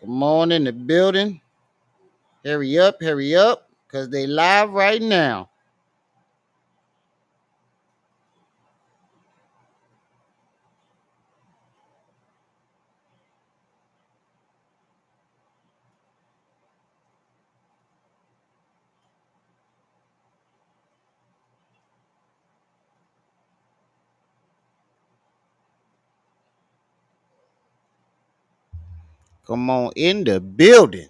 Come on in the building. Hurry up, because they live right now. Come on in the building.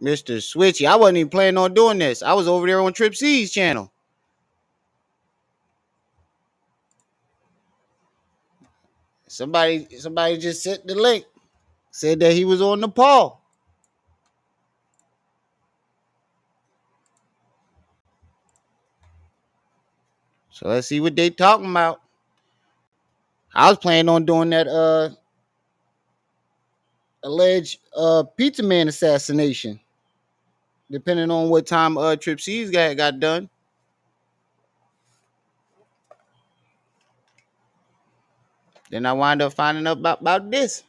Mr. Switchy. I wasn't even planning on doing this. I was over there on Trip C's channel. Somebody just sent the link. Said that he was on Napah. So let's see what they talking about. I was planning on doing that alleged pizza man assassination. Depending on what time Trip C's got done. Then I wind up finding out about this.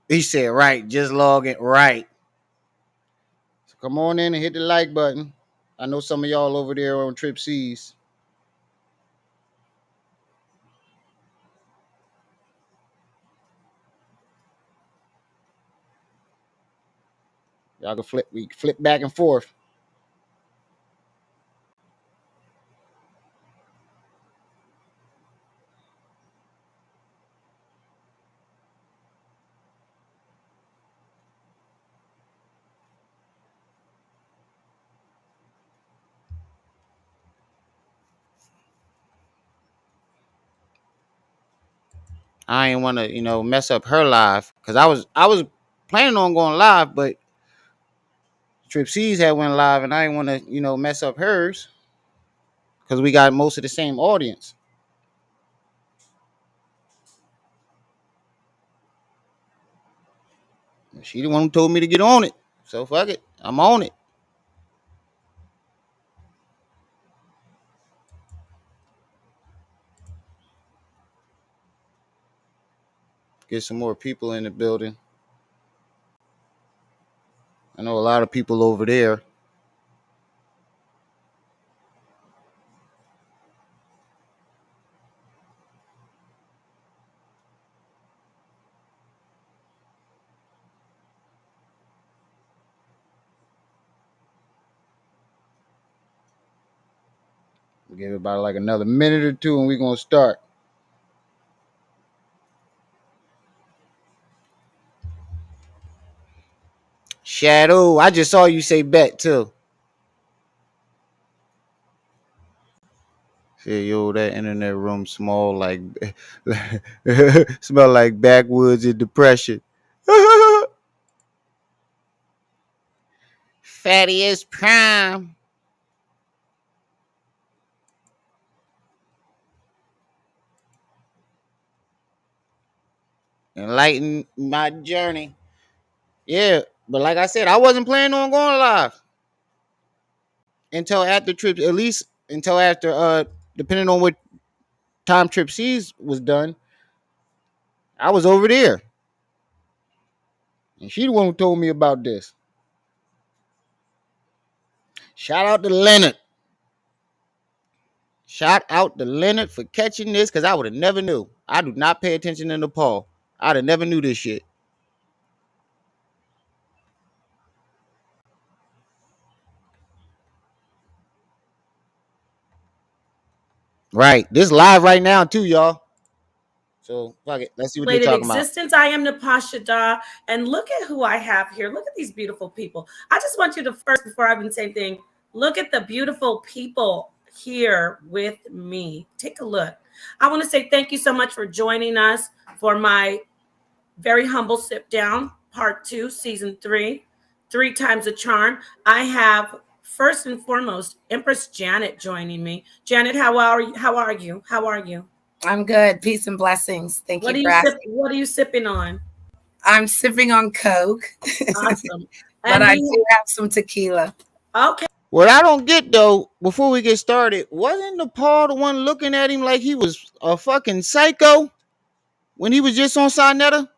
He said, right, just log in. Right. So come on in and hit the like button. I know some of y'all over there on Trip C's. Y'all can flip back and forth. I ain't want to, mess up her live because I was planning on going live, but Trip C's had went live, and I didn't want to, mess up hers because we got most of the same audience. She the one who told me to get on it, so fuck it, I'm on it. Get some more people in the building. I know a lot of people over there. We'll give it about like another minute or two, and we're gonna start. Shadow, I just saw you say bet too. Say, yo, that internet room small like smell like backwoods and depression. Fatty is prime. Enlighten my journey. Yeah, but like I said, I wasn't planning on going live until after Trip, at least until after depending on what time Trip C's was done. I was over there. And she the one who told me about this. Shout out to Leonard. Shout out to Leonard for catching this because I would have never knew. I do not pay attention to Nepal. I'd have never knew this shit. Right. This live right now too, y'all. So fuck it. Let's see what they're talking existence. I am Napah, and look at who I have here. Look at these beautiful people. I just want you to first, before I even say anything, look at the beautiful people here with me. Take a look. I want to say thank you so much for joining us for my very humble sit down, part 2, season 3, 3 times a charm. I have first and foremost, Empress Janet joining me. Janet, how are you? How are you? How are you? I'm good. Peace and blessings. Thank What you are for you asking. What are you sipping on? I'm sipping on Coke, Awesome. but And I we do have some tequila. okay. What I don't get though, before we get started, wasn't Nepal the one looking at him like he was a fucking psycho when he was just on Sinetta?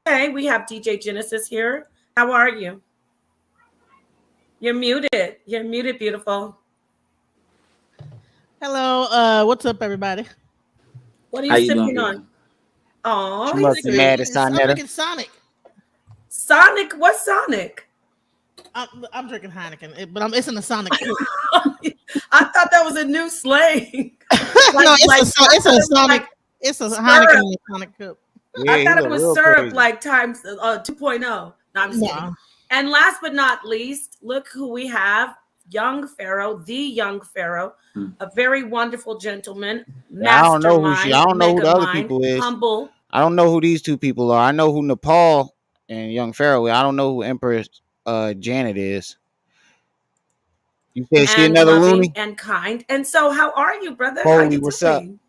Okay, we have DJ Genesis here. How are you? You're muted. You're muted, beautiful. Hello, what's up, everybody? What are How you you doing, sipping on? beautiful? Oh, She he's must be mad at sweet. I'm Sinetta. drinking Sonic. Sonic, what's Sonic? I'm drinking Heineken, but it's in the Sonic cup. I thought that was a new slang. No, Like it's a Sonic. like It's a syrup. Heineken in a Sonic cup. Yeah, I he thought it look was real syrup crazy. like times 2.0. No, I'm just kidding. No. And last but not least, look who we have. Young Pharaoh, the young Pharaoh, a very wonderful gentleman, Yeah, I don't know who she. mastermind, I don't know who mega the other mind, people is. humble. I don't know who these two people are. I know who Nepal and Young Pharaoh is. I don't know who Empress Janet is. You said she And another loving loony? and kind. And so, how are you, brother? How Holy, you what's up? doing?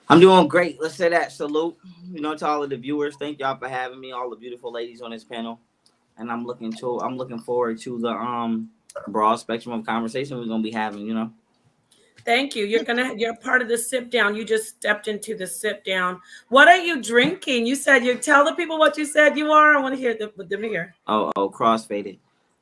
I'm doing great. Let's say that. Salute, to all of the viewers. Thank y'all for having me, all the beautiful ladies on this panel. And I'm looking forward to the broad spectrum of conversation we're gonna be having. Thank you. You're part of the sip down. You just stepped into the sip down. What are you drinking? You said you tell the people what you said you are. I want to hear them here. Oh, crossfaded.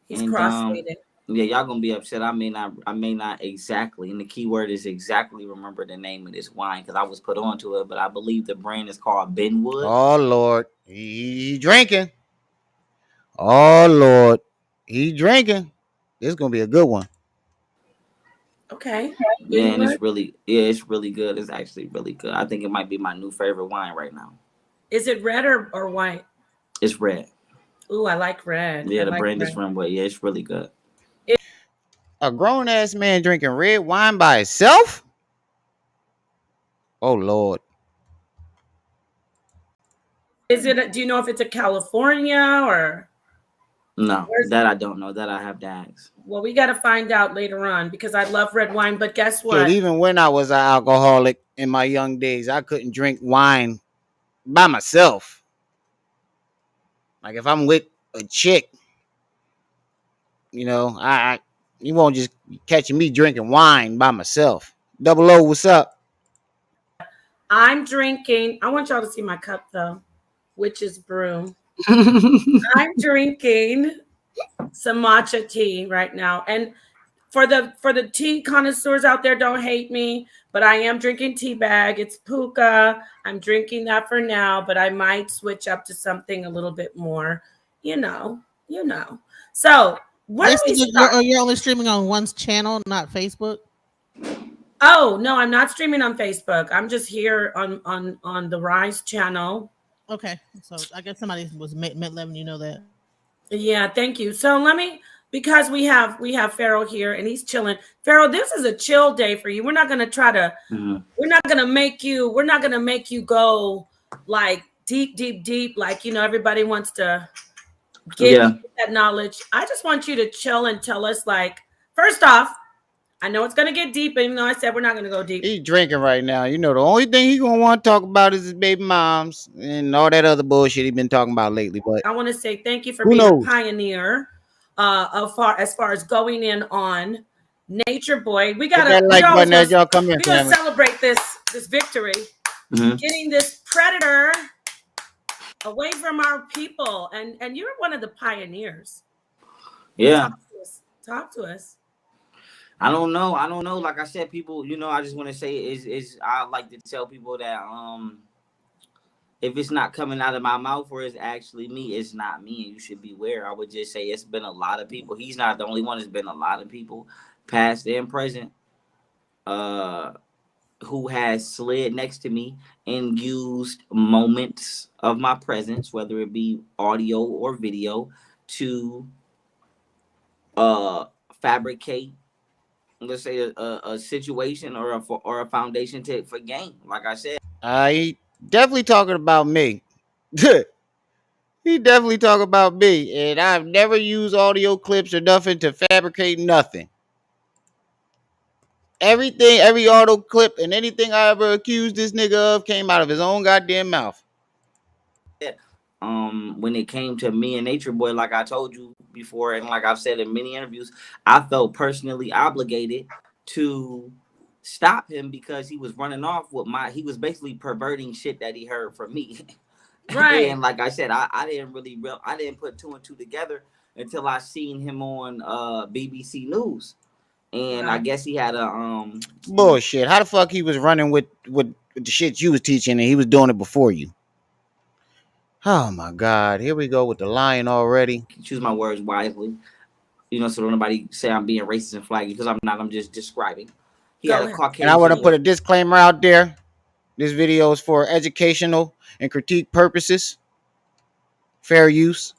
He's And crossfaded. yeah, y'all gonna be upset. I may not exactly, and the key word is exactly remember the name of this wine because I was put onto it, but I believe the brand is called Benwood. Oh Lord, he drinking. Oh Lord, he drinking. This is gonna be a good one. Okay. Yeah, and Benwood. it's really good. It's actually really good. I think it might be my new favorite wine right now. Is it red or white? It's red. Ooh, I like red. Yeah, I the like brand red. is Benwood. Yeah, it's really good. A grown ass man drinking red wine by himself? Oh Lord. Is it? Do you know if it's a California or? No, that I don't know. That I have to ask. Well, we got to find out later on because I love red wine. But guess what? Shit, even when I was an alcoholic in my young days, I couldn't drink wine by myself. Like if I'm with a chick, I you won't just catch me drinking wine by myself. Double O, what's up? I'm drinking. I want y'all to see my cup though, which is brew. I'm drinking some matcha tea right now, and for the tea connoisseurs out there, don't hate me, but I am drinking tea bag. It's puka. I'm drinking that for now, but I might switch up to something a little bit more. You know. So where do we start? You're only streaming on one's channel, not Facebook. Oh no, I'm not streaming on Facebook. I'm just here on the Rise channel. Okay, so I guess somebody was letting you know that. Yeah, thank you. So let me because we have Pharaoh here and he's chilling. Pharaoh, this is a chill day for you. We're not gonna try to we're not gonna make you go like deep, like everybody wants to get that knowledge. I just want you to chill and tell us, like, first off, I know it's gonna get deep, even though I said we're not gonna go deep. He's drinking right now. The only thing he gonna want to talk about is his baby moms and all that other bullshit he been talking about lately. But I want to say thank you for who being knows? a pioneer as far as going in on Nature Boy. We gotta Hit that like button as y'all come in. We're gonna celebrate this victory, getting this predator away from our people, and you're one of the pioneers. Yeah. Talk to us. I don't know. Like I said, people, I just want to say is I like to tell people that if it's not coming out of my mouth or it's actually me, it's not me, and you should beware. I would just say it's been a lot of people. He's not the only one. It's been a lot of people, past and present, who has slid next to me and used moments of my presence, whether it be audio or video, to fabricate, let's say, a situation or a foundation for gain. Like I said, he definitely talking about me. He definitely talk about me, and I've never used audio clips or nothing to fabricate nothing. Everything, every audio clip and anything I ever accused this nigga of came out of his own goddamn mouth. When it came to me and Nature Boy, like I told you before, and like I've said in many interviews, I felt personally obligated to stop him because he was running off with he was basically perverting shit that he heard from me. Right. And like I said, I didn't put two and two together until I seen him on BBC News. And I guess he had a bullshit. How the fuck he was running with the shit you was teaching and he was doing it before you? Oh my God, here we go with the lying already. Choose my words wisely, you know, so don't nobody say I'm being racist and flaggy, because I'm not. I'm just describing. He had a Caucasian. And I want to put a disclaimer out there. This video is for educational and critique purposes. Fair use.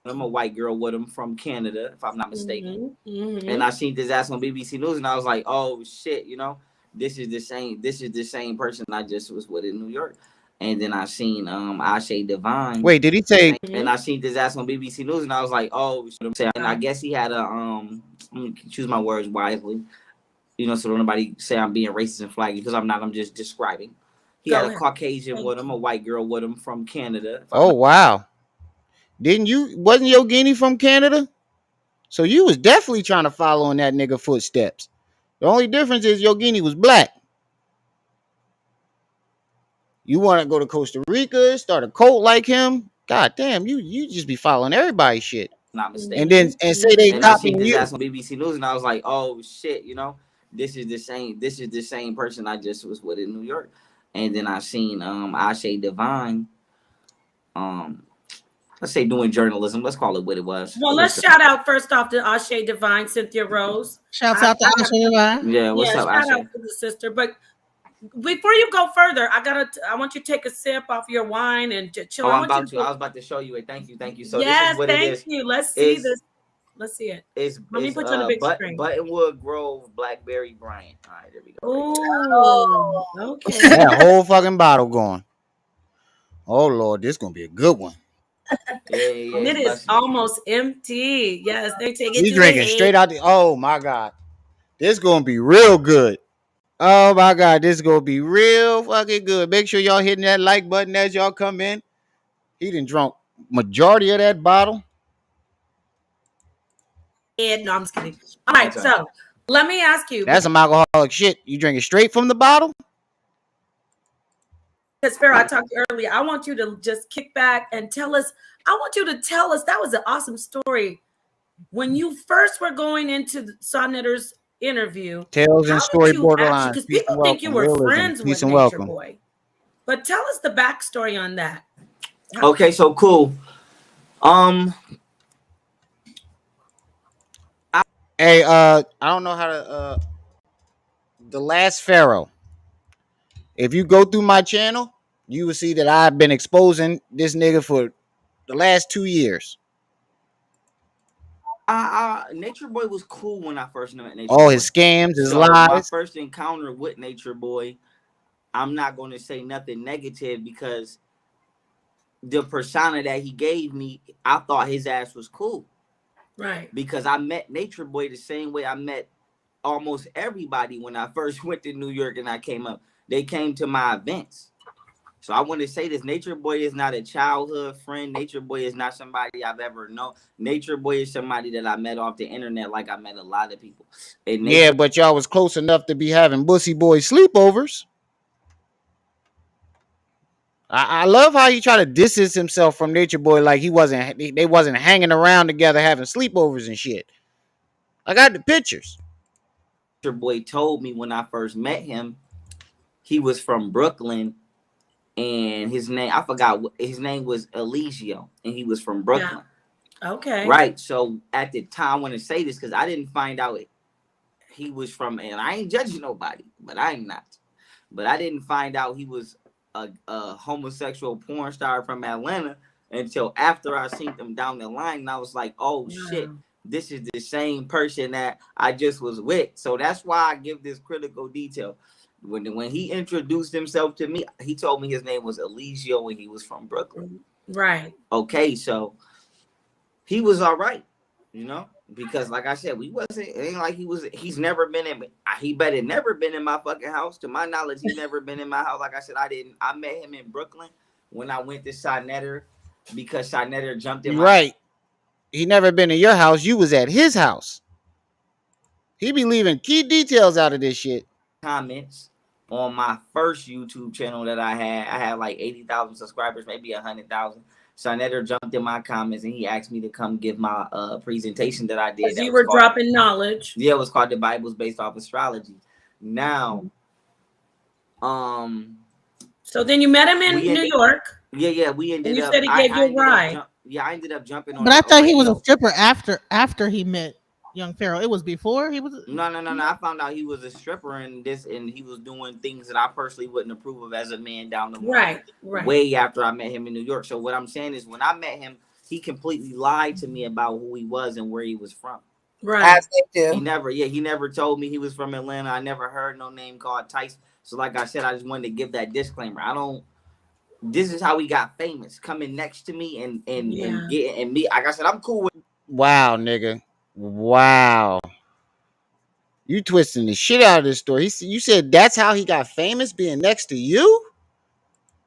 I'm a white girl with him from Canada, if I'm not mistaken. And I seen this ass on BBC News, and I was like, oh shit, you know, this is the same person I just was with in New York. And then I seen Ashe Divine. Wait, did he say? And I seen this ass on BBC News, and I was like, oh shit. And I guess he had a let me choose my words wisely, you know, so don't nobody say I'm being racist and flaggy, because I'm not. I'm just describing. He had a Caucasian with him, a white girl with him from Canada. Oh wow. Wasn't Yogini from Canada? So you was definitely trying to follow in that nigga footsteps. The only difference is Yogini was black. You want to go to Costa Rica, start a cult like him? God damn, you just be following everybody's shit. Not mistaken. And then say they copying you. Ass on BBC News, and I was like, oh shit, you know, this is the same person I just was with in New York. And then I seen Ashe Divine, let's say doing journalism. Let's call it what it was. Well, let's shout out first off to Ashe Divine, Cynthia Rose. Shouts out to Ashe Divine. Yeah, what's up, Ashe? Shout out to the sister. But before you go further, I want you to take a sip off your wine and chill. Oh, I was about to show you it. Thank you. So yes, this is what it is. Thank you. Let's see this. Let's see it. Let me put you on the big screen. Buttonwood Grove Blackberry Bryant. All right, there we go. Oh, okay. That whole fucking bottle going. Oh Lord, this gonna be a good one. Yeah, and it is almost empty. Yes, they take it. You drinking straight out the. Oh my God, this gonna be real good. Oh my God, this is gonna be real fucking good. Make sure y'all hitting that like button as y'all come in. He done drunk majority of that bottle. No, I'm just kidding. All right, so let me ask you. That's some alcoholic shit. You drinking straight from the bottle? Because Pharaoh, I talked to you earlier. I want you to just kick back and tell us. I want you to tell us, that was an awesome story. When you first were going into the Sonnetter's interview, Tales and story borderline. Because people think you were friends with Nature Boy. But tell us the backstory on that. Okay, so cool. Hey, I don't know how to the last Pharaoh. If you go through my channel, you will see that I've been exposing this nigga for the last 2 years. Nature Boy was cool when I first met Nature All Boy. his scams, his lies. My first encounter with Nature Boy, I'm not going to say nothing negative, because the persona that he gave me, I thought his ass was cool. Right. Because I met Nature Boy the same way I met almost everybody when I first went to New York and I came up. They came to my events. So I want to say this: Nature Boy is not a childhood friend. Nature Boy is not somebody I've ever known. Nature Boy is somebody that I met off the internet, like I met a lot of people. And yeah, but y'all was close enough to be having Bussy Boy sleepovers. I love how he tried to distance himself from Nature Boy, like they wasn't hanging around together having sleepovers and shit. I got the pictures. Nature Boy told me when I first met him, he was from Brooklyn. And his name, I forgot what his name was, Eligio, and he was from Brooklyn. Yeah. Okay. Right. So at the time, I want to say this because I didn't find out he was from, and I ain't judging nobody, but I'm not. But I didn't find out he was a homosexual porn star from Atlanta until after I seen them down the line. And I was like, oh shit, this is the same person that I just was with. So that's why I give this critical detail. When he introduced himself to me, he told me his name was Eligio and he was from Brooklyn. Right. Okay, so he was all right, you know, because like I said, we wasn't. It ain't like he was. He's never been in. He better never been in my fucking house. To my knowledge, he never been in my house. Like I said, I didn't. I met him in Brooklyn when I went to Sinetter because Sinetter jumped in You my right. He never been in your house. You was at his house. He be leaving key details out of this shit. comments on my first YouTube channel that I had. I had like 80,000 subscribers, maybe 100,000. Sinetter jumped in my comments and he asked me to come give my presentation that I did. Because That you was were called, dropping knowledge. yeah, it was called The Bible's Based Off Astrology. Now, so then you met him in New York. Yeah, we ended and you up. said he gave you a ride. I ended up jumping on. But I thought he was radio. a stripper after he met young Pharaoh. It was before he was. No. I found out he was a stripper and he was doing things that I personally wouldn't approve of as a man down the line. Right. Way after I met him in New York. So what I'm saying is, when I met him, he completely lied to me about who he was and where he was from. Right. As they do. He never told me he was from Atlanta. I never heard no name called Tyson. So like I said, I just wanted to give that disclaimer. This is how he got famous, coming next to me and getting me. Like I said, I'm cool with. Wow, nigga. Wow. You twisting the shit out of this story. You said that's how he got famous, being next to you?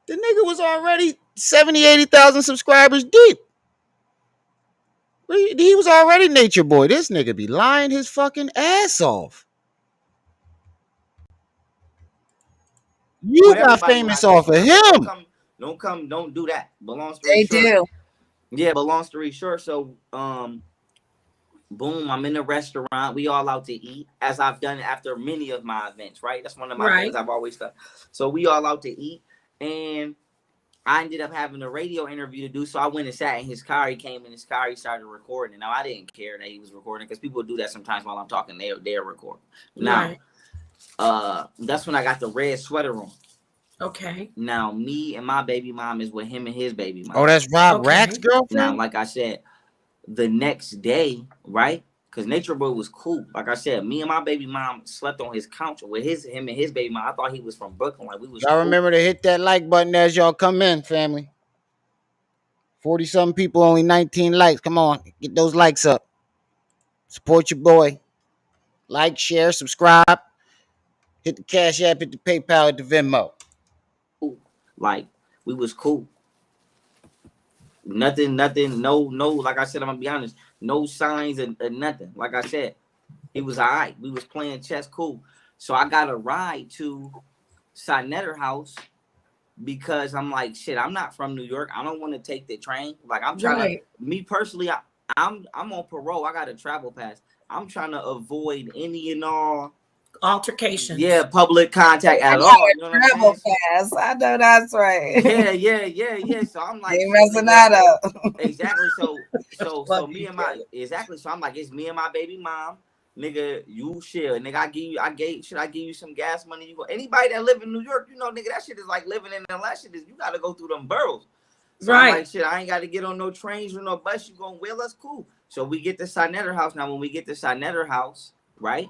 The nigga was already 70, 80,000 subscribers deep. He was already Nature Boy. This nigga be lying his fucking ass off. You got famous off of him. Don't do that. But long story short. They do. Yeah, but long story short, so boom, I'm in the restaurant. We all out to eat, as I've done after many of my events, right? That's one of my things I've always done. So we all out to eat, and I ended up having a radio interview to do. So I went and sat in his car. He came in his car. He started recording. Now I didn't care that he was recording because people do that sometimes while I'm talking. They're recording. Now, that's when I got the red sweater on. Okay. Now me and my baby mom is with him and his baby mom. Oh, that's Rob Rack's girlfriend? Now, like I said, the next day, right? Because Nature Boy was cool. Like I said, me and my baby mom slept on his couch with him and his baby mom. I thought he was from Brooklyn. Like we was. Y'all remember to hit that like button as y'all come in, family. 40-something people, only 19 likes. Come on, get those likes up. Support your boy. Like, share, subscribe. Hit the Cash App, hit the PayPal, hit the Venmo. Like, we was cool. Nothing, no, like I said, I'm gonna be honest, no signs of nothing. Like I said, it was all right. We was playing chess, cool. So I got a ride to Sinetter house because I'm like, shit, I'm not from New York. I don't want to take the train. Like, I'm trying to, me personally, I'm on parole. I got a travel pass. I'm trying to avoid any and all altercations. Yeah, public contact at all. You know what I'm saying? Pass. I know that's right. Yeah. So I'm like, ain't messing that up. Exactly. So me and my So I'm like, it's me and my baby mom. Nigga, you share. Nigga, I give you some gas money. You go. Anybody that live in New York, you know, nigga, that shit is like living in LA. Shit is, you gotta go through them boroughs. So I'm like, shit, I ain't got to get on no trains or no bus. You gonna wheel us? Cool. So we get to Sinetter house. Now, when we get to Sinetter house, right?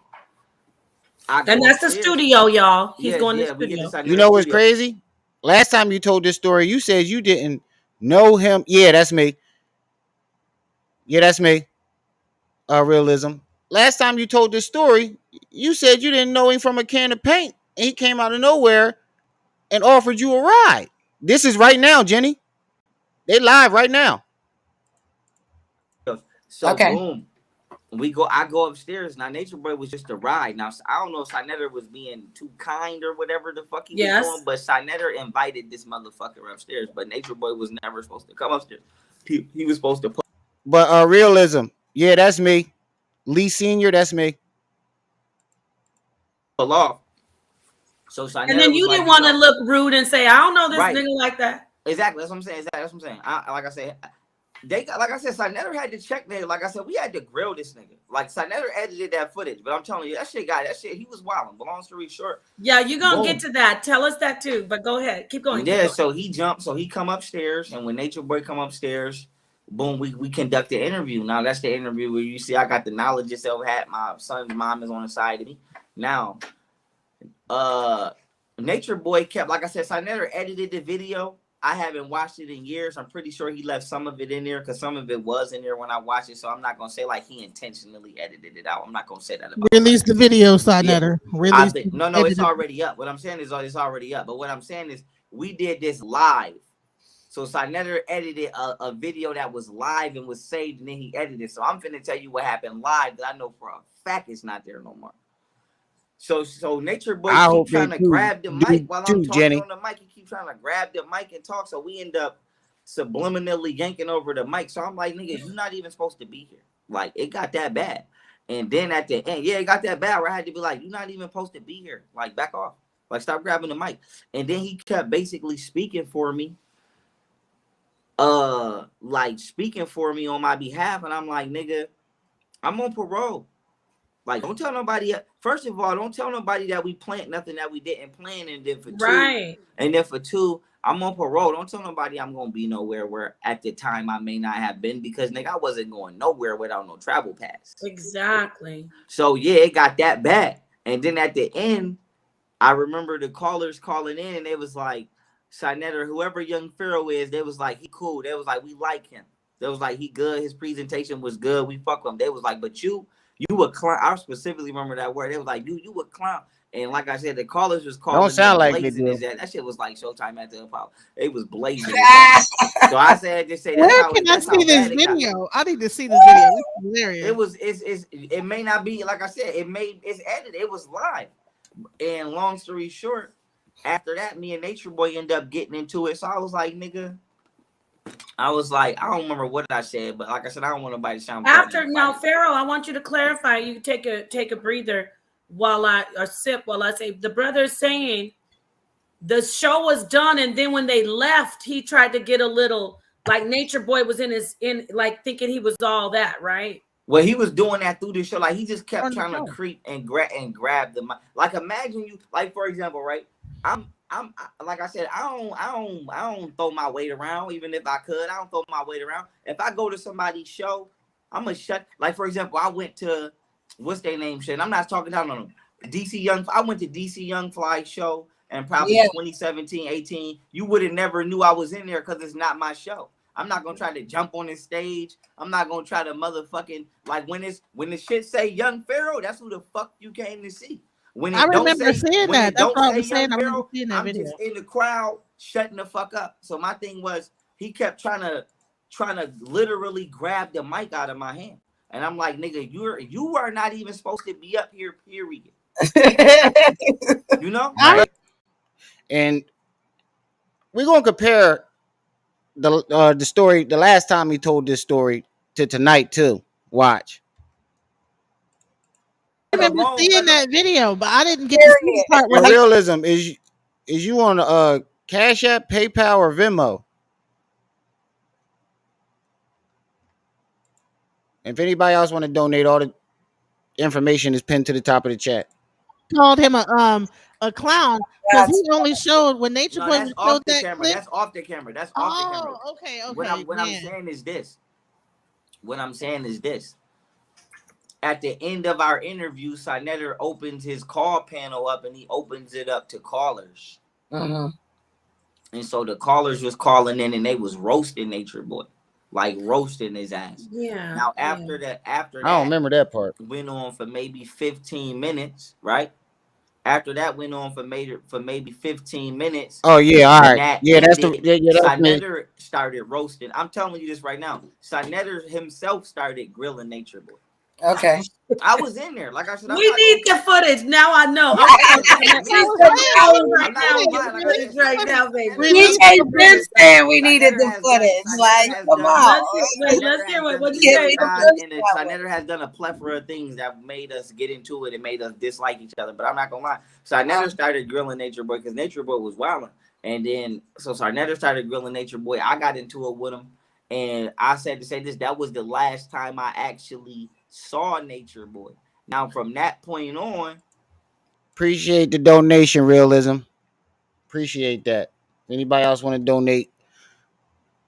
And that's the studio, y'all. He's going to the studio. You know what's crazy? Last time you told this story, you said you didn't know him. Yeah, that's me. Realism. Last time you told this story, you said you didn't know him from a can of paint. And he came out of nowhere and offered you a ride. This is right now, Jenny. They live right now. So boom. I go upstairs. Now, Nature Boy was just a ride. Now, I don't know if Sinetter was being too kind or whatever the fuck he was doing, but Sinetter invited this motherfucker upstairs. But Nature Boy was never supposed to come upstairs. He was supposed to put. But realism. Yeah, that's me. Lee Senior, that's me. Pull off. So Sinetter, and then you didn't want to look rude and say, I don't know this nigga like that. Exactly. That's what I'm saying. Like I said, Sinetter had to check there. Like I said, we had to grill this nigga. Like, Sinetter edited that footage, but I'm telling you, that shit, he was wilding. But long story short. Yeah, you're going to get to that. Tell us that too, but go ahead. Keep going. Yeah, so he jumped. So he come upstairs, and when Nature Boy come upstairs, boom, we conduct the interview. Now, that's the interview where you see I got the knowledge yourself hat. My son's mom is on the side of me. Now, Nature Boy kept, like I said, Sinetter edited the video. I haven't watched it in years. I'm pretty sure he left some of it in there because some of it was in there when I watched it. So I'm not gonna say like he intentionally edited it out. I'm not gonna say that about Release the video, Side Yeah. Netter. I Release. think no, it's already up. What I'm saying is it's already up. But what I'm saying is we did this live. So Sinetter edited a video that was live and was saved, and then he edited. So I'm finna tell you what happened live that I know for a fact it's not there no more. So Nature Boy keep trying to grab the mic while I'm talking Jenny. on the mic. He keep trying to grab the mic and talk. So we end up subliminally yanking over the mic. So I'm like, nigga, you're not even supposed to be here. Like, it got that bad. And then at the end, yeah, it got that bad where I had to be like, you're not even supposed to be here. Like, back off. Like, stop grabbing the mic. And then he kept basically speaking for me. Like, speaking for me on my behalf. And I'm like, nigga, I'm on parole. Like, don't tell nobody. First of all, don't tell nobody that we planned nothing that we didn't plan. And then for two, I'm on parole. Don't tell nobody I'm gonna be nowhere where at the time I may not have been because nigga, I wasn't going nowhere without no travel pass. Exactly. So yeah, it got that bad. And then at the end, I remember the callers calling in and they was like, Sinetter, whoever young Pharaoh is, they was like, he cool. They was like, we like him. They was like, he good. His presentation was good. We fuck with him. They was like, but you a clown. I specifically remember that word. They was like, you a clown. And like I said, the callers was calling. Don't sound like they do. That shit was like Showtime at the Apollo. It was blazing. So I said, just say, that's where how can that's I see this video? I need to see this video. It's hilarious. It may not be like I said. It's edited. It was live. And long story short, after that, me and Nature Boy end up getting into it. So I was like, nigga. I was like, I don't remember what I said, but like I said, I don't want nobody to sound. Now, Pharaoh, I want you to clarify. You take a breather while I say the brother's saying the show was done, and then when they left, he tried to get a little like Nature Boy was in like thinking he was all that, right? Well, he was doing that through the show. Like he just kept trying to creep and grab the mic. Like imagine you, like for example, right? I'm like I said, I don't throw my weight around. Even if I could, I don't throw my weight around. If I go to somebody's show, I'm gonna shut. Like for example, I went to what's their name shit. I'm not talking down on them. DC Young. I went to DC Young Fly show and probably 2017, 18. You would have never knew I was in there because it's not my show. I'm not gonna try to jump on this stage. I'm not gonna try to motherfucking like when the shit say Young Pharaoh, that's who the fuck you came to see. When it I remember seeing that. That's what I was saying. I remember seeing that video. I'm just in the crowd shutting the fuck up. So my thing was he kept trying to literally grab the mic out of my hand. And I'm like, nigga, you are not even supposed to be up here, period. You know? Right. And we're gonna compare the story the last time he told this story to tonight too. Watch. I remember seeing that video, but I didn't get to see the part where realism is you on Cash App, PayPal, or Venmo? If anybody else want to donate, all the information is pinned to the top of the chat. Called him a clown because he only showed when Nature Boy showed that clip. That's off the camera. That's off the camera. Okay. What I'm saying is this. What I'm saying is this. At the end of our interview, Sinetter opens his call panel up and he opens it up to callers. Mm-hmm. And so the callers was calling in and they was roasting Nature Boy. Like roasting his ass. Yeah. Now after that, I don't remember that part. Went on for maybe 15 minutes, right? After that went on for maybe 15 minutes. Oh yeah, all right. Yeah, that's Sinetter started roasting. I'm telling you this right now. Sinetter himself started grilling Nature Boy. Okay. I was in there. Like I said, we need the footage. Now I know. Right now, baby. DJ been saying we needed the footage. Like, come on. Let's hear what you say. Sinetter has done a plethora of things that made us get into it and made us dislike each other. But I'm not gonna lie. Sinetter started grilling Nature Boy because Nature Boy was wilding. And then so Sinetter started grilling Nature Boy. I got into it with him. And I said to say this, that was the last time I actually saw Nature Boy. Now from that point on, appreciate the donation, realism. Appreciate that. Anybody else want to donate?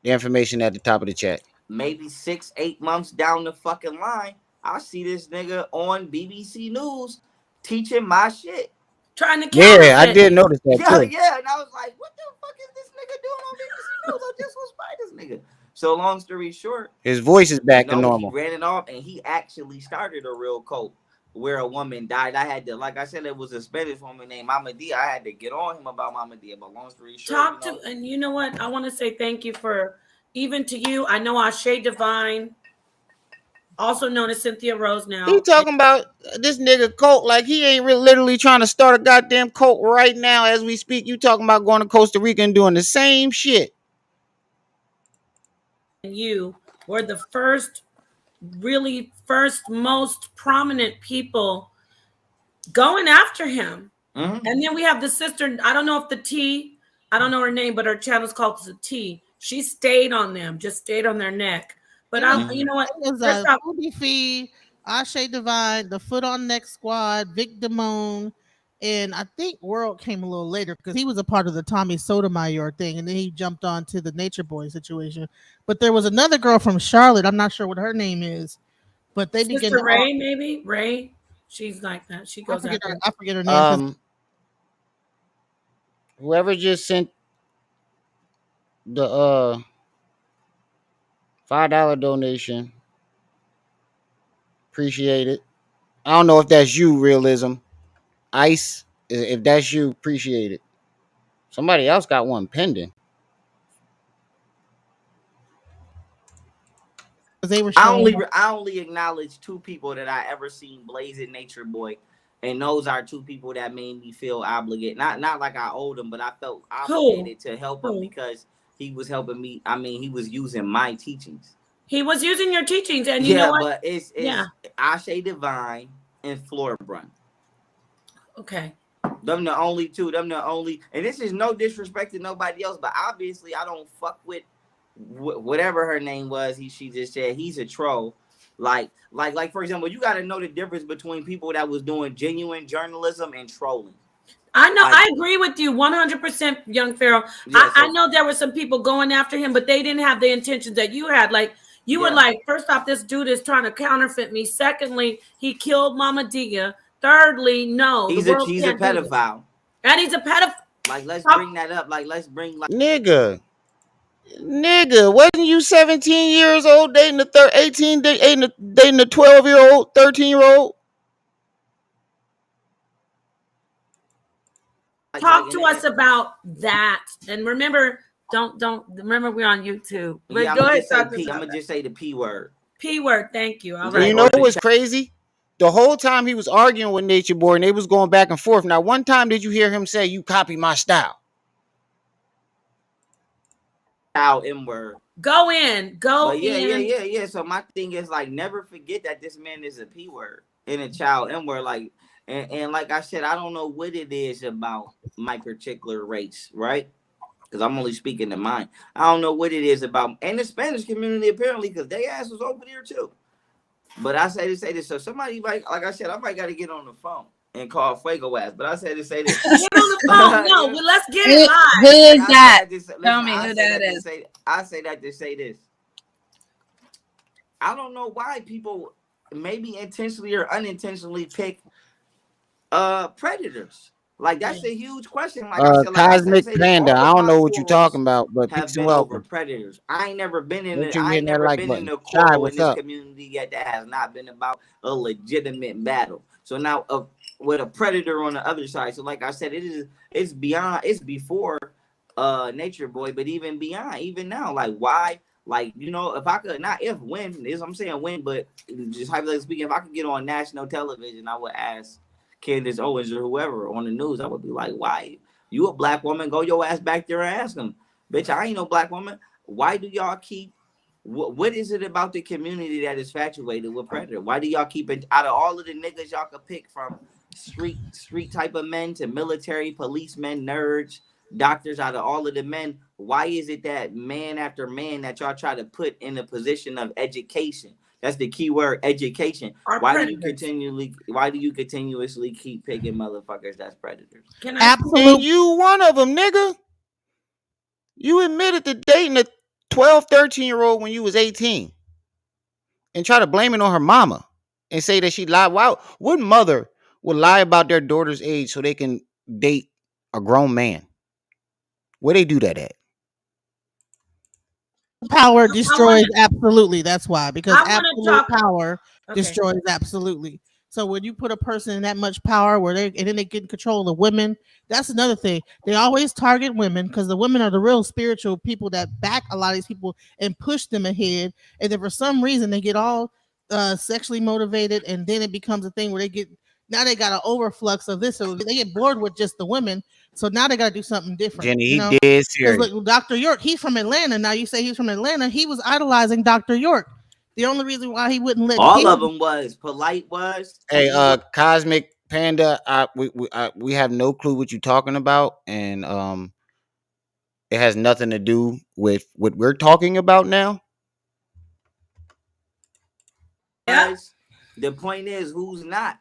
The information at the top of the chat. Maybe 6-8 months down the fucking line, I see this nigga on BBC News teaching my shit. Trying to I did notice that too. Yeah, and I was like, what the fuck is this nigga doing on BBC I just was by this nigga. So long story short, his voice is back to no, normal. he ran it off, and he actually started a real cult where a woman died. I had to, like I said, it was a Spanish woman named Mama Dia. I had to get on him about Mama Dia. But long story short, and you know what? I want to say thank you for, even to you. I know Ashe Divine, also known as Cynthia Rose now. He talking about this nigga cult like he ain't really literally trying to start a goddamn cult right now as we speak. You talking about going to Costa Rica and doing the same shit. You were the first most prominent people going after him. Mm-hmm. And then we have the sister, I don't know if the T, I don't know her name, but her channel's called the T. She stayed on them, just stayed on their neck. But you know what? It was Ruby Fee, Ashe Divine, the Foot on Neck Squad, Vic Damone, and I think World came a little later because he was a part of the Tommy Sotomayor thing, and then he jumped on to the Nature Boy situation. But there was another girl from Charlotte. I'm not sure what her name is, but they began to Ray, maybe Ray. She's like that. She goes I forget her name. Whoever just sent the $5 donation, appreciate it. I don't know if that's you, Realism. Ice, if that's you, appreciate it. Somebody else got one pending. They were I only acknowledge two people that I ever seen blazing Nature Boy, and those are two people that made me feel obligated. Not like I owed him, but I felt obligated to help him because he was helping me. I mean, he was using my teachings. He was using your teachings, and you know what? But it's Ashe Divine and Florbrun. Okay. Them the only two. And this is no disrespect to nobody else, but obviously I don't fuck with whatever her name was. She just said he's a troll. Like for example, you got to know the difference between people that was doing genuine journalism and trolling. I know. I agree with you 100%, Young Pharaoh. Yeah, I know there were some people going after him, but they didn't have the intentions that you had. Like you were like, first off, this dude is trying to counterfeit me. Secondly, he killed Mama Dia. Thirdly, no, he's a pedophile, and he's a pedophile. Like let's bring that up. Like let's bring nigga, wasn't you 17 years old dating the 18 dating the 12-year-old, 13-year-old? Talk to us about that. And remember, don't remember we're on YouTube. But yeah, go ahead. I'm gonna just say the P word. P word. Thank you. All right. You know what's crazy? The whole time he was arguing with Nature Boy and they was going back and forth. Now, one time did you hear him say, "You copy my style"? Style M word. Go in. Yeah. So my thing is like, never forget that this man is a P word and a child M word. Like, and like I said, I don't know what it is about my particular race, right? Because I'm only speaking to mine. I don't know what it is about, and the Spanish community apparently, because they ass was over there too. But I say to say this, so somebody like I said, I might got to get on the phone and call Fuego ass. But I say to say this. Get on the phone. No, but let's get it live. Who is that? Tell me who that is. I say that to say this. I don't know why people maybe intentionally or unintentionally pick predators. Like that's a huge question. Like I said, Cosmic Panda. I don't know what you're talking about, but have been over predators. I ain't never been in it. I ain't never been in a quarrel in this community yet that has not been about a legitimate battle. So now with a predator on the other side. So like I said, it's before Nature Boy, but even beyond, even now, like why? Like, you know, if I could, not if, when, is I'm saying when, but just hypothetically speaking, if I could get on national television, I would ask Candace Owens or whoever on the news, I would be like, why? You a black woman, go your ass back there and ask them. Bitch, I ain't no black woman. Why do y'all keep, what is it about the community that is infatuated with predator? Why do y'all keep it, out of all of the niggas y'all could pick from street type of men to military, policemen, nerds, doctors, out of all of the men, why is it that man after man that y'all try to put in a position of education? That's the key word, education. Why do you continuously keep picking motherfuckers that's predators? Absolutely. You one of them, nigga. You admitted to dating a 12, 13-year-old when you was 18 and try to blame it on her mama and say that she lied. Wow, what mother would lie about their daughter's age so they can date a grown man? Where they do that at? power destroys absolutely. That's why, because I wanna absolute talk. power Okay. destroys absolutely. So when you put a person in that much power, where and then they get in control of the women, that's another thing. They always target women because the women are the real spiritual people that back a lot of these people and push them ahead. And then for some reason they get all sexually motivated, and then it becomes a thing where they get now they got an overflux of this, so they get bored with just the women. So now they got to do something different. Jenny, you he know? did Because serious. look, Dr. York, he's from Atlanta. Now you say he's from Atlanta. He was idolizing Dr. York. The only reason why he wouldn't let All him, of them was polite. Hey, He was Cosmic Panda, we have no clue what you're talking about, and it has nothing to do with what we're talking about now. Yeah. the point is who's not.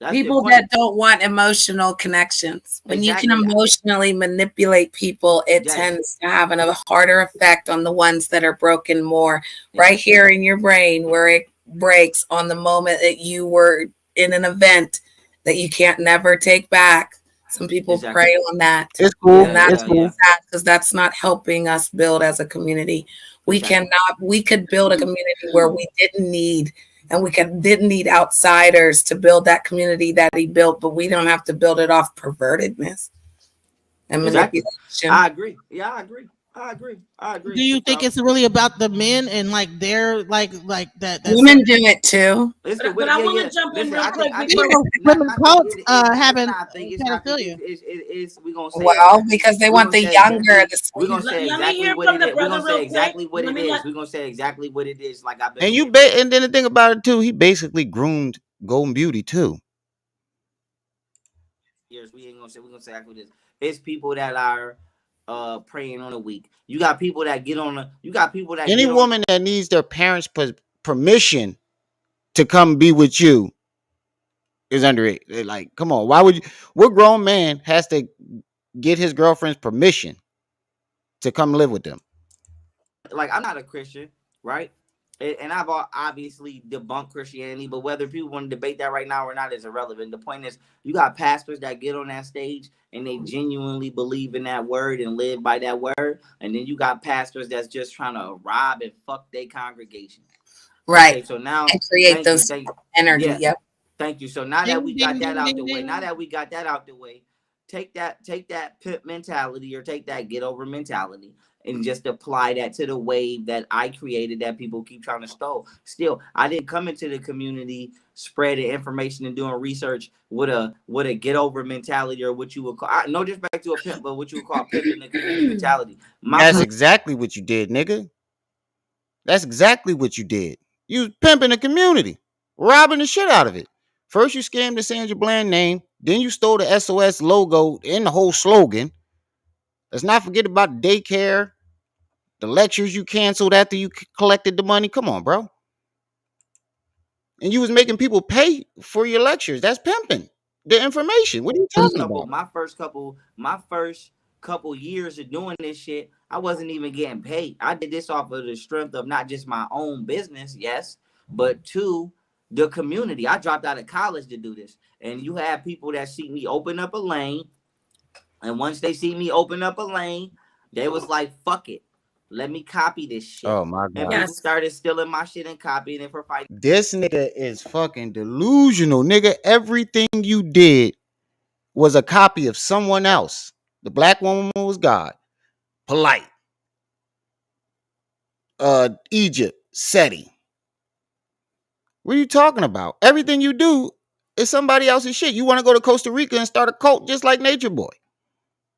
That's People the that point. don't want emotional connections. When you can Exactly. emotionally manipulate people, it Yes. tends to have a harder effect on the ones that are broken more. Right here in your brain, where it breaks on the moment that you were in an event that you can't never take back. Some people Exactly. prey on that. It's cool. And that's It's cool. sad because that's not helping us build as a community. We could build a community where we didn't need outsiders to build that community that he built, but we don't have to build it off pervertedness and Exactly. manipulation. I agree. Yeah, I agree. do you think it's really about the men and like their like that? Women do it too. But I want to jump in real quick before women cults having I think it's not pedophilia. it's we gonna say Well, because they want the younger, we're gonna say Let me exactly hear what from it the is. We're brother gonna say real exactly quick. what Let it me is. let We're gonna say exactly what it is. Like I've been And saying. and then the thing about it too, he basically groomed Golden Beauty too. Years we ain't gonna say we're gonna say exactly what it is. It's people that are praying on a week. You got people that get on the you got people that Any get on woman that needs their parents' permission to come be with you is underage. Like, come on, why would you? What grown man has to get his girlfriend's permission to come live with them? like I'm not a Christian, right? And I've obviously debunked Christianity, but whether people want to debate that right now or not is irrelevant. The point is, you got pastors that get on that stage and they genuinely believe in that word and live by that word, and then you got pastors that's just trying to rob and fuck their congregation. Right. Okay, so now and create those energy. yeah, Yep. thank you. So now that we got that out the way, take that pimp mentality or take that get over mentality and just apply that to the wave that I created that people keep trying to steal. I didn't come into the community spreading information and doing research with a get over mentality or what you would call no disrespect to a pimp, but what you would call pimping the community mentality. That's exactly what you did, nigga. That's exactly what you did. You was pimping the community, robbing the shit out of it. First, you scammed the Sandra Bland name. Then you stole the SOS logo and the whole slogan. Let's not forget about daycare, the lectures you canceled after you collected the money. Come on, bro. And you was making people pay for your lectures. That's pimping the information. What are you talking about? My first couple years of doing this shit, I wasn't even getting paid. I did this off of the strength of not just my own business, yes, but to the community. I dropped out of college to do this. And you have people that see me open up a lane. And once they see me open up a lane, they was like, fuck it. Let me copy this shit. Oh my And God. people started stealing my shit and copying it for fighting. This nigga is fucking delusional, nigga. Everything you did was a copy of someone else. The black woman was God. Polite. Egypt, SETI. What are you talking about? Everything you do is somebody else's shit. You want to go to Costa Rica and start a cult just like Nature Boy.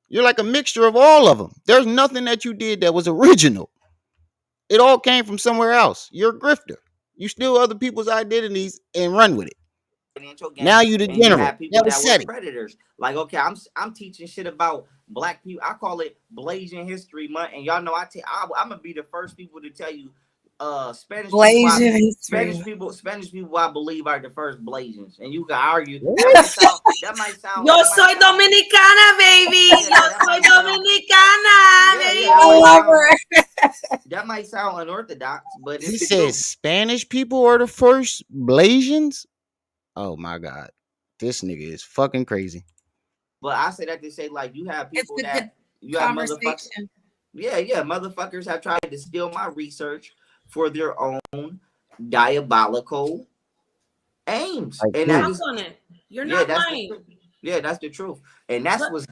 You're like a mixture of all of them. There's nothing that you did that was original. It all came from somewhere else. You're a grifter. You steal other people's identities and run with it. Financial gain, Now you the and you general. have people that were SETI. predators. Like, okay, I'm teaching shit about black people. I call it Blasian History Month, and y'all know I'm gonna be the first people to tell you, Spanish people I believe are the first Blasians, and you can argue that might sound. Yo soy dominicana, baby. Yo soy dominicana, baby. I love her. That might sound unorthodox, but He it's the said truth. Spanish people are the first Blasians. Oh my God. This nigga is fucking crazy. But I say that to say, like, you have people that you have motherfuckers. Yeah, motherfuckers have tried to steal my research for their own diabolical aims, Like, and that dude, Talk is on it. You're yeah, not that's the lying. truth. Yeah, that's the truth, and But that's what's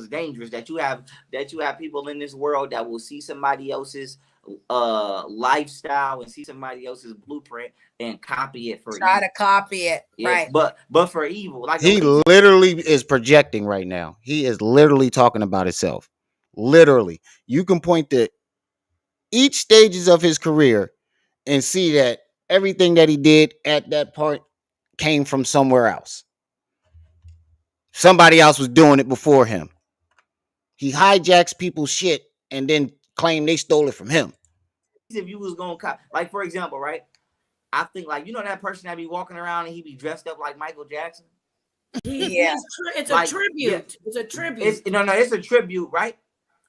dangerous, that you have people in this world that will see somebody else's lifestyle and see somebody else's blueprint and copy it for Try evil. to copy it. Yeah, Right. but for evil, like a he recent. literally is projecting right now. He is literally talking about himself. Literally, you can point to each stages of his career and see that everything that he did at that part came from somewhere else. Somebody else was doing it before him. He hijacks people's shit and then claim they stole it from him. If you was gonna copy, like for example, right? I think like that person that be walking around and he be dressed up like Michael Jackson. Yeah. it's a Like yeah, tribute. It's a it's tribute. it's a tribute, right?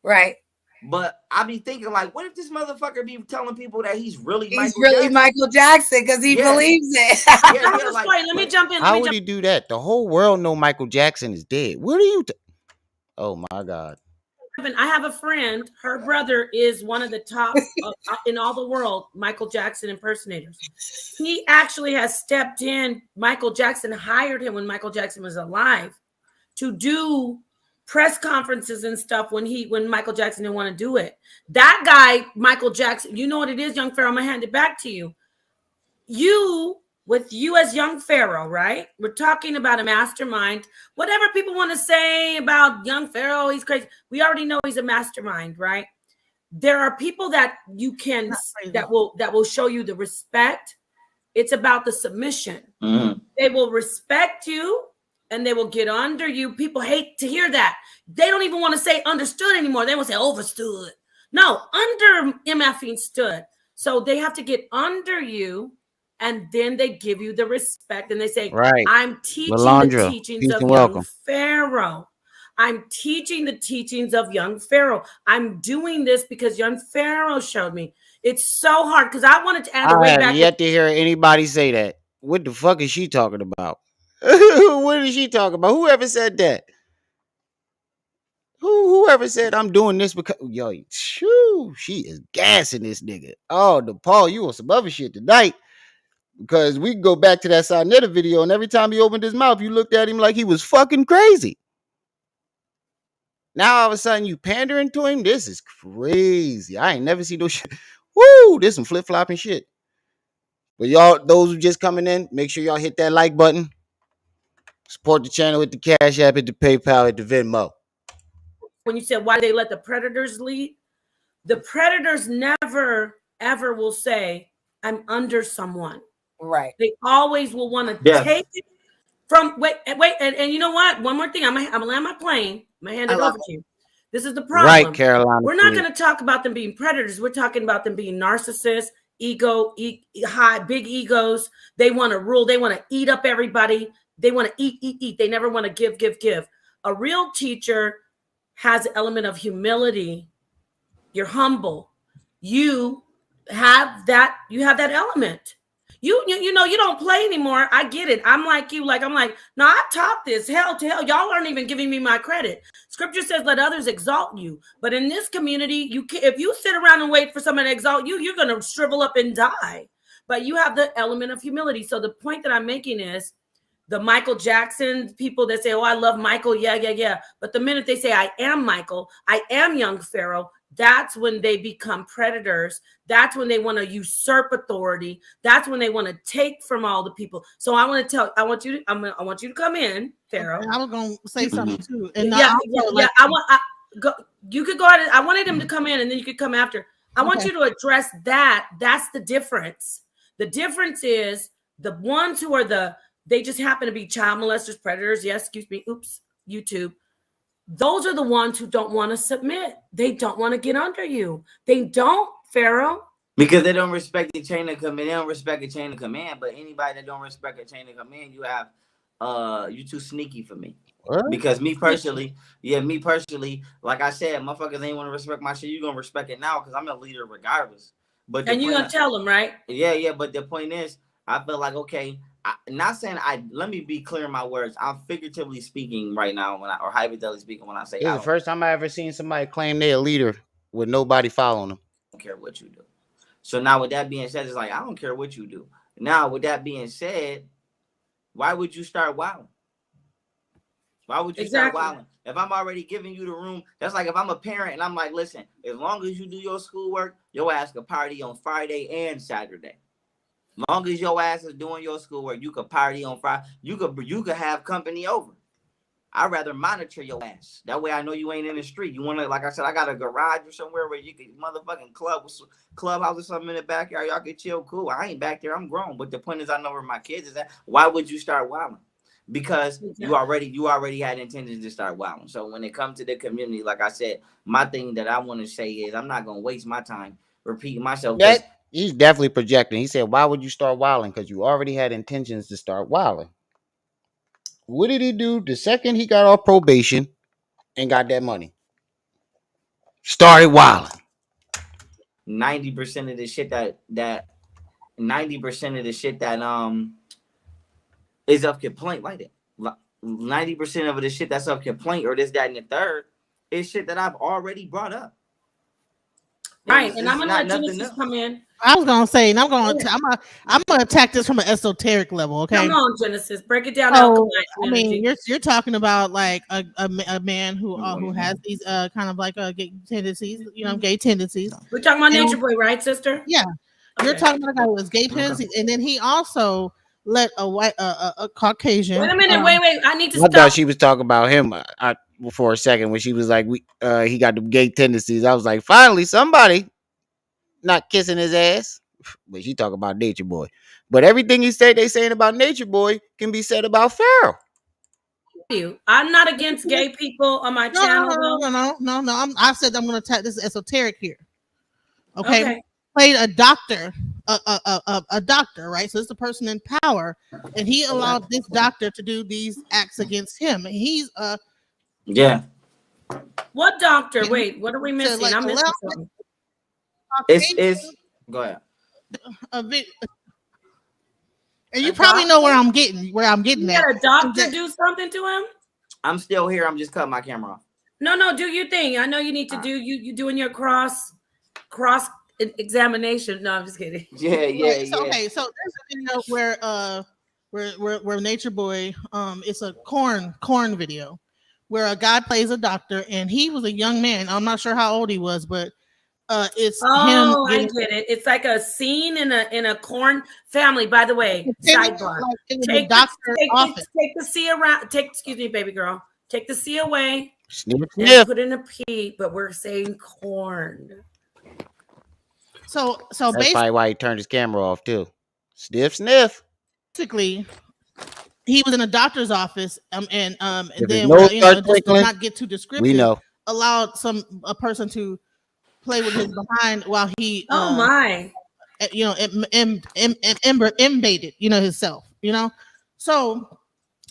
Right. But I be thinking like, what if this motherfucker be telling people that he's really He's Michael really Jackson? Michael Jackson because he Yeah. believes it. Yeah, Tell the like story. Let me jump in. Let How me would jump he do that? The whole world know Michael Jackson is dead. What are you? Oh my God. in. I have a friend. Her brother is one of the top in all the world Michael Jackson impersonators. He actually has stepped in. Michael Jackson hired him when Michael Jackson was alive to do press conferences and stuff when Michael Jackson didn't want to do it. That guy, Michael Jackson, you know what it is, young Pharaoh. I'm gonna hand it back to you. With you as young Pharaoh, right? We're talking about a mastermind. Whatever people want to say about young Pharaoh, he's crazy. We already know he's a mastermind, right? There are people that you can that will show you the respect. It's about the submission. Mm-hmm. They will respect you and they will get under you. People hate to hear that. They don't even want to say understood anymore. They will say overstood. No, under MFing stood. So they have to get under you and then they give you the respect and they say, Right. I'm teaching the Lalandra, teachings peace of and young welcome. Pharaoh. I'm teaching the teachings of young Pharaoh. I'm doing this because young Pharaoh showed me. It's so hard because I wanted to add I way have back. yet to hear anybody say that. What the fuck is she talking about? What is she talking about? Whoever said that? Whoever said I'm doing this because yo, shoo, she is gassing this nigga. Oh, DePaul, you on some other shit tonight. Because we can go back to that Sonetta video, and every time he opened his mouth, you looked at him like he was fucking crazy. Now all of a sudden you pandering to him. This is crazy. I ain't never seen no shit. Woo, this some flip flopping shit. But y'all, those who just coming in, make sure y'all hit that like button. Support the channel with the Cash App, at the PayPal, at the Venmo. When you said why they let the predators lead, the predators never ever will say I'm under someone. Right. They always will want to take it from wait, and you know what? One more thing. I'm gonna land my plane. I'm gonna hand it over to you. This is the problem. Right, Carolina. We're not gonna talk about them being predators. We're talking about them being narcissists, high, big egos. They want to rule. They want to eat up everybody. They want to eat. They never want to give. A real teacher has an element of humility. You're humble. You have that element. You know, you don't play anymore. I get it. I'm like you. I'm like, no, I taught this. Hell to hell. Y'all aren't even giving me my credit. Scripture says, let others exalt you. But in this community, if you sit around and wait for someone to exalt you, you're going to shrivel up and die. But you have the element of humility. So the point that I'm making is the Michael Jackson people that say, oh, I love Michael. Yeah. But the minute they say, I am Michael, I am young Pharaoh, that's when they become predators. That's when they want to usurp authority. That's when they want to take from all the people. So I want you to come in, Pharaoh. I was going to say something too. And you could go ahead. I wanted him to come in and then you could come after. I want you to address that. That's the difference. The difference is the ones who are they just happen to be child molesters, predators. Yes, excuse me. Oops, YouTube. Those are the ones who don't want to submit. They don't want to get under you. They don't, Pharaoh. Because they don't respect the chain of command. They don't respect the chain of command. But anybody that don't respect a chain of command, you too sneaky for me. What? Because me personally, like I said, motherfuckers ain't want to respect my shit. You gonna respect it now because I'm a leader regardless. But and you gonna tell them, right? Yeah. But the point is, I feel like okay. Not saying let me be clear in my words. I'm figuratively speaking right now or hypothetically speaking when I say this is the first time I ever seen somebody claim they're a leader with nobody following him. I don't care what you do. So now with that being said, it's like, I don't care what you do. Now with that being said, why would you start wilding? Why would you start wilding? If I'm already giving you the room, that's like if I'm a parent and I'm like, listen, as long as you do your schoolwork, your ass can party on Friday and Saturday. As long as your ass is doing your schoolwork, you could party on Friday. You could have company over. I'd rather monitor your ass. That way I know you ain't in the street. You want to, like I said, I got a garage or somewhere where you can motherfucking clubhouse or something in the backyard. Y'all can chill, cool. I ain't back there. I'm grown. But the point is, I know where my kids is at. Why would you start wilding? Because you already had intentions to start wilding. So when it comes to the community, like I said, my thing that I want to say is I'm not gonna waste my time repeating myself. He's definitely projecting. He said, "Why would you start wilding? Because you already had intentions to start wilding." What did he do the second he got off probation and got that money? Started wilding. 90% of the shit that 90% of the shit that is of complaint like that. 90% of the shit that's of complaint or this, that, and the third is shit that I've already brought up. Right, and I'm gonna let Genesis come in. I was gonna say, and I'm gonna attack this from an esoteric level. Okay, come on, Genesis, break it down. So, I mean, you're talking about like a man who has these kind of like gay tendencies, gay tendencies. We're talking about Nature Boy, right, sister? Yeah, you're talking about a guy with his gay tendencies, and then he also let a white a Caucasian. Wait a minute, wait, I need to stop. I thought she was talking about him for a second when she was like, he got the gay tendencies. I was like, finally, somebody not kissing his ass. But she talking about Nature Boy. But everything they saying about Nature Boy can be said about Pharaoh. I'm not against gay people on my channel. No. I said I'm going to attack this esoteric here. Okay. Played a doctor, a doctor, right? So it's a person in power, and he allowed this doctor to do these acts against him. And he's yeah. What doctor? Wait, what are we missing? I'm missing something. It's go ahead. And you probably know where I'm getting at. Had a doctor do something to him? I'm still here. I'm just cutting my camera off. No, do your thing. I know you need to do you doing your cross examination. No, I'm just kidding. Yeah. So, okay, so there's a video where Nature Boy, it's a corn video where a guy plays a doctor, and he was a young man. I'm not sure how old he was, but it's him. I get it. It's like a scene in a corn family. By the way, sidebar. Take the C around. Excuse me, baby girl. Take the C away. Sniff. Put in a P, but we're saying corn. So that's probably why he turned his camera off too. Sniff. Basically, he was in a doctor's office, and then just to not get too descriptive, we know allowed a person to play with his behind while he embated himself. So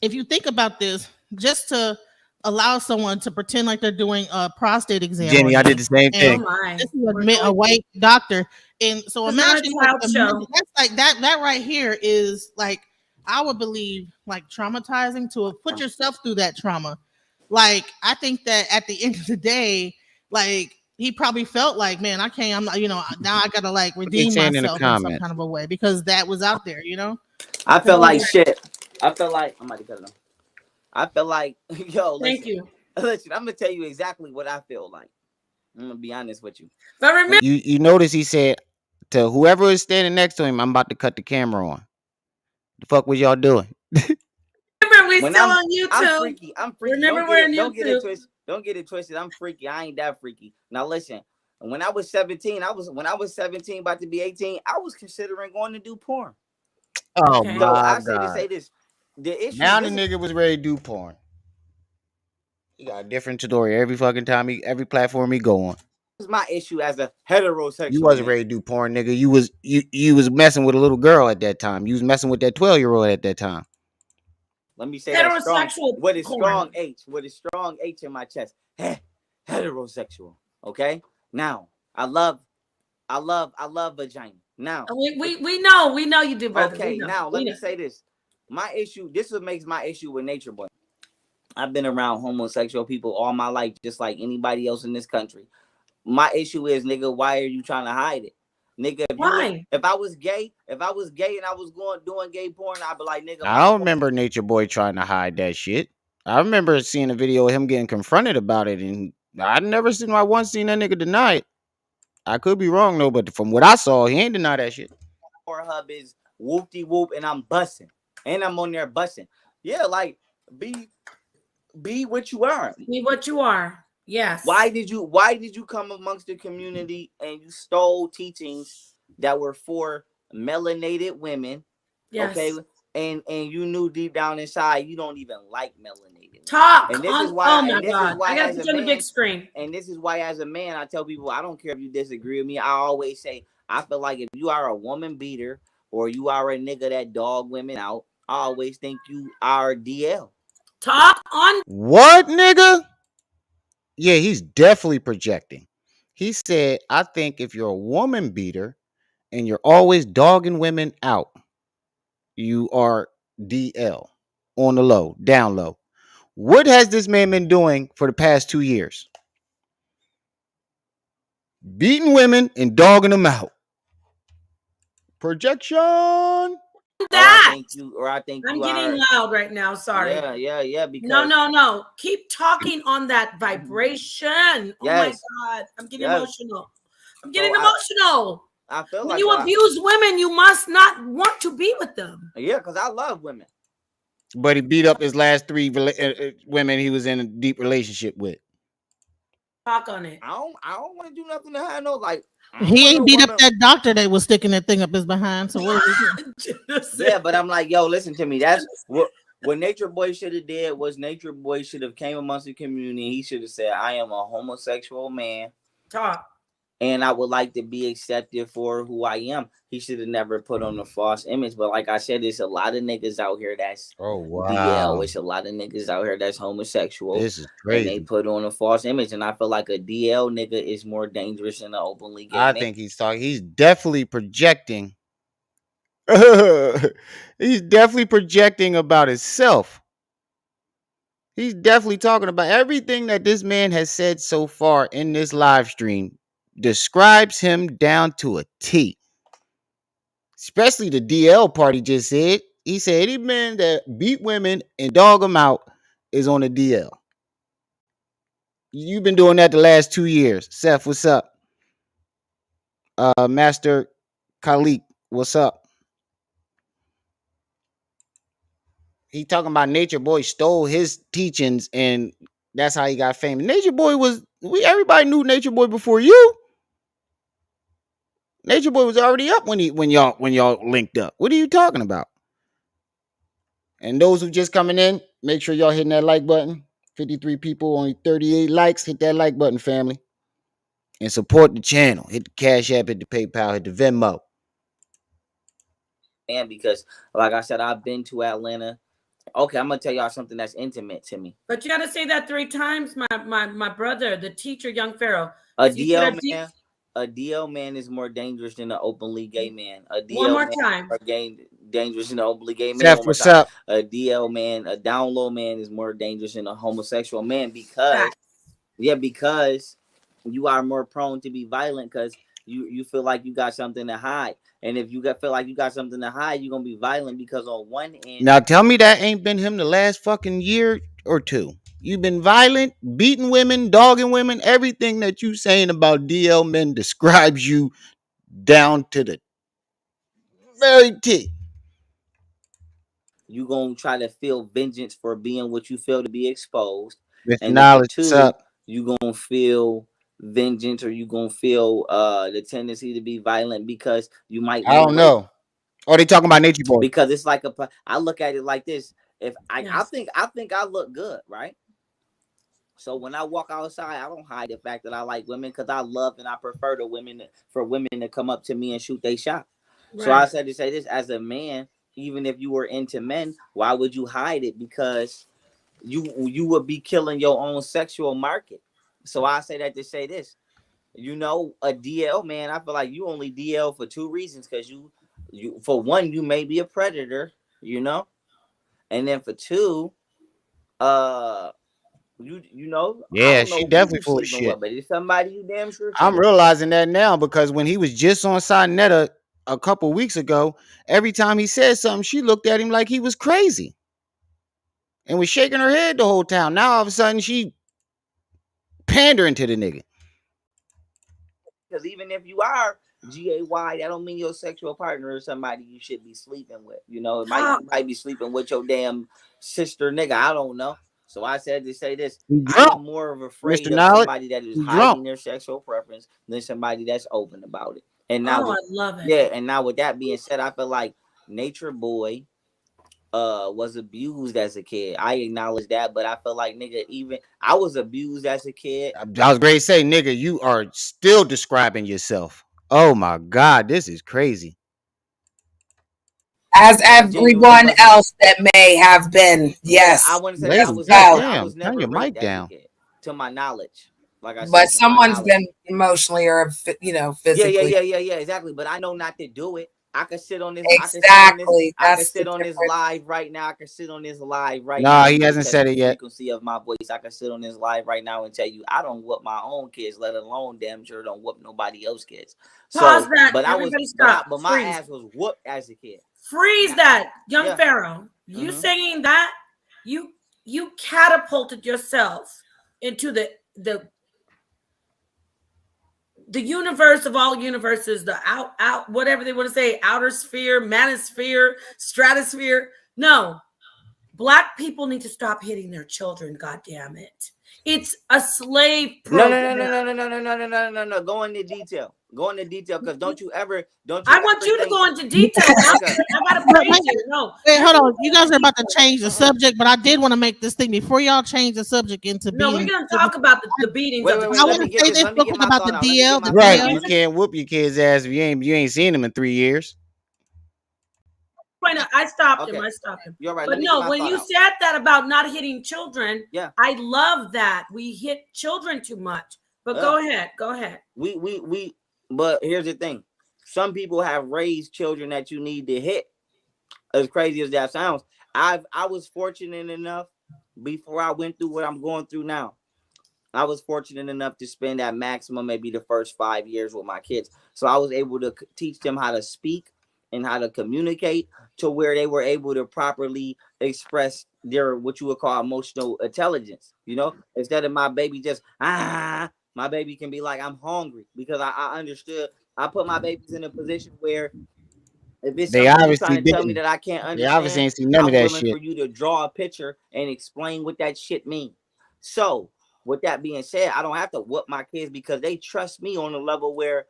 if you think about this, just to allow someone to pretend like they're doing a prostate exam. Jenny, I did the same thing. This is a white doctor, and so imagine that's like that right here is like, I would believe, like traumatizing to have put yourself through that trauma. Like, I think that at the end of the day, like, he probably felt like, man, I can't, I'm not, now I gotta like redeem myself in some kind of a way because that was out there, I felt like shit. I felt like I'm about to cut it off. I feel like, yo, thank you. Listen, I'm gonna tell you exactly what I feel like. I'm gonna be honest with you. But remember, you notice he said to whoever is standing next to him, I'm about to cut the camera on. The fuck was y'all doing? Remember, we still on YouTube. I'm freaky. Remember, we're on YouTube. Don't get it twisted. I'm freaky. I ain't that freaky. Now listen, when I was 17, about to be 18, I was considering going to do porn. Oh my God. I say to say this. The issue now the nigga was ready to do porn. He got a different story every fucking time every platform he go on. This is my issue as a heterosexual. You wasn't ready to do porn, nigga. You was messing with a little girl at that time. You was messing with that 12-year-old at that time. Let me say heterosexual. What is strong H? What is strong H in my chest? Heterosexual. Okay. Now I love vagina. Now we know you do, brother. Okay. Now let me say this. My issue. This is what makes my issue with Nature Boy. I've been around homosexual people all my life, just like anybody else in this country. my issue is, nigga, why are you trying to hide it? Nigga, if I was gay and I was doing gay porn, I'd be like, nigga, I don't remember Nature Boy trying to hide that shit. I remember seeing a video of him getting confronted about it, and I never seen that nigga deny it. I could be wrong though, but from what I saw, he ain't deny that shit. Pornhub is whoop-de whoop, and I'm bussing, and I'm on there bussing. Yeah, like be what you are. Be what you are. Yes. Why did you come amongst the community and you stole teachings that were for melanated women? Yes. Okay. And you knew deep down inside you don't even like melanated. Talk. And this on, is why. Oh my and this God! Is why I gotta put you on the big screen. And this is why, as a man, I tell people, I don't care if you disagree with me. I always say, I feel like if you are a woman beater or you are a nigga that dog women out, I always think you are DL. Talk on what, nigga? Yeah, he's definitely projecting. He said, I think if you're a woman beater and you're always dogging women out, you are DL, on the low, down low. What has this man been doing for the past 2 years? Beating women and dogging them out. Projection. that. I think I'm you getting loud right now. Sorry. Yeah. Because no. Keep talking on that vibration. Yes. Oh my God, I'm getting emotional. I'm getting emotional. I feel when like you abuse women, you must not want to be with them. Yeah, because I love women. But he beat up his last 3 women he was in a deep relationship with. Talk on it. I don't want to do nothing to have no like. He ain't beat up that doctor that was sticking that thing up his behind. So what yeah, but I'm like, yo, listen to me. That's what Nature Boy should have did was Nature Boy should have came amongst the community. He should have said, I am a homosexual man. Talk. And I would like to be accepted for who I am. He should have never put on a false image. But like I said, there's a lot of niggas out here that's DL. It's a lot of niggas out here that's homosexual. This is crazy. And they put on a false image. And I feel like a DL nigga is more dangerous than an openly gay man. I think he's definitely projecting. He's definitely projecting about himself. He's definitely talking about everything that this man has said so far in this live stream. Describes him down to a T. Especially the DL part he just said. He said any man that beat women and dog them out is on a DL. You've been doing that the last 2 years. Seth, what's up? Master Khalik, what's up? He talking about Nature Boy stole his teachings and that's how he got famous. Nature Boy everybody knew Nature Boy before you. Nature Boy was already up when y'all linked up. What are you talking about? And those who just coming in, make sure y'all hitting that like button. 53 people, only 38 likes. Hit that like button, family. And support the channel. Hit the Cash App, hit the PayPal, hit the Venmo. And because, like I said, I've been to Atlanta. Okay, I'm gonna tell y'all something that's intimate to me. But you gotta say that 3 times, my brother, the teacher, young Pharaoh. A DL man is more dangerous than an openly gay man. A DL One more man time. is more dangerous than an openly gay man. Seth, what's up? A DL man, a down low man is more dangerous than a homosexual man because you are more prone to be violent because you feel like you got something to hide. And if you feel like you got something to hide, you're gonna be violent because on one end. Now tell me that ain't been him the last fucking year or 2. You've been violent, beating women, dogging women. Everything that you saying about DL men describes you down to the very T. You gonna try to feel vengeance for being what you feel to be exposed. With and knowledge, 2, you gonna feel vengeance or you gonna feel the tendency to be violent because you might. I don't know. Oh, they talking about Nature Boy. Because it's like I look at it like this. If I think I look good, right? So when I walk outside, I don't hide the fact that I like women because I love and I prefer for women to come up to me and shoot their shot. Right. So I said to say this as a man, even if you were into men, why would you hide it? Because you would be killing your own sexual market. So I say that to say this. A DL man, I feel like you only DL for 2 reasons. Because you for one, you may be a predator, and then for 2, You know, I Yeah, don't she know who definitely you full of sleeping shit. with, but it's somebody you damn sure I'm sleeping with. realizing that now because when he was just on Sinetta a couple weeks ago, every time he said something, she looked at him like he was crazy and was shaking her head the whole time. Now all of a sudden she pandering to the nigga. Because even if you are gay, that don't mean your sexual partner is somebody you should be sleeping with. You know, you might be sleeping with your damn sister, nigga. I don't know. So I said to say this: He I drunk, am more of Mr. afraid of Knowledge. somebody that is He drunk. hiding their sexual preference than somebody that's open about it. And now, Oh, I love it. yeah, and now with that being said, I feel like Nature Boy was abused as a kid. I acknowledge that, but I feel like nigga, even I was abused as a kid. I was great to say, nigga, you are still describing yourself. Oh my God, this is crazy. As I genuinely everyone wasn't. else that may have been. Yeah, I Yes. wouldn't say that I Lady, was never. So, I goddamn, was turn never your raped mic as a down. kid, to my knowledge. Like I but said, to my someone's knowledge. been emotionally or, physically. Yeah. Exactly. But I know not to do it. I could sit on this. I could sit on this. Exactly. I could That's the sit on this difference. live right now. I could sit on this live right Nah, now. he You could hasn't test said the it yet. frequency of my voice. I could sit on this live right now and tell you I don't whoop my own kids, let alone damn sure don't whoop nobody else's kids. Pause So, that. but I was, Everybody stop. but my Freeze. ass was whooped as a kid. Freeze that. Young Yeah. Pharaoh. You saying that, you catapulted yourself into the universe of all universes, the out whatever they want to say, outer sphere, manosphere, stratosphere. No, Black people need to stop hitting their children. God damn it! It's a slave No, program. no, no, no, no, no, no, no, no, no, no, no. Go into detail. Go into detail, because don't you I want ever you to think? go into detail. Okay. I gotta Wait, praise you. No, wait, you're hold gonna on. You go guys into are about to detail. change the subject, but I did want to make this thing before y'all change the subject into No, we're beating. gonna talk about the beatings of the Wait. I Let want me to get say this. this Let me real get quick my about the thought out. Let me get DL. my The thought Right, out. you DL. can't whoop your kid's ass if you ain't seen him in 3 years. I stopped him. Okay. I stopped him. You're right. Let But me get no, my when thought you out. said that about not hitting children, Yeah. I love that. We hit children too much. But go ahead. Go ahead. We. But here's the thing: some people have raised children that you need to hit. As crazy as that sounds, I was fortunate enough before I went through what I'm going through now. I was fortunate enough to spend at maximum maybe the first 5 years with my kids. So I was able to teach them how to speak and how to communicate to where they were able to properly express their what you would call emotional intelligence. You know, instead of my baby just my baby can be like, I'm hungry, because I understood. I put my babies in a position where if it's They something you trying obviously to tell me didn't. that I can't They obviously understand, ain't seen none of I'm that willing for shit. you to draw a picture and explain what that shit means. So, with that being said, I don't have to whoop my kids because they trust me on a level where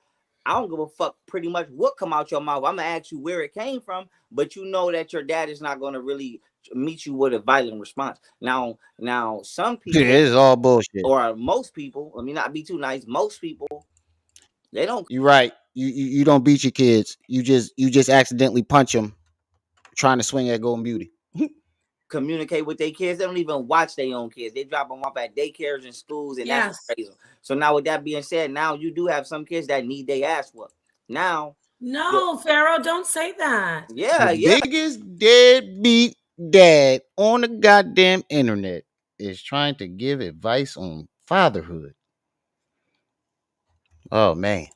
I don't give a fuck pretty much what come out your mouth. I'm gonna ask you where it came from, but you know that your dad is not gonna really meet you with a violent response. Now, some Yeah, people it's all bullshit. or most people, let me not be too nice. Most people, they don't You right. You don't beat your kids. You just accidentally punch them trying to swing at Golden Beauty. communicate with their kids. They don't even watch their own kids. They drop them off at daycares and schools, and that's what Yes. raises them. So now, with that being said, now you do have some kids that need their ass whooped. Now, No, Pharaoh, don't say that. The yeah, biggest deadbeat dad on the goddamn internet is trying to give advice on fatherhood. Oh man.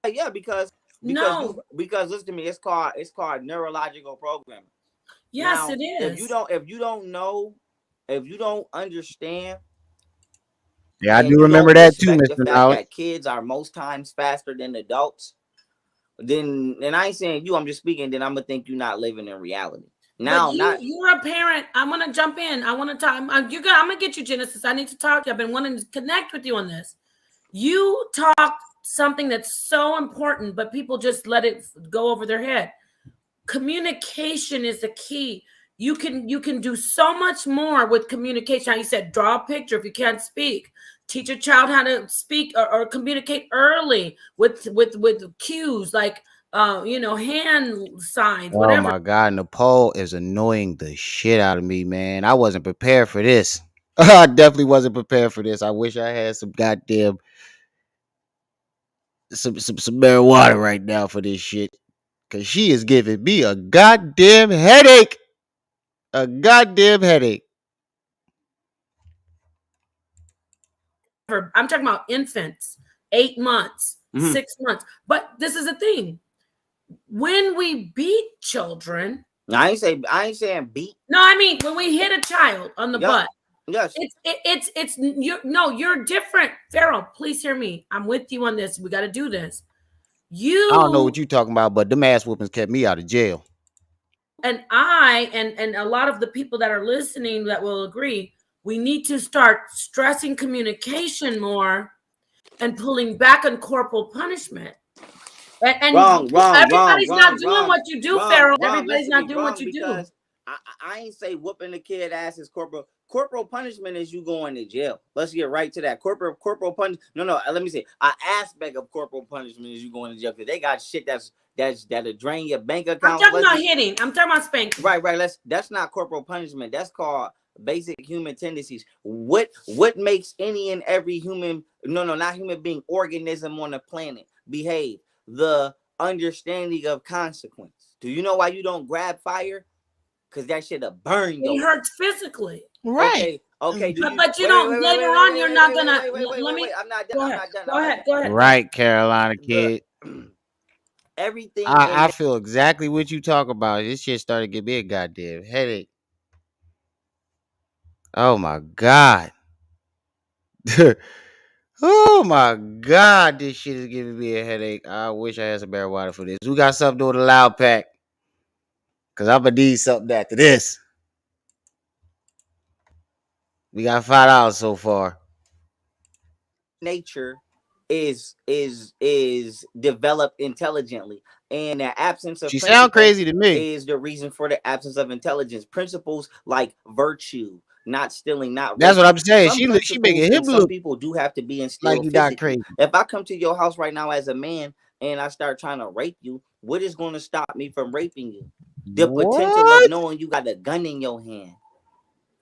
yeah, No. because listen to me, it's called neurological programming. Yes, Now, it is. if you don't know, if you don't understand, Yeah, I and do you remember don't that too, respect the Mr. fact Knowledge. that kids are most times faster than adults, then and I ain't saying you, I'm just speaking, then I'm gonna think you're not living in reality. But Now, not you're a parent. I want to jump in. I want to talk. I'm gonna get you, Genesis. I need to talk to you. I've been wanting to connect with you on this. You talked something that's so important, but people just let it go over their head. Communication is the key. You can do so much more with communication. How you said, draw a picture if you can't speak. Teach a child how to speak or communicate early with cues like hand signs, Oh whatever. my god, Nepal is annoying the shit out of me, man. I wasn't prepared for this. I definitely wasn't prepared for this. I wish I had some goddamn some marijuana right now for this shit. Cause she is giving me a goddamn headache. A goddamn headache. I'm talking about infants, 8 months, 6 months. But this is a thing. When we beat children, I ain't saying beat. No, I mean when we hit a child on the butt. Yes. You're different. Pharaoh, please hear me. I'm with you on this. We got to do this. I don't know what you're talking about, but them ass whoopings kept me out of jail. And and a lot of the people that are listening that will agree, we need to start stressing communication more and pulling back on corporal punishment. And everybody's not doing what you do, Pharaoh. Everybody's not doing what you do. I ain't say whooping the kid ass is corporal. Corporal punishment is you going to jail. Let's get right to that. Corporal punishment. No. Let me say an aspect of corporal punishment is you going to jail because they got shit that'll drain your bank account. I'm talking about hitting. I'm talking about spanking. Right. That's not corporal punishment. That's called basic human tendencies. What makes any and every human, not human being, organism on the planet behave? The understanding of consequence. Do you know why you don't grab fire? Because that shit'll burn you. It hurts physically. Right. Okay. But you don't. Later on, you're not gonna. Let me. I'm not done. Go ahead. Right, Carolina kid. Everything. I feel exactly what you talk about. This shit started to give me a goddamn headache. Oh my God. Oh my God, this shit is giving me a headache. I wish I had some bear water for this. We got something to do with a loud pack. Cause I'm gonna need something after this. We got $5 so far. Nature is developed intelligently, and the absence of she sound crazy to me is the reason for the absence of intelligence. Principles like virtue, not stealing, not that's raping. what I'm saying. Some She making him some look people do have to be instilled like you not physically. crazy. If I come to your house right now as a man and I start trying to rape you, what is going to stop me from raping you? The potential of knowing you got a gun in your hand.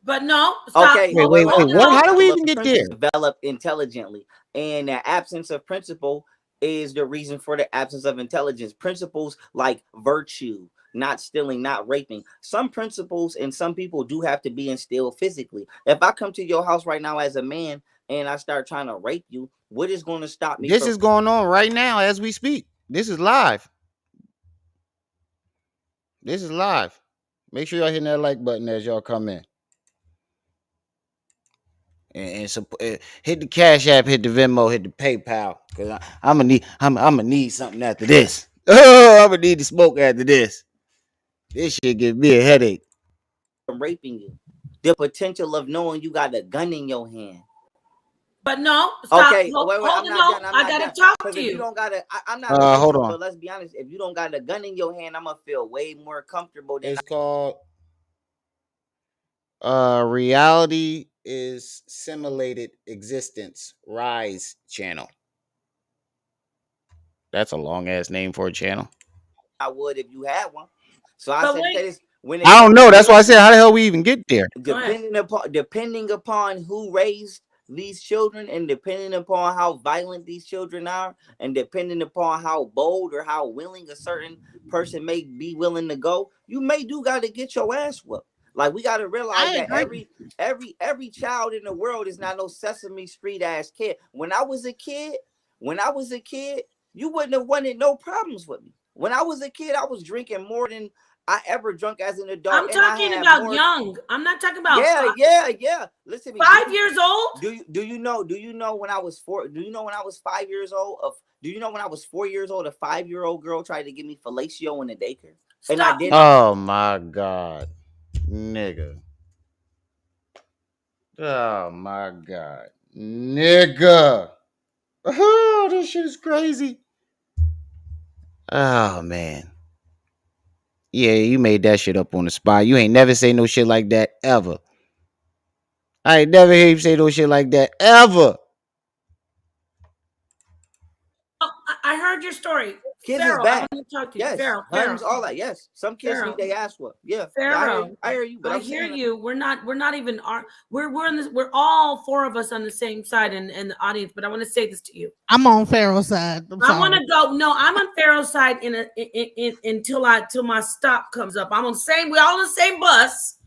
But no. Stop. Okay. Wait. What? How do we even get there? Develop intelligently, and the absence of principle is the reason for the absence of intelligence. Principles like virtue, not stealing, not raping. Some principles and some people do have to be instilled physically. If I come to your house right now as a man and I start trying to rape you, what is going to stop me? This is going on right now as we speak. This is live. Make sure y'all hitting that like button as y'all come in. And hit the Cash App, hit the Venmo, hit the PayPal. Cause I'm gonna need something after this. Oh, I'm gonna need the smoke after this. This shit gives me a headache. From raping you, the potential of knowing you got a gun in your hand. But no, stop. Okay, hold wait, I'm not done. I gotta talk to you. You don't gotta. I'm not. Hold on. But let's be honest. If you don't got a gun in your hand, I'm gonna feel way more comfortable. Than it's called Reality is Simulated Existence Rise channel. That's a long ass name for a channel. I would if you had one. So I said this. I don't know. That's why I said, how the hell we even get there? Depending upon who raised these children, and depending upon how violent these children are, and depending upon how bold or how willing a certain person may be willing to go, you may got to get your ass whooped. Like, we got to realize that every child in the world is not no Sesame Street ass kid. When I was a kid, you wouldn't have wanted no problems with me. When I was a kid, I was drinking more than I ever drunk as an adult. I'm talking about young. I'm not talking about yeah. Listen to me. 5 years old? Do you know when I was 4? Do you know when I was 5 years old? Do you know when I was 4 years old, a 5-year-old girl tried to give me fellatio in the daycare? And I didn't. Oh my God. Nigga. Oh my God. Nigga. Oh, this shit is crazy. Oh man. Yeah, you made that shit up on the spot. You ain't never say no shit like that ever. I ain't never hear you say no shit like that ever. Oh, I heard your story. Kids Pharaoh, is bad. I want to talk to you. Yes, Pharaoh, all that. Yes, some kids need they ass whooped. Yeah, Pharaoh, I hear you. But I hear you. We're not even. We're in this. We're all 4 of us on the same side in the audience. But I want to say this to you. I'm on Pharaoh's side. I want to go. No, I'm on Pharaoh's side until my stop comes up. I'm on the same. We're all on the same bus,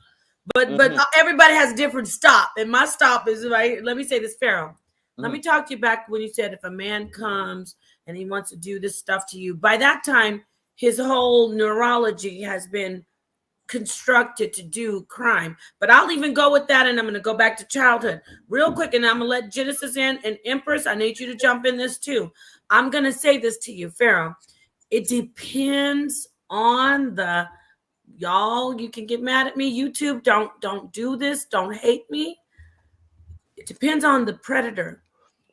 but everybody has a different stop. And my stop is right. Let me say this, Pharaoh. Let me talk to you back when you said if a man comes and he wants to do this stuff to you. By that time, his whole neurology has been constructed to do crime. But I'll even go with that, and I'm going to go back to childhood real quick, and I'm going to let Genesis in. And Empress, I need you to jump in this too. I'm going to say this to you, Pharaoh. It depends on the, y'all, you can get mad at me. YouTube, don't do this. Don't hate me. It depends on the predator.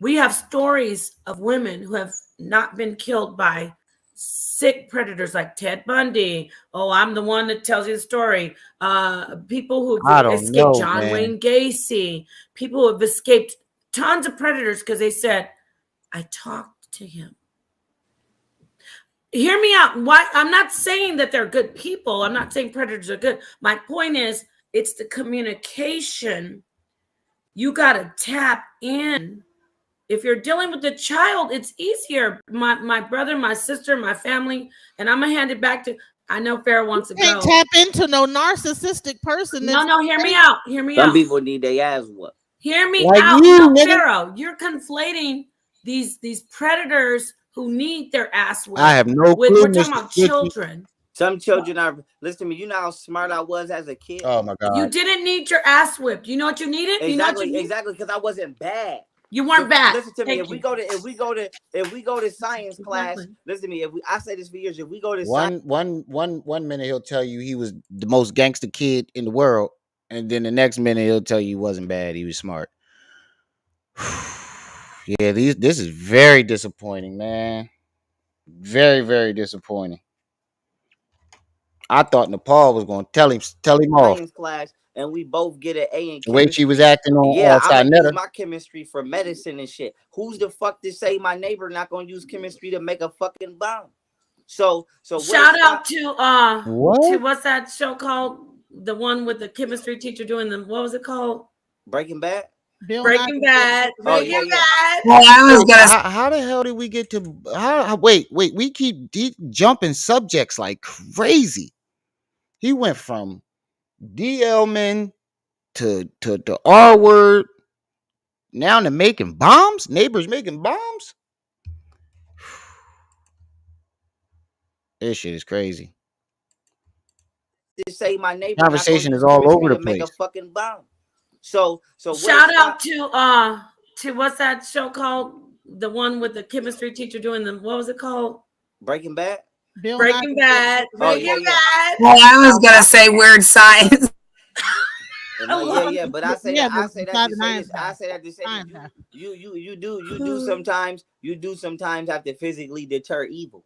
We have stories of women who have not been killed by sick predators like Ted Bundy. Oh, I'm the one that tells you the story. People who escaped John Wayne Gacy. People who have escaped tons of predators because they said, I talked to him. Hear me out. Why? I'm not saying that they're good people. I'm not saying predators are good. My point is, it's the communication. You got to tap in. If you're dealing with a child, it's easier. My brother, my sister, my family, and I'm going to hand it back to, I know Pharaoh wants to go. Can't tap into no narcissistic person. No, hear me out. Hear me out. Some people need their ass whooped. Hear me out. No, Pharaoh, you're conflating these predators who need their ass whooped. I have no clue. We're talking about children. Some children are, listen to me, you know how smart I was as a kid? Oh my God. You didn't need your ass whipped. You know what you needed? Exactly, because I wasn't bad. You weren't bad. Listen to me. If we go to science class, listen to me. I say this for years. If we go to one minute he'll tell you he was the most gangster kid in the world, and then the next minute he'll tell you he wasn't bad. He was smart. Yeah, this is very disappointing, man. Very, very disappointing. I thought Napah was going to tell him off. Science class, and we both get an A in chemistry. The way she was acting on I use my chemistry for medicine and shit. Who's the fuck to say my neighbor not gonna use chemistry to make a fucking bomb? So shout out to what's that show called? The one with the chemistry teacher doing the, what was it called? Breaking Bad. Breaking Bad. Breaking Bad. Well, I was gonna. How the hell did we get to? Wait. We keep jumping subjects like crazy. He went from DL men to the R word, now to making bombs. Neighbors making bombs. This shit is crazy. To say my neighbor conversation is all over the place. Make a fucking bomb. So shout out to what's that show called? The one with the chemistry teacher doing the, what was it called? Breaking Bad. Breaking Bad. Breaking Bad. Well, I was gonna say Weird Science. But I say that to say you do sometimes have to physically deter evil.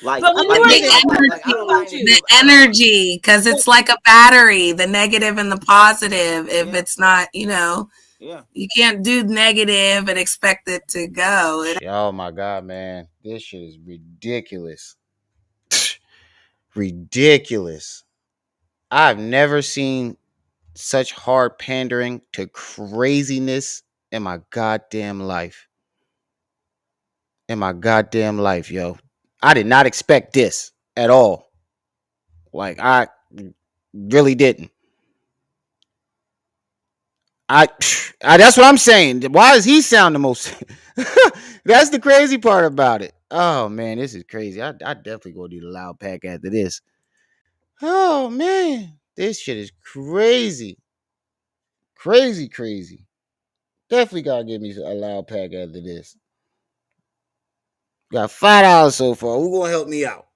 Like the energy, because it's like a battery, the negative and the positive. If it's not, you can't do negative and expect it to go. Oh my God, man, this shit is ridiculous. Ridiculous. I've never seen such hard pandering to craziness in my goddamn life. Yo. I did not expect this at all. Like, I really didn't. That's what I'm saying. Why does he sound the most? That's the crazy part about it. Oh man, this is crazy. I definitely go do the loud pack after this. Oh man, this shit is crazy. Crazy. Definitely gotta give me a loud pack after this. Got $5 so far. Who gonna help me out?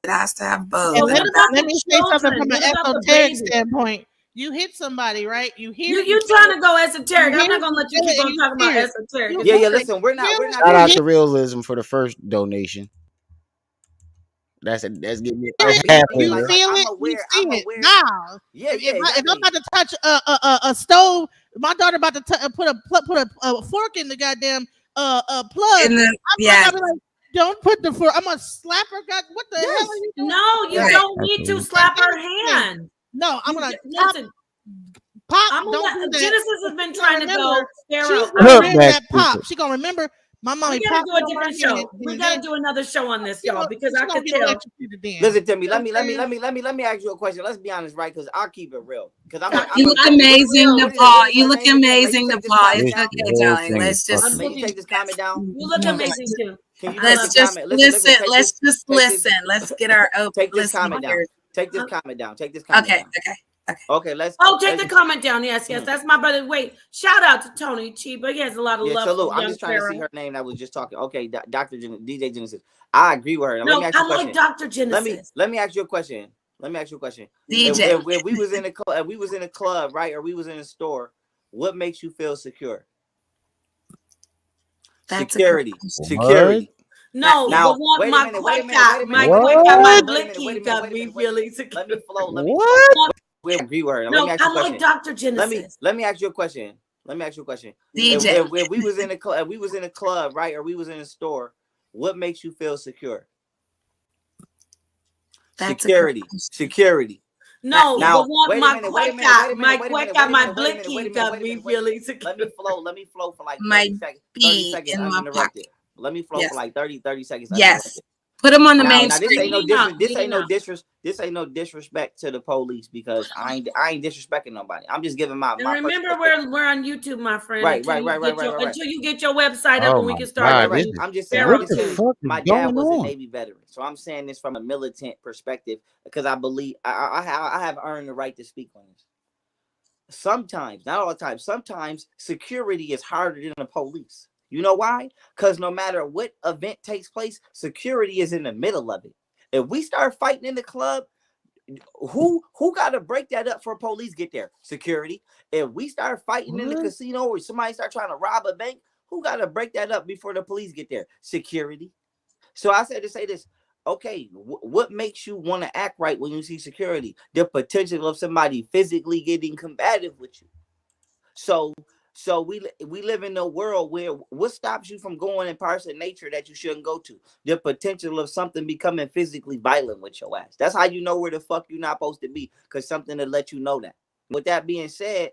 It has to have both. Let me say something from an esoteric standpoint. You hit somebody, right? You trying to go esoteric. I'm not gonna let you keep on talking about esoteric. Yeah. Listen, we're not. Shout out to Realism for the first donation. That's getting me. You feel it? You see it? Nah. Yeah. If I'm about to touch a stove, my daughter about to put a fork in the goddamn plug. I'm gonna be like, don't put the fork. I'm gonna slap her. God, what the hell are you doing? No, you don't need to slap her hand. No, I'm gonna listen. Pop. Don't do that. Genesis has been trying to go. She's gonna remember that pop. She's gonna remember My mommy We gotta popped do me a on my different head. show. We gotta do another show on this, y'all, because she I gonna could get tell. electrocuted then. Listen to me. Let You know what I'm me ask you a question. Let's be honest, right? Because I'll keep it real. Because You look amazing, what Nepal. is You her look name again? amazing, Lady, take this Nepal. comment It's down. okay, The whole darling. thing Let's is just fucking May you take this comment down? You look amazing too. Can you take let's this just comment? listen. Take Let's this, just take this, listen. Let's get our take this listening comment down. ears. Take this comment down. Take this comment Okay, down. okay. Okay, let's. Oh, take the comment down. Yes, Mhm. that's my brother. Wait, shout out to Tony Chiba. He has a lot of Yeah, love salute. for I'm young just trying to see Pharaoh. her name that was just talking. Okay, Dr. DJ Genesis. I agree with her. Now, let No, me ask you I a question. like Dr. Genesis. Let me ask you a question. Let me ask you a question. DJ. If we was in a club, if we was in a club, right, or we was in a store, what makes you feel secure? That's Security. a good Security. No, Now, the one wait a my minute, wait a minute, cueca, wait a my minute, wait a cueca, minute, my wait a minute, wait a blicky minute, got wait a me minute, wait a really minute. secure. Let me flow. Let me What? flow. We agree with her. Now, let No, me ask you I a like question. Dr. Genesis. Let me ask you a question. Let me ask you a question. DJ. If we was in a club, if we was in a club, right, or we was in a store, what makes you feel secure? That's Security. Security. No, Now, the one wait a my minute, wait a minute, cueca, wait a my minute, wait a minute, cueca, wait a my minute, wait a minute, wait a blicky minute, got wait a me minute, wait a really minute. secure. Let me flow for like My 30 seconds. 30 B seconds in my uninterrupted. pocket. Let me flow Yes. for like 30 seconds Yes. uninterrupted. Put them on the Now, main this ain't no screen. this ain't no disrespect to the police because I ain't disrespecting nobody. I'm just giving my And my remember, personal we're on YouTube, my friend. Right. Until you get your website up Oh and we my can start God, this doing is I'm just saying. Pharaoh what I'm just the saying. too. fuck is My dad going was a on? Navy veteran, so I'm saying this from a militant perspective because I believe I have earned the right to speak on this. Sometimes, not all the time, sometimes security is harder than the police. You know why? Because no matter what event takes place, security is in the middle of it. If we start fighting in the club, who got to break that up for police get there? Security. If we start fighting in the What? casino or somebody start trying to rob a bank, who got to break that up before the police get there? Security. So I said to say this. Okay, what makes you want to act right when you see security? The potential of somebody physically getting combative with you. So we live in a world where what stops you from going in parts of nature that you shouldn't go to? The potential of something becoming physically violent with your ass. That's how you know where the fuck you're not supposed to be, because something to let you know that. With that being said,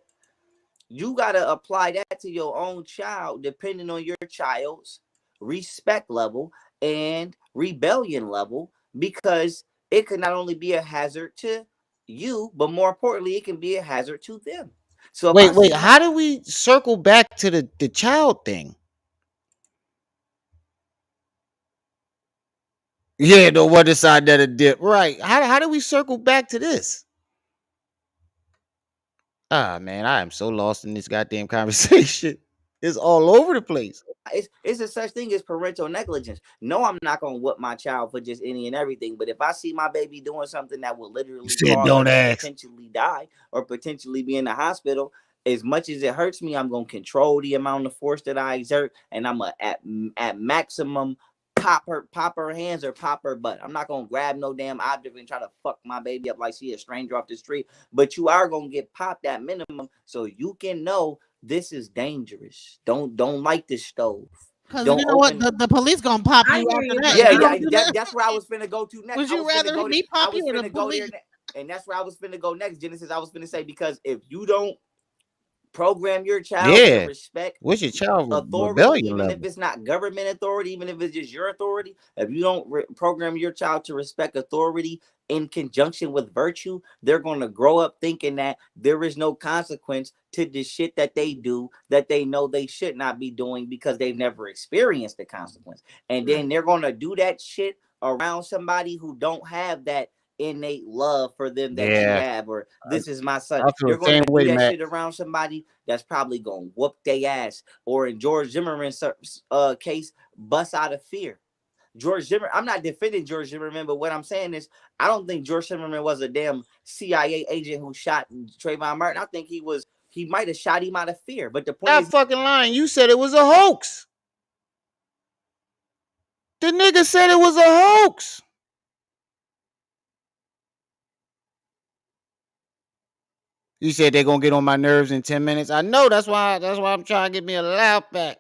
you gotta apply that to your own child, depending on your child's respect level and rebellion level, because it could not only be a hazard to you, but more importantly, it can be a hazard to them. So if I Wait. see my How do we circle back to the child thing? Yeah, the one decide that a dip. Right. How do we circle back to this? Ah man, I am so lost in this goddamn conversation. It's all over the place. it's a such thing as parental negligence. No, I'm not gonna whoop my child for just any and everything. But if I see my baby doing something that will You literally said cause her don't to ask. potentially die or potentially be in the hospital, as much as it hurts me, I'm gonna control the amount of force that I exert, and I'm gonna at maximum pop her hands or pop her butt. I'm not gonna grab no damn object and try to fuck my baby up like she a stranger off the street. But you are gonna get popped at minimum, so you can know this is dangerous. Don't light this stove. Because you Don't know what? open. The police gonna pop I you hear after you, that. brother. Yeah, If you yeah. don't do that, That's where I was finna go to next. would you rather me I pop was you or the finna go there, police? and that's where I was finna go next. Genesis, I was finna say, because if you don't program your child to Yeah. respect What's your child authority, rebellion even if level? it's not government authority, even if it's just your authority, if you don't program your child to respect authority in conjunction with virtue, they're going to grow up thinking that there is no consequence to the shit that they do that they know they should not be doing because they've never experienced the consequence. And then they're going to do that shit around somebody who don't have that innate love for them that you Yeah. have, or this is my son. I feel You're the going same to do way, that Matt. shit around somebody that's probably going to whoop their ass, or in George Zimmerman's case, bust out of fear. George Zimmerman, I'm not defending George Zimmerman, but what I'm saying is I don't think George Zimmerman was a damn CIA agent who shot Trayvon Martin. I think he might have shot him out of fear. But the point That is, fucking lying. You said it was a hoax. The nigga said it was a hoax. You said they're gonna get on my nerves in 10 minutes. I know that's why I'm trying to get me a loud pack.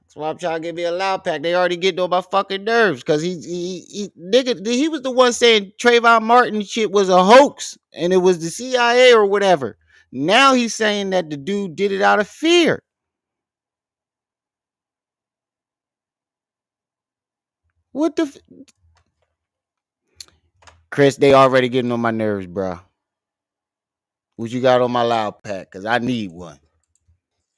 That's why I'm trying to get me a loud pack. They already getting on my fucking nerves. Cause he was the one saying Trayvon Martin shit was a hoax and it was the CIA or whatever. Now he's saying that the dude did it out of fear. What the Chris, they already getting on my nerves, bro. What you got on my loud pack? Cause I need one.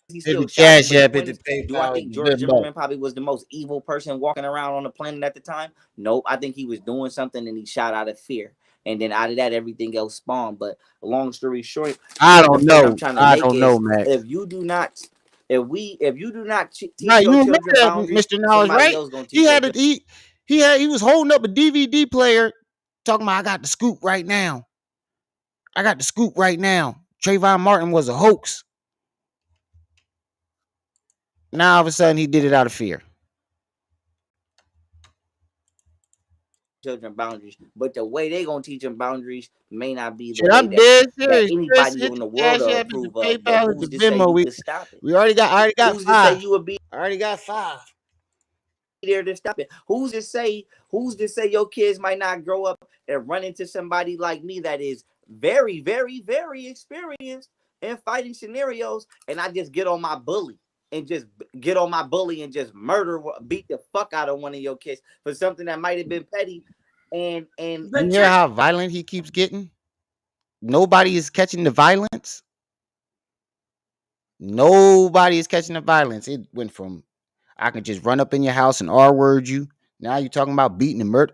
He Hit still the shot him. cash But the app, hit point the is, do I PayPal, think hit the George Venmo. Zimmerman probably was the most evil person walking around on the planet at the time? Nope. I think he was doing something and he shot out of fear. And then out of that, everything else spawned. But long story short, I the don't point I'm know. trying to I make don't know, is Max. if you do not, if you do not teach Right, you your remember children that, boundaries, Mr. Knowledge, somebody right? else gonna He teach your had children. it. He was holding up a DVD player, talking about I got the scoop right now. I got the scoop right now. Trayvon Martin was a hoax. Now all of a sudden he did it out of fear. Children boundaries, but the way they gonna teach them boundaries may not be the Shit, way I'm that dead serious. Chris, anybody hit in the the world cash will app, hit the approve of. But PayPal, hit who's the to say Venmo. you could stop it? I already got Who's to say 5. you would be I already got 5. there to stop it? Who's to say your kids might not grow up and run into somebody like me that is very, very, very experienced in fighting scenarios, and I just get on my bully and just murder, beat the fuck out of one of your kids for something that might have been petty. And You hear how violent he keeps getting? Nobody is catching the violence. Nobody is catching the violence. It went from I can just run up in your house and R word you. Now you're talking about beating and murder.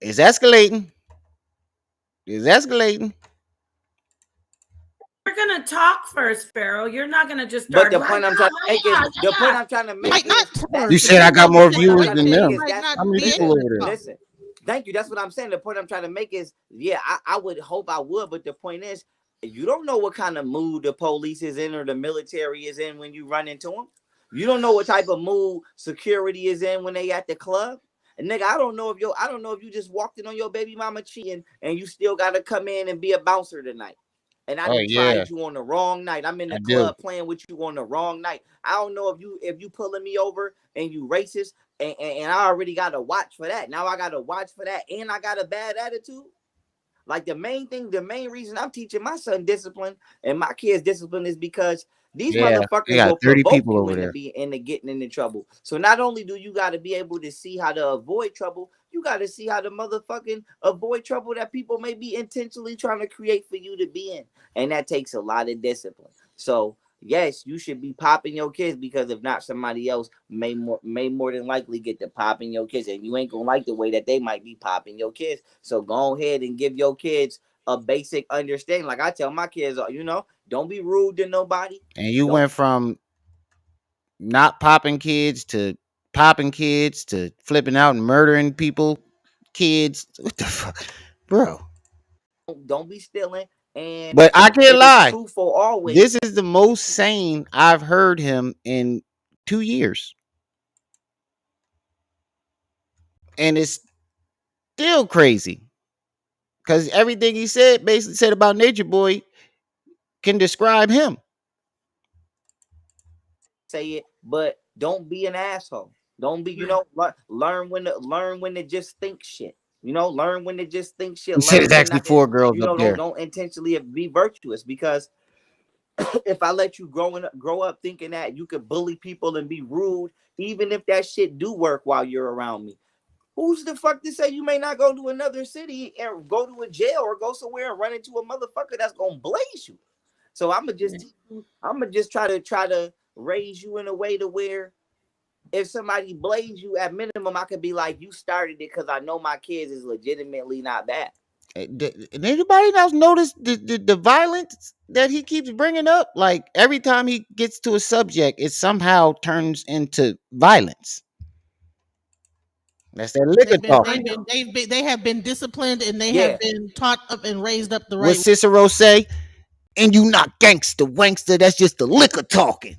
It's escalating. It's escalating. We're gonna talk first, Pharaoh. You're not gonna just but start. the point I'm trying to make is the point I'm trying to Might make not is that's You the said I got difference. more The point I'm viewers trying to than make them. is might that's not How many be people able over to there? talk. listen. Thank you. That's what I'm saying. The point I'm trying to make is, yeah, I would hope I would, but the point is, you don't know what kind of mood the police is in or the military is in when you run into them. You don't know what type of mood security is in when they at the club. And nigga, I don't know if you just walked in on your baby mama cheating and you still gotta come in and be a bouncer tonight. And I Oh done yeah, tried you on the wrong night. I'm in I the do. club playing with you on the wrong night. I don't know if you pulling me over and you racist and I already got to watch for that. Now I got to watch for that and I got a bad attitude. Like the main reason I'm teaching my son discipline and my kids discipline is because these Yeah, they motherfuckers got will 30 provoke people you over there. into getting into trouble. So not only do you got to be able to see how to avoid trouble, you got to see how to motherfucking avoid trouble that people may be intentionally trying to create for you to be in, and that takes a lot of discipline. So yes, you should be popping your kids because if not, somebody else may more than likely get to popping your kids, and you ain't gonna like the way that they might be popping your kids. So go ahead and give your kids a basic understanding. Like I tell my kids, don't be rude to nobody. And you Don't went from not popping kids to flipping out and murdering people, kids. What the fuck, bro? don't be stealing, and But I can't is lie. truthful always. This is the most sane I've heard him in 2 years, and it's still crazy because everything he said basically said about Nature Boy can describe him. Say it, but don't be an asshole. Don't be, learn when to just think shit. Learn when to just think shit. He said Learn it's when actually not to, 4 girls up there. don't intentionally be virtuous because if I let you grow up thinking that you could bully people and be rude, even if that shit do work while you're around me, who's the fuck to say you may not go to another city and go to a jail or go somewhere and run into a motherfucker that's gonna blaze you? So I'm gonna just try to raise you in a way to where if somebody blames you, at minimum, I could be like, you started it because I know my kids is legitimately not bad. Did anybody else notice the violence that he keeps bringing up? Like every time he gets to a subject, it somehow turns into violence. That's that liquor talking. They have been disciplined and they have Yeah. been taught up and raised up the What right Cicero say? And you not gangster, wankster. That's just the liquor talking.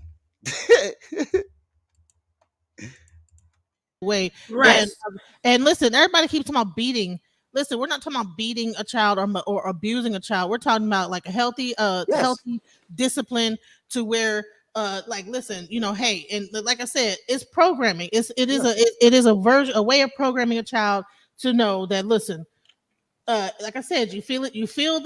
way. Right. And listen, everybody keeps talking about beating. Listen, we're not talking about beating a child or abusing a child. We're talking about like a healthy Yes. healthy discipline to where like listen, hey, and like I said, it's programming. It is a version, a way of programming a child to know that listen, like I said, you feel it, you feel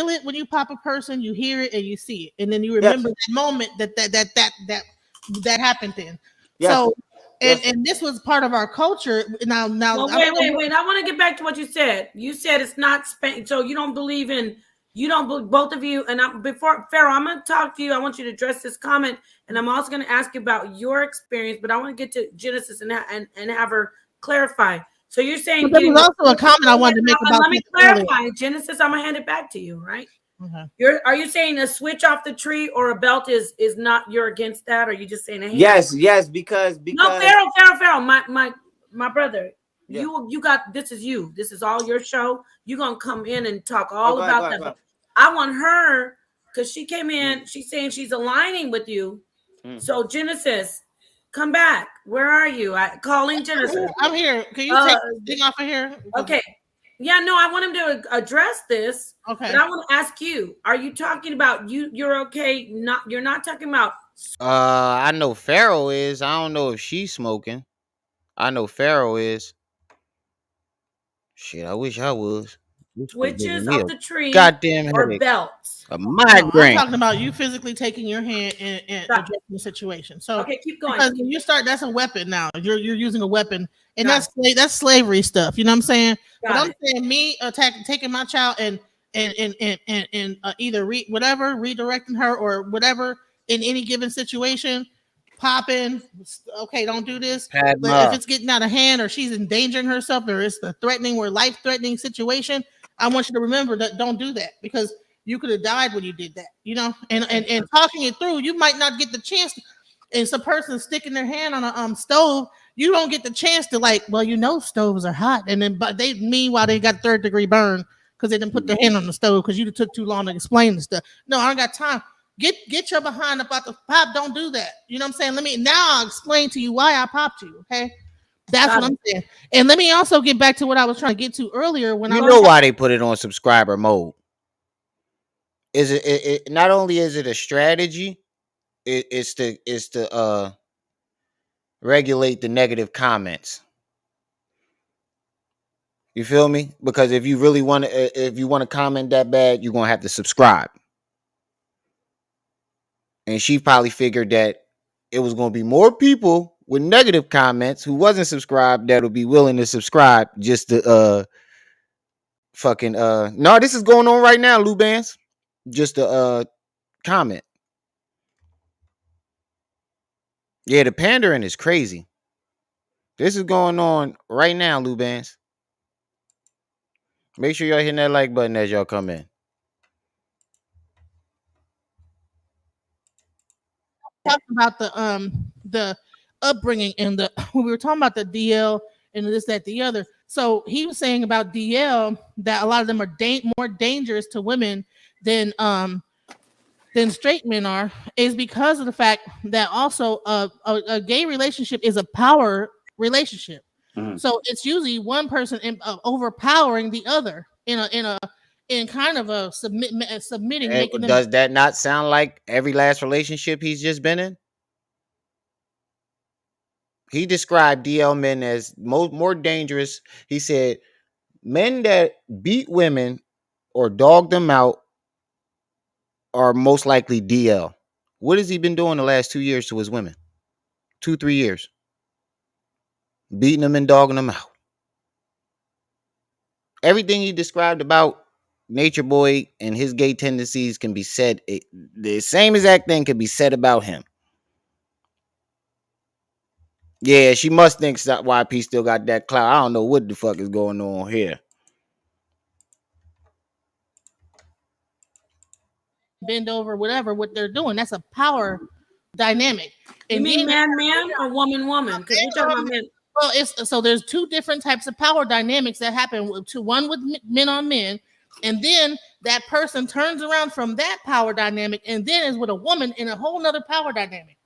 it when you pop a person, you hear it and you see it, and then you Yes. remember that moment that happened then. Yes. So And this was part of our culture. Now, well, wait. I want to get back to what you said. You said it's not Spain, so you don't believe in. You don't, both of you. And before Pharaoh, I'm going to talk to you. I want you to address this comment, and I'm also going to ask you about your experience. But I want to get to Genesis and have her clarify. So you're saying there was also a comment I wanted to make about. Let me clarify, Genesis. I'm going to hand it back to you, right? Okay. Are you saying a switch off the tree or a belt is not, you're against that? Or are you just saying a hand? Yes, because no, Pharaoh, my brother, yeah. you got, this is all your show. You're gonna come in and talk all about that. I want her, because she came in, she's saying she's aligning with you. So Genesis, come back. Where are you? Calling Genesis. I'm here. Can you take this thing off of here? Okay. Yeah, no, I want him to address this. Okay. But I want to ask you, are you talking about you're okay? You're not talking about. I know Pharaoh is. I don't know if she's smoking. I know Pharaoh is. Shit, I wish I was. Switches of the tree, goddamn or headache. belts. A migraine. I'm talking about you physically taking your hand and addressing the situation. So okay, keep going. Because when you start, that's a weapon now. You're using a weapon, and that's slavery stuff. You know what I'm saying? But I'm saying me taking my child and either redirecting her or whatever in any given situation, popping. Okay, don't do this. If it's getting out of hand or she's endangering herself or it's a threatening or life-threatening situation, I want you to remember that don't do that, because you could have died when you did that, you know, and talking it through, you might not get the chance. It's a person sticking their hand on a stove. You don't get the chance to stoves are hot. And then, but meanwhile, they got 3rd-degree burn because they didn't put their hand on the stove because you took too long to explain the stuff. No, I don't got time. Get your behind about the pop. Don't do that. You know what I'm saying? I'll explain to you why I popped you. Okay. That's what I'm saying. And let me also get back to what I was trying to get to earlier when you know why they put it on subscriber mode. Is it not only is it a strategy, it's to regulate the negative comments. You feel me? Because if you really want to comment that bad, you're gonna have to subscribe. And she probably figured that it was gonna be more people with negative comments who wasn't subscribed that'll be willing to subscribe just to fucking no, this is going on right now, Lou Bands. Just to comment. Yeah, the pandering is crazy. This is going on right now, Lou Bands. Make sure y'all hitting that like button as y'all come in. Talking about the upbringing and when we were talking about the DL and this, that, the other. So he was saying about DL that a lot of them are more dangerous to women than straight men are, is because of the fact that also a gay relationship is a power relationship. So it's usually one person overpowering the other in kind of a submitting. Does that not sound like every last relationship he's just been in? He described DL men as more dangerous. He said men that beat women or dog them out are most likely DL. What has he been doing the last 2 years to his women? 2-3 years. Beating them and dogging them out. Everything he described about Nature Boy and his gay tendencies can be said. The same exact thing can be said about him. Yeah, she must think that YP still got that clout. I don't know what the fuck is going on here. Bend over, whatever, what they're doing. That's a power dynamic. You mean man or woman? Because we're talking about men. Well, there's 2 different types of power dynamics that happen. One with men on men, and then that person turns around from that power dynamic, and then is with a woman in a whole nother power dynamic.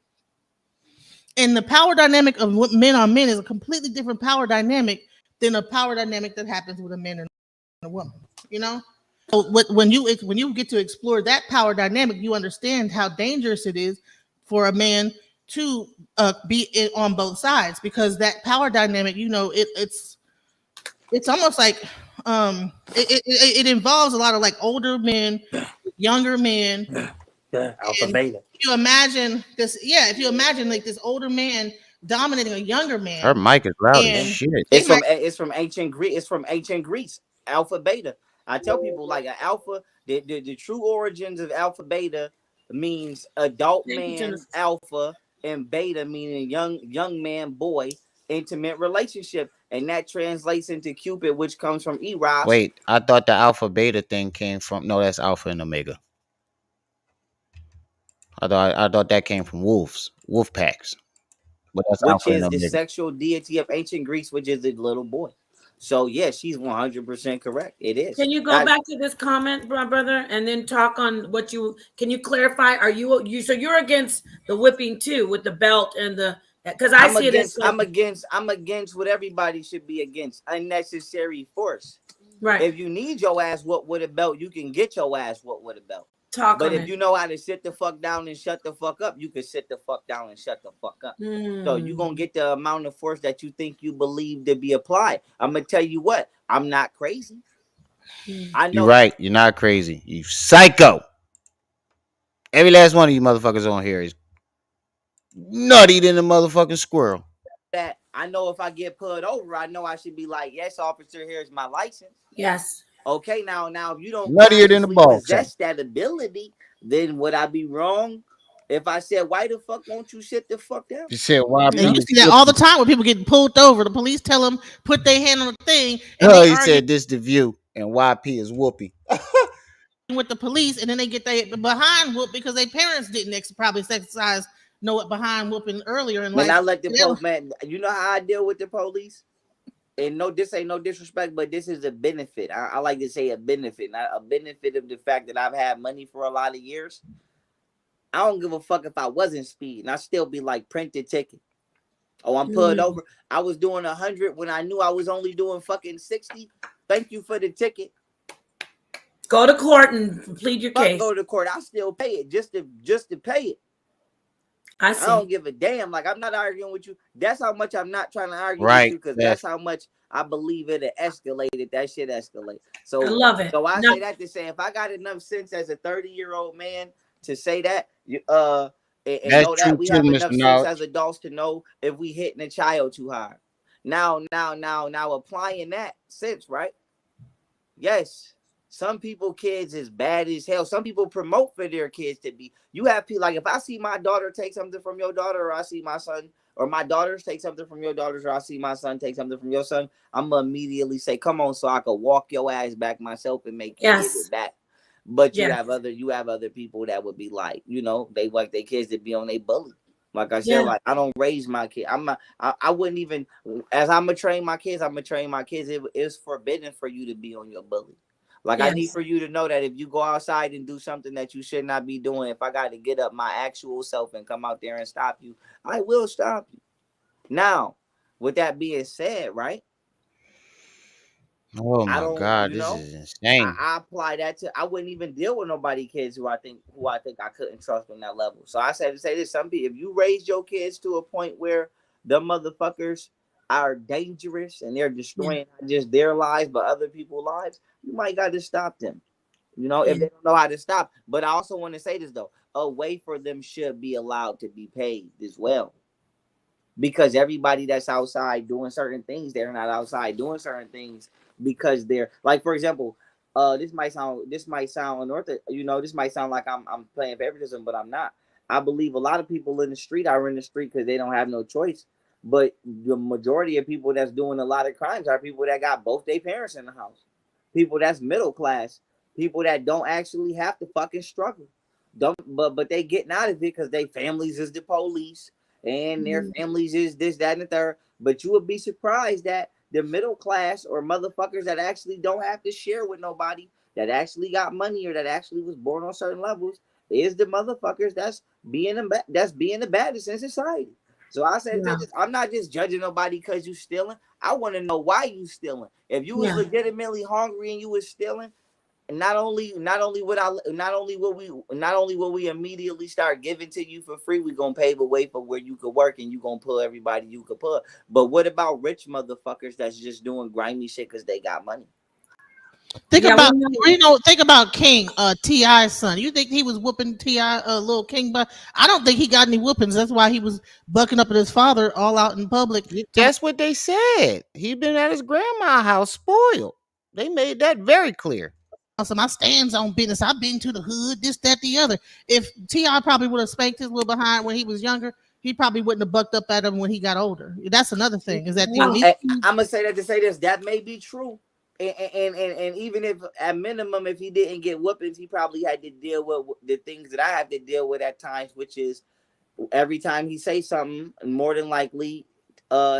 And the power dynamic of men on men is a completely different power dynamic than a power dynamic that happens with a man and a woman. You know. So when you get to explore that power dynamic, you understand how dangerous it is for a man to be on both sides, because that power dynamic, you know, it's almost like it involves a lot of like older men, younger men. Alpha beta. If you imagine this, if you imagine like this older man dominating a younger man. Her mic is loud as And shit. It's they from might ancient Greece. It's from ancient Greece. Alpha beta. I tell people like an alpha. The true origins of alpha beta means adult Thank you, man Genesis. alpha, and beta meaning young man boy intimate relationship, and that translates into Cupid, which comes from Eros. Wait, I thought the alpha beta thing came from. No, that's alpha and omega. I thought that came from wolf packs. But that's Which alpha and is the omega. sexual deity of ancient Greece, which is the little boy. So yeah, she's 100% correct. It is. Can you go Now, back to this comment, my brother, and then talk on what you can you clarify? Are you so you're against the whipping too with the belt and the because I see it as like I'm against what everybody should be against. Unnecessary force. right. If you need your ass whooped with a belt, you can get your ass whooped with a belt. Talk But on if it. you know how to sit the fuck down and shut the fuck up, you can sit the fuck down and shut the fuck up. So you're gonna get the amount of force that you think you believe to be applied. I'm gonna tell you what, I'm not crazy. I You're know right. You're not crazy. You psycho. Every last one of you motherfuckers on here is nutty than a motherfucking squirrel. that. I know if I get pulled over, I know I should be like, yes, officer, here's my license. Yes. Okay, now if you don't Nuttier than a consciously ball sack. possess that ability, then would I be wrong if I said, why the fuck won't you sit the fuck down? You said why and you people see that all the time when people get pulled over. The police tell them put their hand on the thing, and Oh, they he argue said this the view and YP is whoopee. with the police, and then they get their behind whooped because their parents didn't probably exercise know it behind whooping earlier in Man, life. I let the man, you know how I deal with the police? And no, this ain't no disrespect, but this is a benefit. I like to say a benefit, not a benefit of the fact that I've had money for a lot of years. I don't give a fuck if I wasn't speeding. I still be like, print the ticket. Oh, I'm pulled over. I was doing 100 when I knew I was only doing fucking 60. Thank you for the ticket. Go to court and plead your case. Go to court. I still pay it just to pay it. I see. I don't give a damn. Like, I'm not arguing with you. That's how much I'm not trying to argue Right, with you, because yes. that's how much I believe it escalated. That shit escalate. So I love it. So I No. say that to say, if I got enough sense as a 30-year-old man to say that, and That's know true that we too, have Mr. enough sense Knowledge. as adults to know if we hitting a child too hard. Now applying that sense, right? Yes. Some people kids is bad as hell. Some people promote for their kids to be. You have people like, if I see my daughter take something from your daughter, or I see my son, or my daughters take something from your daughters, or I see my son take something from your son, I'm gonna immediately say, come on, so I could walk your ass back myself and make you give it back. But you have other people that would be like, they like their kids to be on their bully. Like I said, like, I don't raise my kid. I wouldn't even, as I'm gonna train my kids, It's forbidden for you to be on your bully. Like, I need for you to know that if you go outside and do something that you should not be doing, if I got to get up my actual self and come out there and stop you, I will stop you. Now, with that being said, right? Oh my God, this is insane. I apply that to. I wouldn't even deal with nobody kids who I think I couldn't trust on that level. So I said to say this: some people, if you raise your kids to a point where the motherfuckers are dangerous and they're destroying not just their lives but other people's lives, you might got to stop them. If they don't know how to stop. But I also want to say this though: a way for them should be allowed to be paid as well. Because everybody that's outside doing certain things, they're not outside doing certain things because they're like, for example, this might sound this might sound like I'm playing favoritism, but I'm not. I believe a lot of people in the street are in the street because they don't have no choice. But the majority of people that's doing a lot of crimes are people that got both their parents in the house. People that's middle class. People that don't actually have to fucking struggle. But they getting out of it because their families is the police and their families is this, that, and the third. But you would be surprised that the middle class or motherfuckers that actually don't have to share with nobody, that actually got money or that actually was born on certain levels, is the motherfuckers that's being the baddest in society. So I said, I'm not just judging nobody because you stealing. I want to know why you stealing. If you was legitimately hungry and you was stealing, not only will we immediately start giving to you for free, we're gonna pave a way for where you could work and you gonna pull everybody you could pull. But what about rich motherfuckers that's just doing grimy shit because they got money? Think Yeah, about, we know. you know, think about King, T.I.'s son. You think he was whooping T.I., little King, but I don't think he got any whoopings. That's why he was bucking up at his father all out in public. That's what they said. He been at his grandma's house spoiled. They made that very clear. So my stands on business. I've been to the hood, this, that, the other. If T.I. probably would have spanked his little behind when he was younger, he probably wouldn't have bucked up at him when he got older. That's another thing. Is that the Well, I'm gonna say that to say this. That may be true. And even if at minimum, if he didn't get whoopings, he probably had to deal with the things that I have to deal with at times, which is every time he say something, more than likely,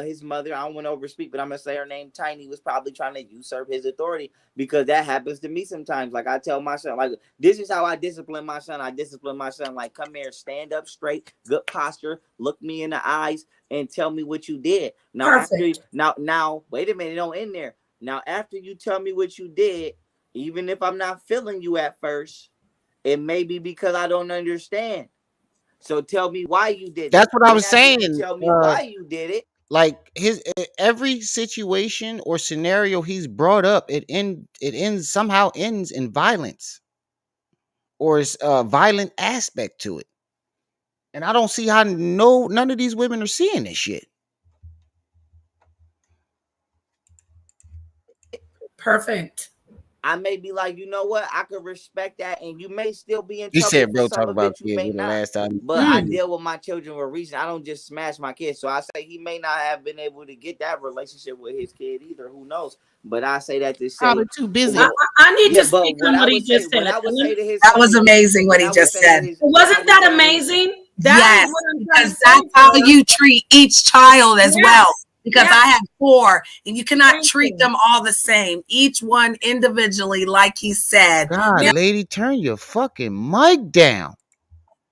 his mother, I don't want to overspeak, but I'm gonna say her name, Tiny, was probably trying to usurp his authority, because that happens to me sometimes. Like I tell my son, like, this is how I discipline my son. I discipline my son like, come here, stand up straight, good posture, look me in the eyes, and tell me what you did. Now perfect. now wait a minute, don't end there. Now after you tell me what you did, even if I'm not feeling you at first, it may be because I don't understand. So tell me why you did it. That's what I Then was after you saying. tell me why you did it, Like his every situation or scenario he's brought up, it ends somehow ends in violence or is a violent aspect to it. And I don't see how none of these women are seeing this shit. Perfect. I may be like, you know what, I could respect that, and you may still be in He trouble said, for bro, some talk of about it. You kids may with the not. last time. But I deal with my children with reason. I don't just smash my kids. So I say he may not have been able to get that relationship with his kid either. Who knows? But I say that to say, probably too busy. I, well, I need yeah. to But speak on what he just said. what I would say to his That son was is, amazing what what he I would just say to said. his, what I Wasn't would that say to his, amazing? That is Yes, what I'm trying because to that's say, how Sarah. you treat each child as well. Yes. Because Yes. I have 4, and you cannot Thank treat you. them all the same. Each one individually, like he said. God, Now, lady, turn your fucking mic down.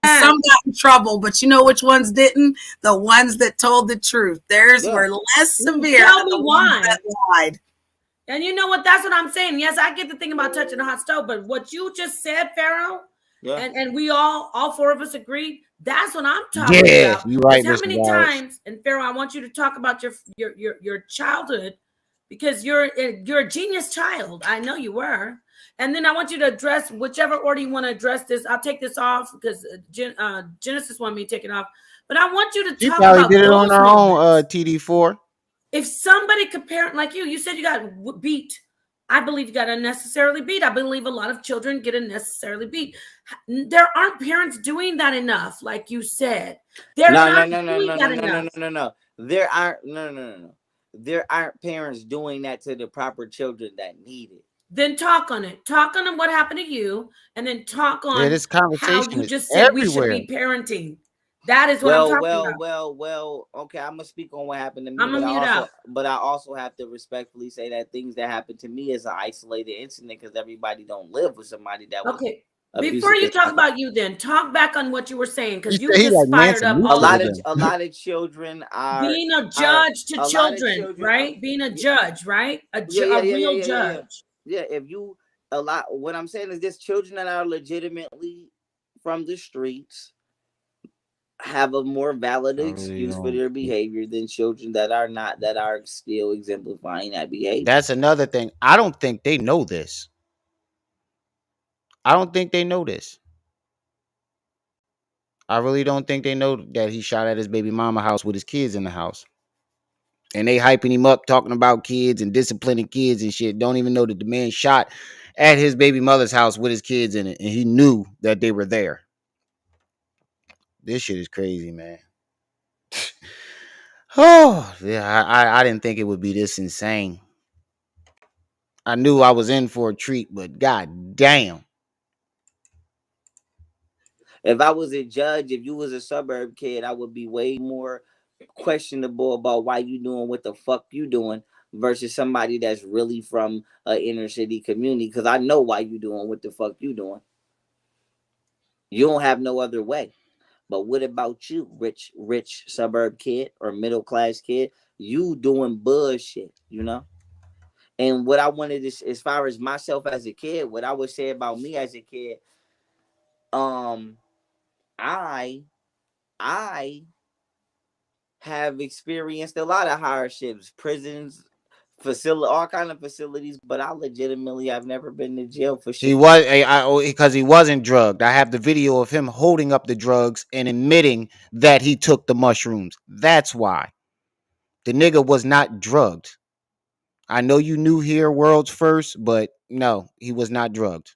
some got in trouble, but you know which ones didn't? The ones that told the truth. Theirs yeah. were less severe Tell than me the ones why. that lied. And you know what? That's what I'm saying. Yes, I get the thing about touching the hot stove, but what you just said, Pharaoh, Yeah. and we all 4 of us agreed. That's what I'm talking Yeah, about. you right, Because how Mr. many Wallace. times? And Pharaoh, I want you to talk about your childhood, because you're a genius child. I know you were. And then I want you to address whichever order you want to address this. I'll take this off because Genesis wanted me to take it off. But I want you to She talk probably did about it on those her own, moments. TD4. If somebody could parent like you said you got beat. I believe you got unnecessarily beat. I believe a lot of children get unnecessarily beat. There aren't parents doing that enough, like you said. They're No, not no, no, no, doing no, no, that no, no, enough. no, no, no. There aren't no. There aren't parents doing that to the proper children that need it. Then talk on it. Talk on what happened to you, and then talk Yeah, on this how conversation you is just said we should everywhere. be parenting. That is what I'm talking about. Well. Okay, I'm gonna speak on what happened to me, I'm gonna mute out. but I also have to respectfully say that things that happened to me is an isolated incident, because everybody don't live with somebody that was Okay. Before abusive. you talk about you, then talk back on what you were saying, He because you said he like just fired Nancy up Luke A all with of lot it of us. then. a lot of children Being a are judge to a lot of children, children. right? Being a judge, right? Yeah. A real judge. Yeah, if you a lot, what I'm saying is this: children that are legitimately from the streets have a more valid I really excuse for don't. their behavior than children that are not, that are still exemplifying that behavior. That's another thing. I don't think they know this. I don't think they know this. I really don't think they know that he shot at his baby mama house with his kids in the house. And they hyping him up, talking about kids and disciplining kids and shit. Don't even know that the man shot at his baby mother's house with his kids in it, and he knew that they were there. This shit is crazy, man. Oh, yeah, I didn't think it would be this insane. I knew I was in for a treat, but god damn. If I was a judge, if you was a suburb kid, I would be way more questionable about why you doing what the fuck you doing versus somebody that's really from a inner city community, because I know why you doing what the fuck you doing. You don't have no other way. But what about you, rich suburb kid or middle class kid? You doing bullshit, you know? And what I wanted to, as far as myself as a kid, what I would say about me as a kid, um, I I have experienced a lot of hardships, prisons, all kind of facilities, but I legitimately have never been to jail for shit. He was because he wasn't drugged. I have the video of him holding up the drugs and admitting that he took the mushrooms. That's why the nigga was not drugged. I know you knew here world's first, but no, he was not drugged.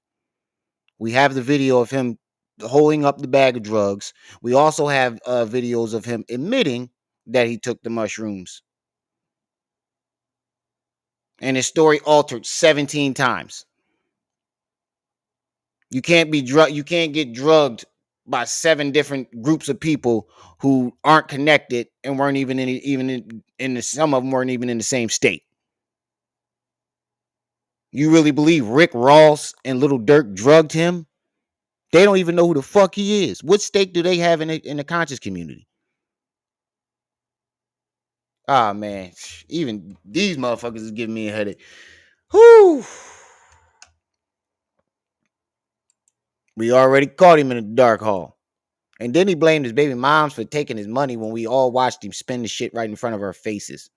We have the video of him holding up the bag of drugs. We also have videos of him admitting that he took the mushrooms. And his story altered 17 times. You can't get drugged by 7 different groups of people who aren't connected and weren't even in the, some of them weren't even in the same state. You really believe Rick Ross and Little Dirk drugged him? They don't even know who the fuck he is. What stake do they have in the conscious community? Ah, man, even these motherfuckers is giving me a headache. Whew. We already caught him in a dark hall. And then he blamed his baby moms for taking his money when we all watched him spend the shit right in front of our faces.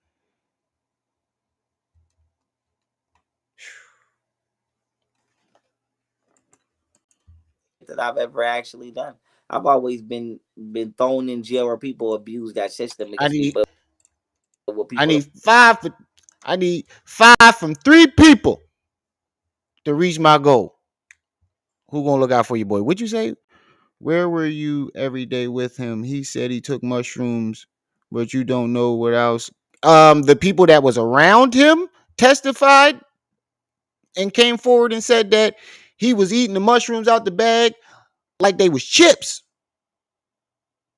That I've ever actually done. I've always been thrown in jail where people abuse that system against me. But I need 5 from 3 people to reach my goal. Who gonna look out for you, boy? What'd you say? Where were you every day with him? He said he took mushrooms, but you don't know what else. The people that was around him testified and came forward and said that he was eating the mushrooms out the bag like they was chips.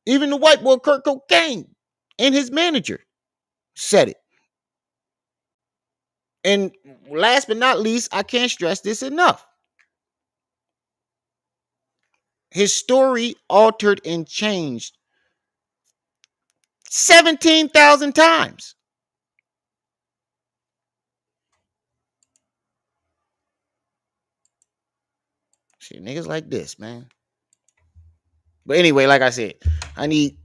Even the white boy Kurt Cocaine and his manager said it. And last but not least, I can't stress this enough. His story altered and changed 17,000 times. Shit, niggas like this, man. But anyway, like I said, I need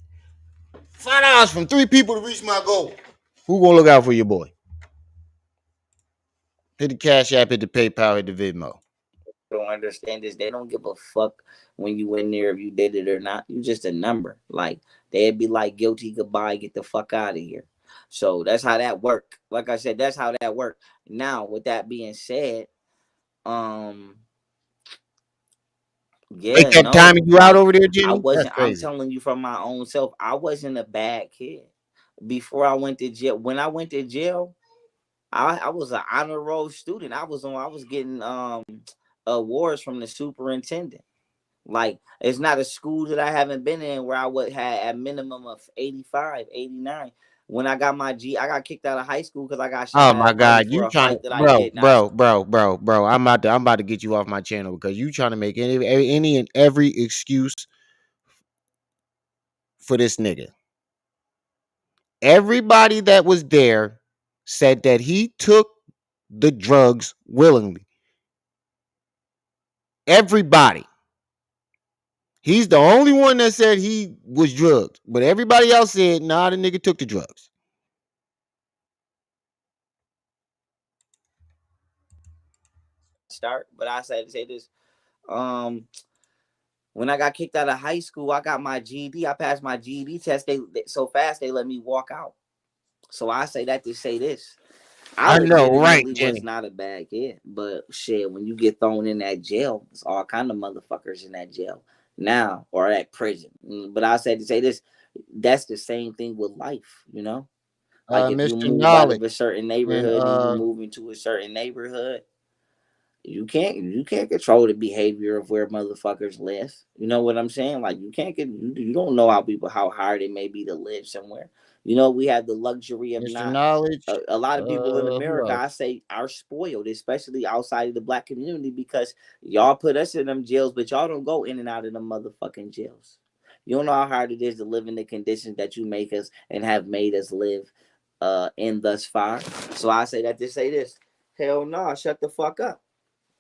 $5 from 3 people to reach my goal. Who gonna look out for your boy? Hit the Cash App, hit the PayPal, hit the Venmo. Don't understand this. They don't give a fuck when you in there if you did it or not. You just a number. Like they'd be like, guilty, goodbye, get the fuck out of here. So that's how that work. Like I said, that's how that work. Now, with that being said, They yeah, kept no, timing you out like over there, I Jimmy? That's wasn't. I'm crazy. telling you from my own self, I wasn't a bad kid. Before I went to jail, when I went to jail, I was an honor roll student. I was getting awards from the superintendent. Like it's not a school that I haven't been in where I would have a minimum of 85, 89. When I got my I got kicked out of high school because I got shot Oh at a my party God, for you a trying to, fight that I did not. bro. I'm about to get you off my channel because you trying to make any and every excuse for this nigga. Everybody that was there said that he took the drugs willingly. Everybody. He's the only one that said he was drugged, but everybody else said, nah, the nigga took the drugs. Start, but I said to say this. When I got kicked out of high school, I got my GED. I passed my GED test. They so fast they let me walk out. So I say that to say this. I I know, right, legitimately was Jenny. not a bad kid, but shit, when you get thrown in that jail, it's all kind of motherfuckers in that jail now or at prison. But I said to say this, that's the same thing with life, you know. Like if you Mr. move out of Knowledge a certain and neighborhood and you move into a certain neighborhood, you can't control the behavior of where motherfuckers live. You know what I'm saying? Like you don't know how hard it may be to live somewhere. You know, we have the luxury of Mr. not Knowledge. a lot of people in Who America, else? I say, are spoiled, especially outside of the black community, because y'all put us in them jails, but y'all don't go in and out of them motherfucking jails. You don't know how hard it is to live in the conditions that you make us and have made us live in thus far. So I say that to say this. Hell no, shut the fuck up.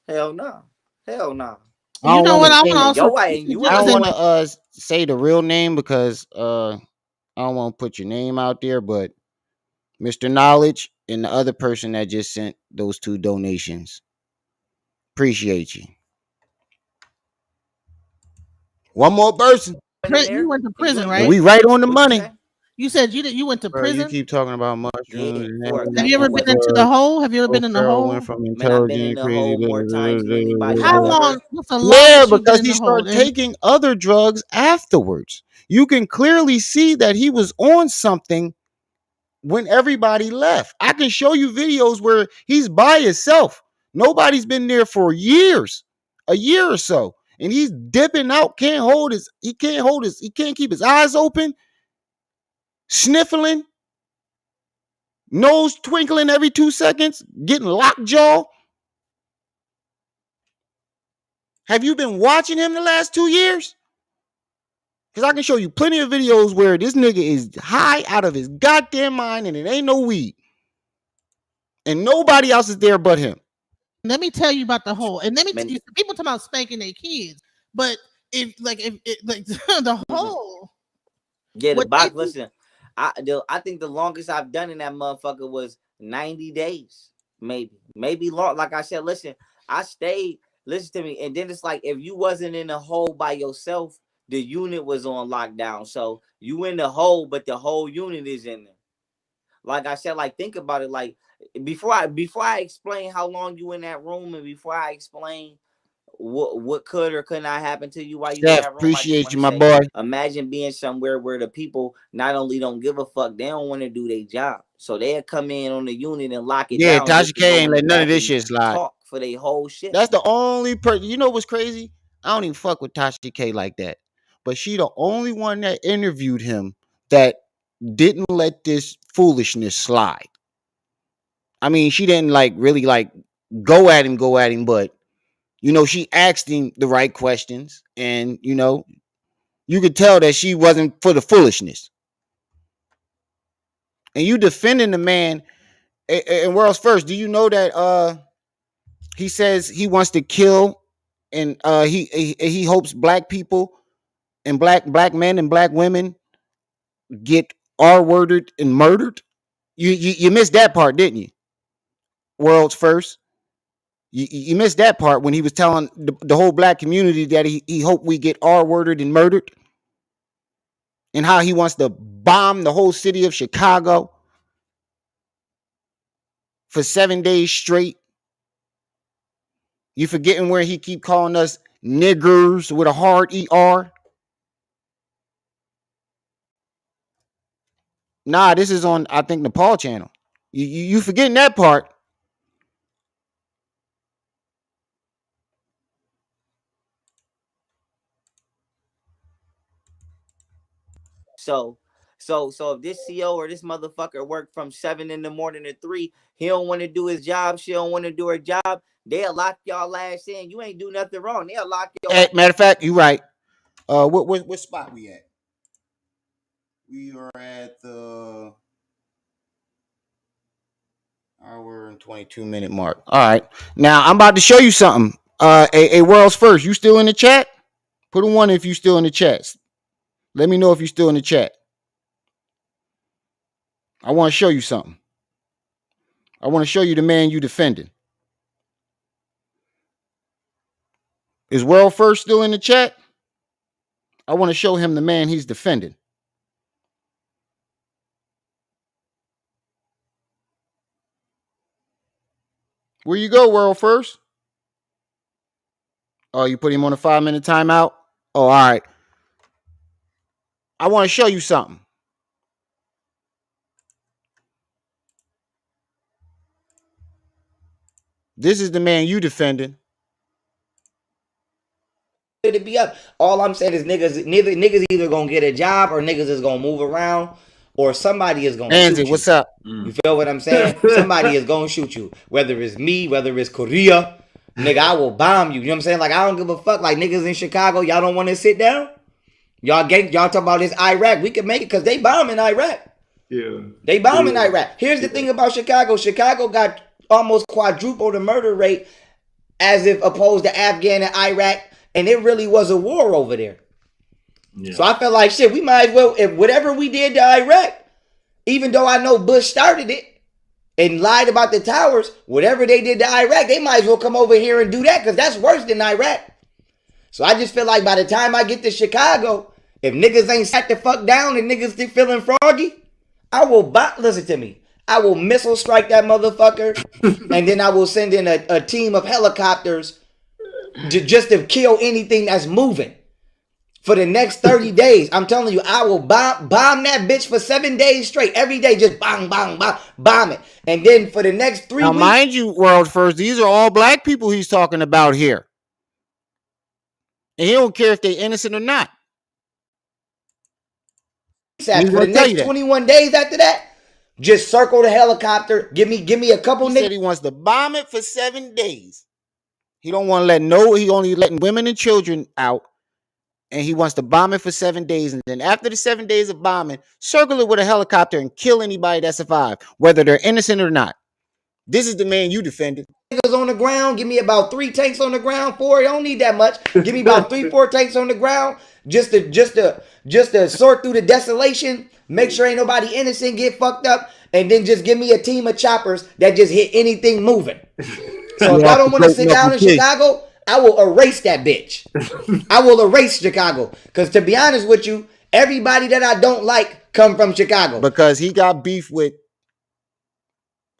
Hell no. Hell no. I You don't know want what? to I want to say. also And you I ain't don't the want interject. one. to say the real name because I don't want to put your name out there. But Mr. Knowledge, and the other person that just sent those 2 donations. Appreciate you. One more person. You went to prison, And right? we right on the money. You said you went to Bro, you prison. keep talking about mushrooms. Have you ever been into the hole? Have you ever been in the Pharaoh hole? went from Man, I've been in intelligent the crazy. hole more times than anybody How I've long? ever. What's the Yeah, longest you've been because in he the hole? started taking other drugs afterwards. You can clearly see that he was on something when everybody left. I can show you videos where he's by himself. Nobody's been there for years, a year or so. And he's dipping out, he can't keep his eyes open, sniffling, nose twinkling every 2 seconds, getting lockjaw. Have you been watching him the last 2 years? Because I can show you plenty of videos where this nigga is high out of his goddamn mind and it ain't no weed. And nobody else is there but him. Let me tell you about the hole. And let me tell you, people talk about spanking their kids, but if the hole. Yeah, the box. Listen, I think the longest I've done in that motherfucker was 90 days, maybe long. Like I said, listen, I stayed. Listen to me, and then it's like if you wasn't in the hole by yourself, the unit was on lockdown. So you in the hole, but the whole unit is in there. Like I said, like think about it. Like before I explain how long you in that room, and before I explain what could or could not happen to you while you in that room, appreciate you, my boy. Imagine being somewhere where the people not only don't give a fuck, they don't want to do their job, so they'll come in on the unit and lock it down. Yeah, Tasha K ain't let none of this shit slide. Talk for their whole shit. That's the only person. You know what's crazy? I don't even fuck with Tasha K like that, but she the only one that interviewed him that didn't let this foolishness slide. I mean, she didn't really go at him, but she asked him the right questions, and you could tell that she wasn't for the foolishness. And you defending the man. And World's First, do you know that he says he wants to kill, and he hopes black people and black men and black women get R-worded and murdered? You missed that part, didn't you? World's First. You missed that part when he was telling the whole black community that he hoped we get R-worded and murdered, and how he wants to bomb the whole city of Chicago for 7 days straight. You forgetting where he keep calling us niggers with a hard ER? Nah, this is on, I think, Nepal channel. You forgetting that part. So if this CO or this motherfucker work from 7 in the morning to 3, he don't want to do his job, she don't want to do her job, they'll lock y'all ass in. You ain't do nothing wrong. They'll lock your Matter of fact, you right. What spot we at? We are at the hour and 22-minute mark. All right. Now I'm about to show you something. A World's First. You still in the chat? Put a 1 if you still in the chat. Let me know if you still in the chat. I want to show you something. I want to show you the man you defending. Is World First still in the chat? I want to show him the man he's defending. Where you go, World First? Oh, you put him on a 5-minute timeout? Oh, all right. I want to show you something. This is the man you defending. to be up. All I'm saying is niggas either gonna get a job or niggas is gonna move around or somebody is gonna shoot you. What's up? You feel what I'm saying? Somebody is gonna shoot you. Whether it's me, whether it's Korea, nigga, I will bomb you. You know what I'm saying? Like I don't give a fuck. Like niggas in Chicago, y'all don't want to sit down? Y'all talk about this Iraq. We can make it because they bombing Iraq. Yeah. They bombing Iraq. Here's the thing about Chicago. Chicago got almost quadruple the murder rate as if opposed to Afghan and Iraq. And it really was a war over there. Yeah. So I felt like shit, we might as well, if whatever we did to Iraq, even though I know Bush started it, and lied about the towers, whatever they did to Iraq, they might as well come over here and do that because that's worse than Iraq. So I just feel like by the time I get to Chicago, if niggas ain't sat the fuck down and niggas still feeling froggy, I will listen to me. I will missile strike that motherfucker, and then I will send in a team of helicopters just to kill anything that's moving. For the next 30 days, I'm telling you, I will bomb that bitch for 7 days straight. Every day, just bang, bang, bang, bomb it. And then for the next 3 now, weeks. mind you, world first, these are all black people he's talking about here. And he don't care if they're innocent or not. For the next 21 days after that, just circle the helicopter. Give me a couple niggas. He said he wants to bomb it for 7 days. He don't want to let he only letting women and children out. And he wants to bomb it for 7 days. And then after the 7 days of bombing, circle it with a helicopter and kill anybody that survived, whether they're innocent or not. This is the man you defended. Niggas on the ground. Give me about 3 tanks on the ground. 4. Don't need that much. Give me about 3-4 tanks on the ground. Just to sort through the desolation. Make sure ain't nobody innocent get fucked up. And then just give me a team of choppers that just hit anything moving. So if I don't want to sit down in Chicago, I will erase that bitch. I will erase Chicago. Because to be honest with you, everybody that I don't like come from Chicago. Because he got beef with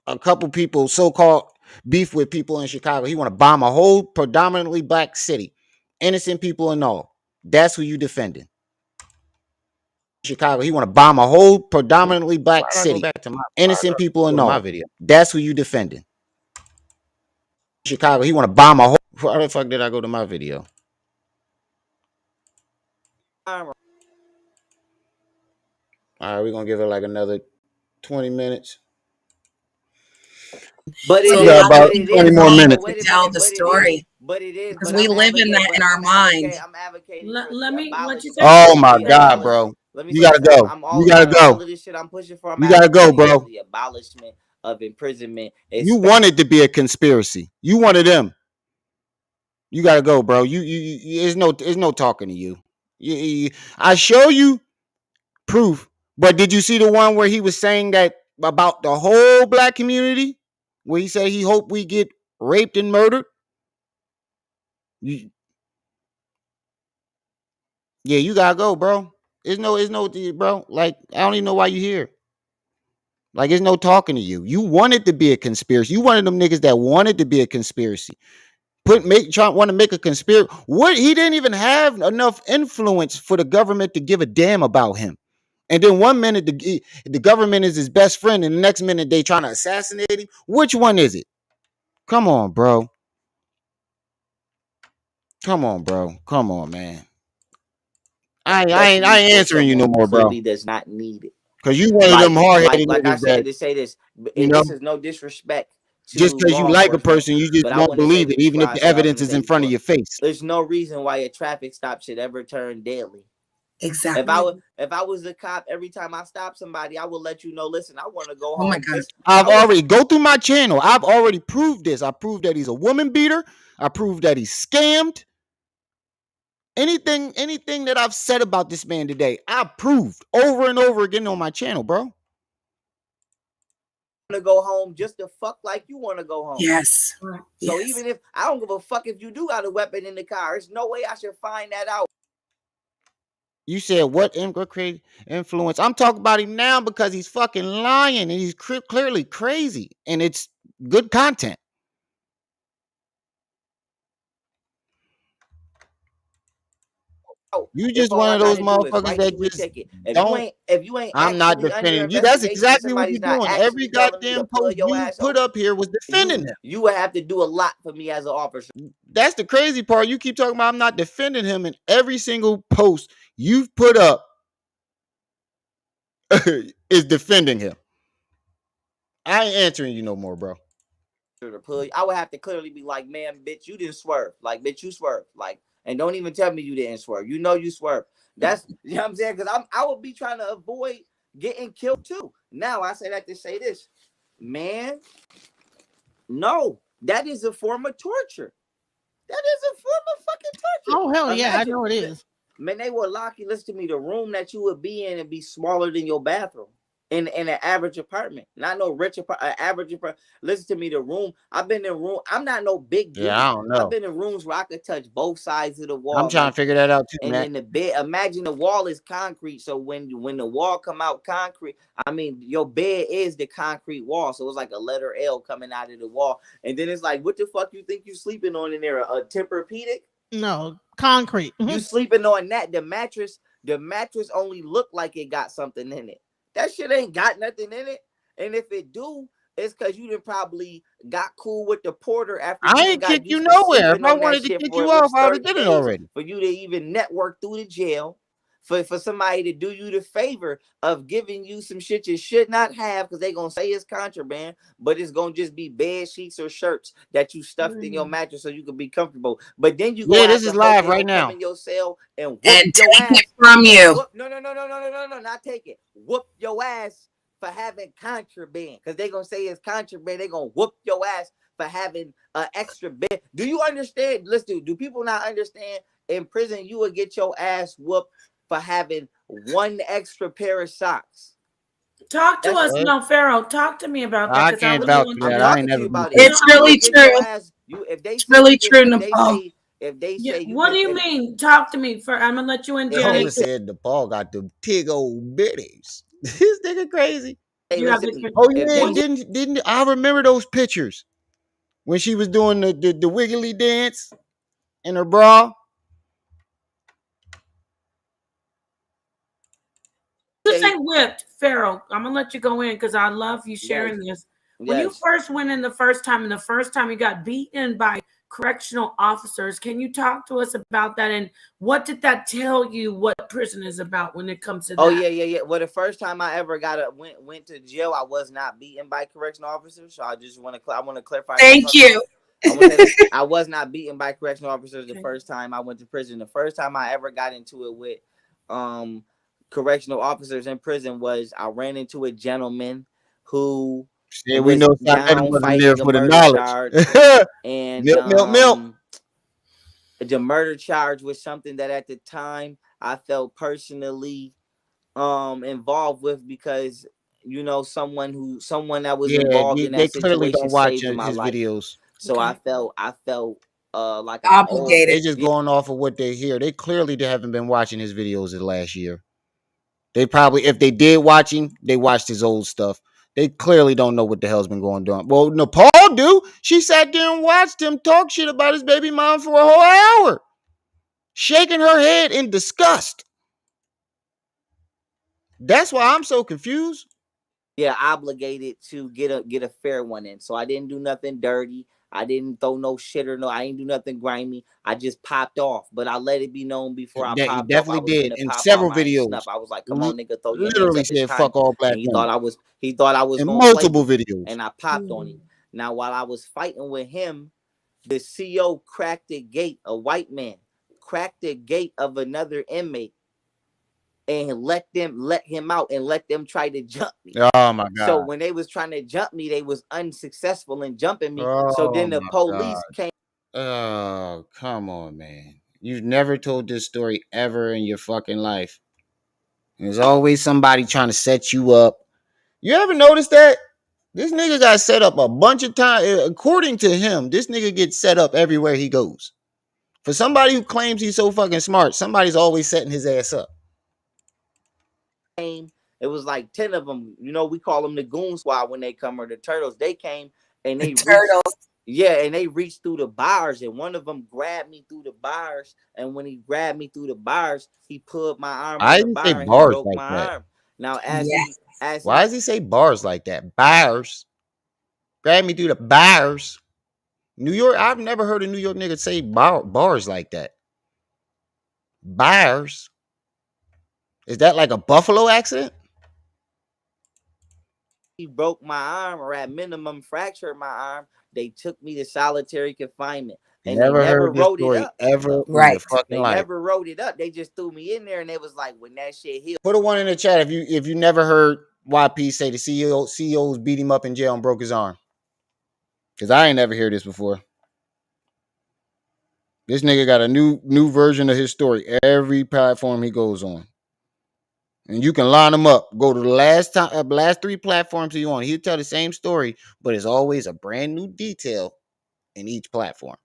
a couple people, so-called beef with people in Chicago. He want to bomb a whole predominantly black city. Innocent people and all. That's who you defending. Chicago. He want to bomb a whole predominantly black city. Innocent people and all. That's who you defending. Chicago. He want to bomb a whole. Why the fuck did I go to my video? All right, we're gonna give it like another 20 minutes. But So it is about 20 more minutes to tell the story. But it is because we live in that in our mind. I'm advocating. Let me. What you say? Oh my God, bro! You gotta go. You gotta go. All of this shit I'm pushing for. You gotta go, bro. The abolishment of imprisonment. You wanted to be a conspiracy. You wanted them. You gotta go, bro. You there's no talking to you. I show you proof, but did you see the one where he was saying that about the whole black community, where he said he hoped we get raped and murdered? Yeah, you gotta go, bro. It's no, bro. Like, I don't even know why you here. Like, it's no talking to you. You wanted to be a conspiracy. You wanted them niggas that wanted to be a conspiracy. Want to make a conspiracy. What? He didn't even have enough influence for the government to give a damn about him. And then one minute the government is his best friend, and the next minute they trying to assassinate him. Which one is it? Come on, bro. Come on, bro. Come on, man. I ain't answering you no more, bro. Does not need it. Cause you one of them hard-headed like I said, that, to say this, you know, this is no disrespect. Just because you like a person, you just won't believe it, even if the evidence is in front of your face. There's no reason why a traffic stop should ever turn deadly. Exactly. If I was a cop, every time I stop somebody, I would let you know. Listen, I want to go home. Oh my God. I've already go through my channel. I've already proved this. I proved that he's a woman beater. I proved that he's scammed. Anything that I've said about this man today, I proved over and over again on my channel, bro. To go home just to fuck like you want to go home. Yes. So even if I don't give a fuck if you do got a weapon in the car, there's no way I should find that out. You said what create influence? I'm talking about him now because he's fucking lying and he's clearly crazy, and it's good content. You just one of those motherfuckers that just don't. If you ain't, I'm not defending you. That's exactly what you're doing. Every goddamn post you put up here was defending him. You would have to do a lot for me as an officer. That's the crazy part. You keep talking about I'm not defending him, and every single post you've put up is defending him. I ain't answering you no more, bro. I would have to clearly be like, man, bitch, you didn't swerve. Like, bitch, you swerved. Like, and don't even tell me you didn't swerve. You know you swerved. That's, you know what I'm saying? Because I would be trying to avoid getting killed too. Now, I say that to say this. Man, no, that is a form of torture. That is a form of fucking torture. Oh, hell yeah, I know it is. Man, they will lock you, listen to me, the room that you would be in and be smaller than your bathroom. in an average apartment, not no rich apartment, average apartment. Listen to me, the room. I've been in room. I'm not no big dude. Yeah, I don't know. I've been in rooms where I could touch both sides of the wall. I'm trying to figure that out too, and man. then the bed. Imagine the wall is concrete, so when the wall come out concrete, I mean your bed is the concrete wall, so it's like a letter L coming out of the wall, and then it's like, what the fuck you think you sleeping on in there? A Tempur-Pedic? No, concrete. You sleeping on that? The mattress only look like it got something in it. That shit ain't got nothing in it. And if it do, it's because you done probably got cool with the porter after I ain't kicked you nowhere. If I wanted to kick you off, I would have did it already. For you to even network through the jail, for somebody to do you the favor of giving you some shit you should not have, because they gonna say it's contraband, but it's gonna just be bed sheets or shirts that you stuffed in your mattress so you can be comfortable. But then you this is live right now. Come in your cell and whoop And your take ass it from you. No, not take it. Whoop your ass for having contraband, because they gonna say it's contraband. They gonna whoop your ass for having an extra bed. Do you understand? Listen, do people not understand? In prison, you would get your ass whooped for having one extra pair of socks. Talk to us. No, Pharaoh, talk to me about that. I can't vouch for that. I ain't never about it. It's really true. It's really true, Napah. If they say what do you mean? Talk to me. I'm gonna let you in. They said Napah got them tig old bitties. This nigga crazy. Hey, oh yeah, didn't I remember those pictures when she was doing the wiggly dance in her bra? Just say whipped, Pharaoh. I'm gonna let you go in because I love you sharing this. When you first went in the first time you got beaten by correctional officers, can you talk to us about that, and what did that tell you what prison is about when it comes to that? Oh yeah. Well, the first time I ever went to jail, I was not beaten by correctional officers. So I just want to clarify. Thank you. I was not beaten by correctional officers the first time I went to prison. The first time I ever got into it with correctional officers in prison was I ran into a gentleman who we know down fighting there for the knowledge charge, and milk. The murder charge was something that at the time I felt personally involved with, because you know someone that was involved in that they clearly situation don't watch saved my his life. videos. So I felt like obligated. They just going off of what they hear. They clearly haven't been watching his videos in the last year. They probably, if they did watch him, they watched his old stuff. They clearly don't know what the hell's been going on. Well, Napah do. She sat there and watched him talk shit about his baby mom for a whole hour, shaking her head in disgust. That's why I'm so confused. Yeah, obligated to get a fair one in. So I didn't do nothing dirty. I didn't throw no shit I didn't do nothing grimy. I just popped off, but I let it be known before I popped off. I was did in several videos. I was like, "Come on, nigga, throw your literally hands up." said, "Fuck all black." And he thought I was in gonna multiple play videos, and I popped on him. Now, while I was fighting with him, the CO cracked the gate. A white man cracked the gate of another inmate and let him out and let them try to jump me. Oh my god! So when they was trying to jump me, they was unsuccessful in jumping me. Oh, so then the police came. Oh, come on, man! You've never told this story ever in your fucking life. There's always somebody trying to set you up. You ever notice that? This nigga got set up a bunch of times. According to him, this nigga gets set up everywhere he goes. For somebody who claims he's so fucking smart, somebody's always setting his ass up. It was like 10 of them. You know, we call them the goon squad when they come, or the turtles. They came and they reached through the bars, and one of them grabbed me through the bars. And when he grabbed me through the bars, he pulled my arm on the bar and he broke my arm. Now, why does he say bars like that? Bars. Grab me through the bars. New York, I've never heard a New York nigga say bars like that. Bars. Is that like a Buffalo accent? He broke my arm, or at minimum fractured my arm. They took me to solitary confinement. And they never wrote it up. Right. They never wrote it up. They just threw me in there, and it was like, when that shit healed. Put a one in the chat if you never heard YP say the CEOs beat him up in jail and broke his arm. Because I ain't never heard this before. This nigga got a new version of his story every platform he goes on. And you can line them up. Go to the last 3 platforms you on. He'll tell the same story, but it's always a brand new detail in each platform.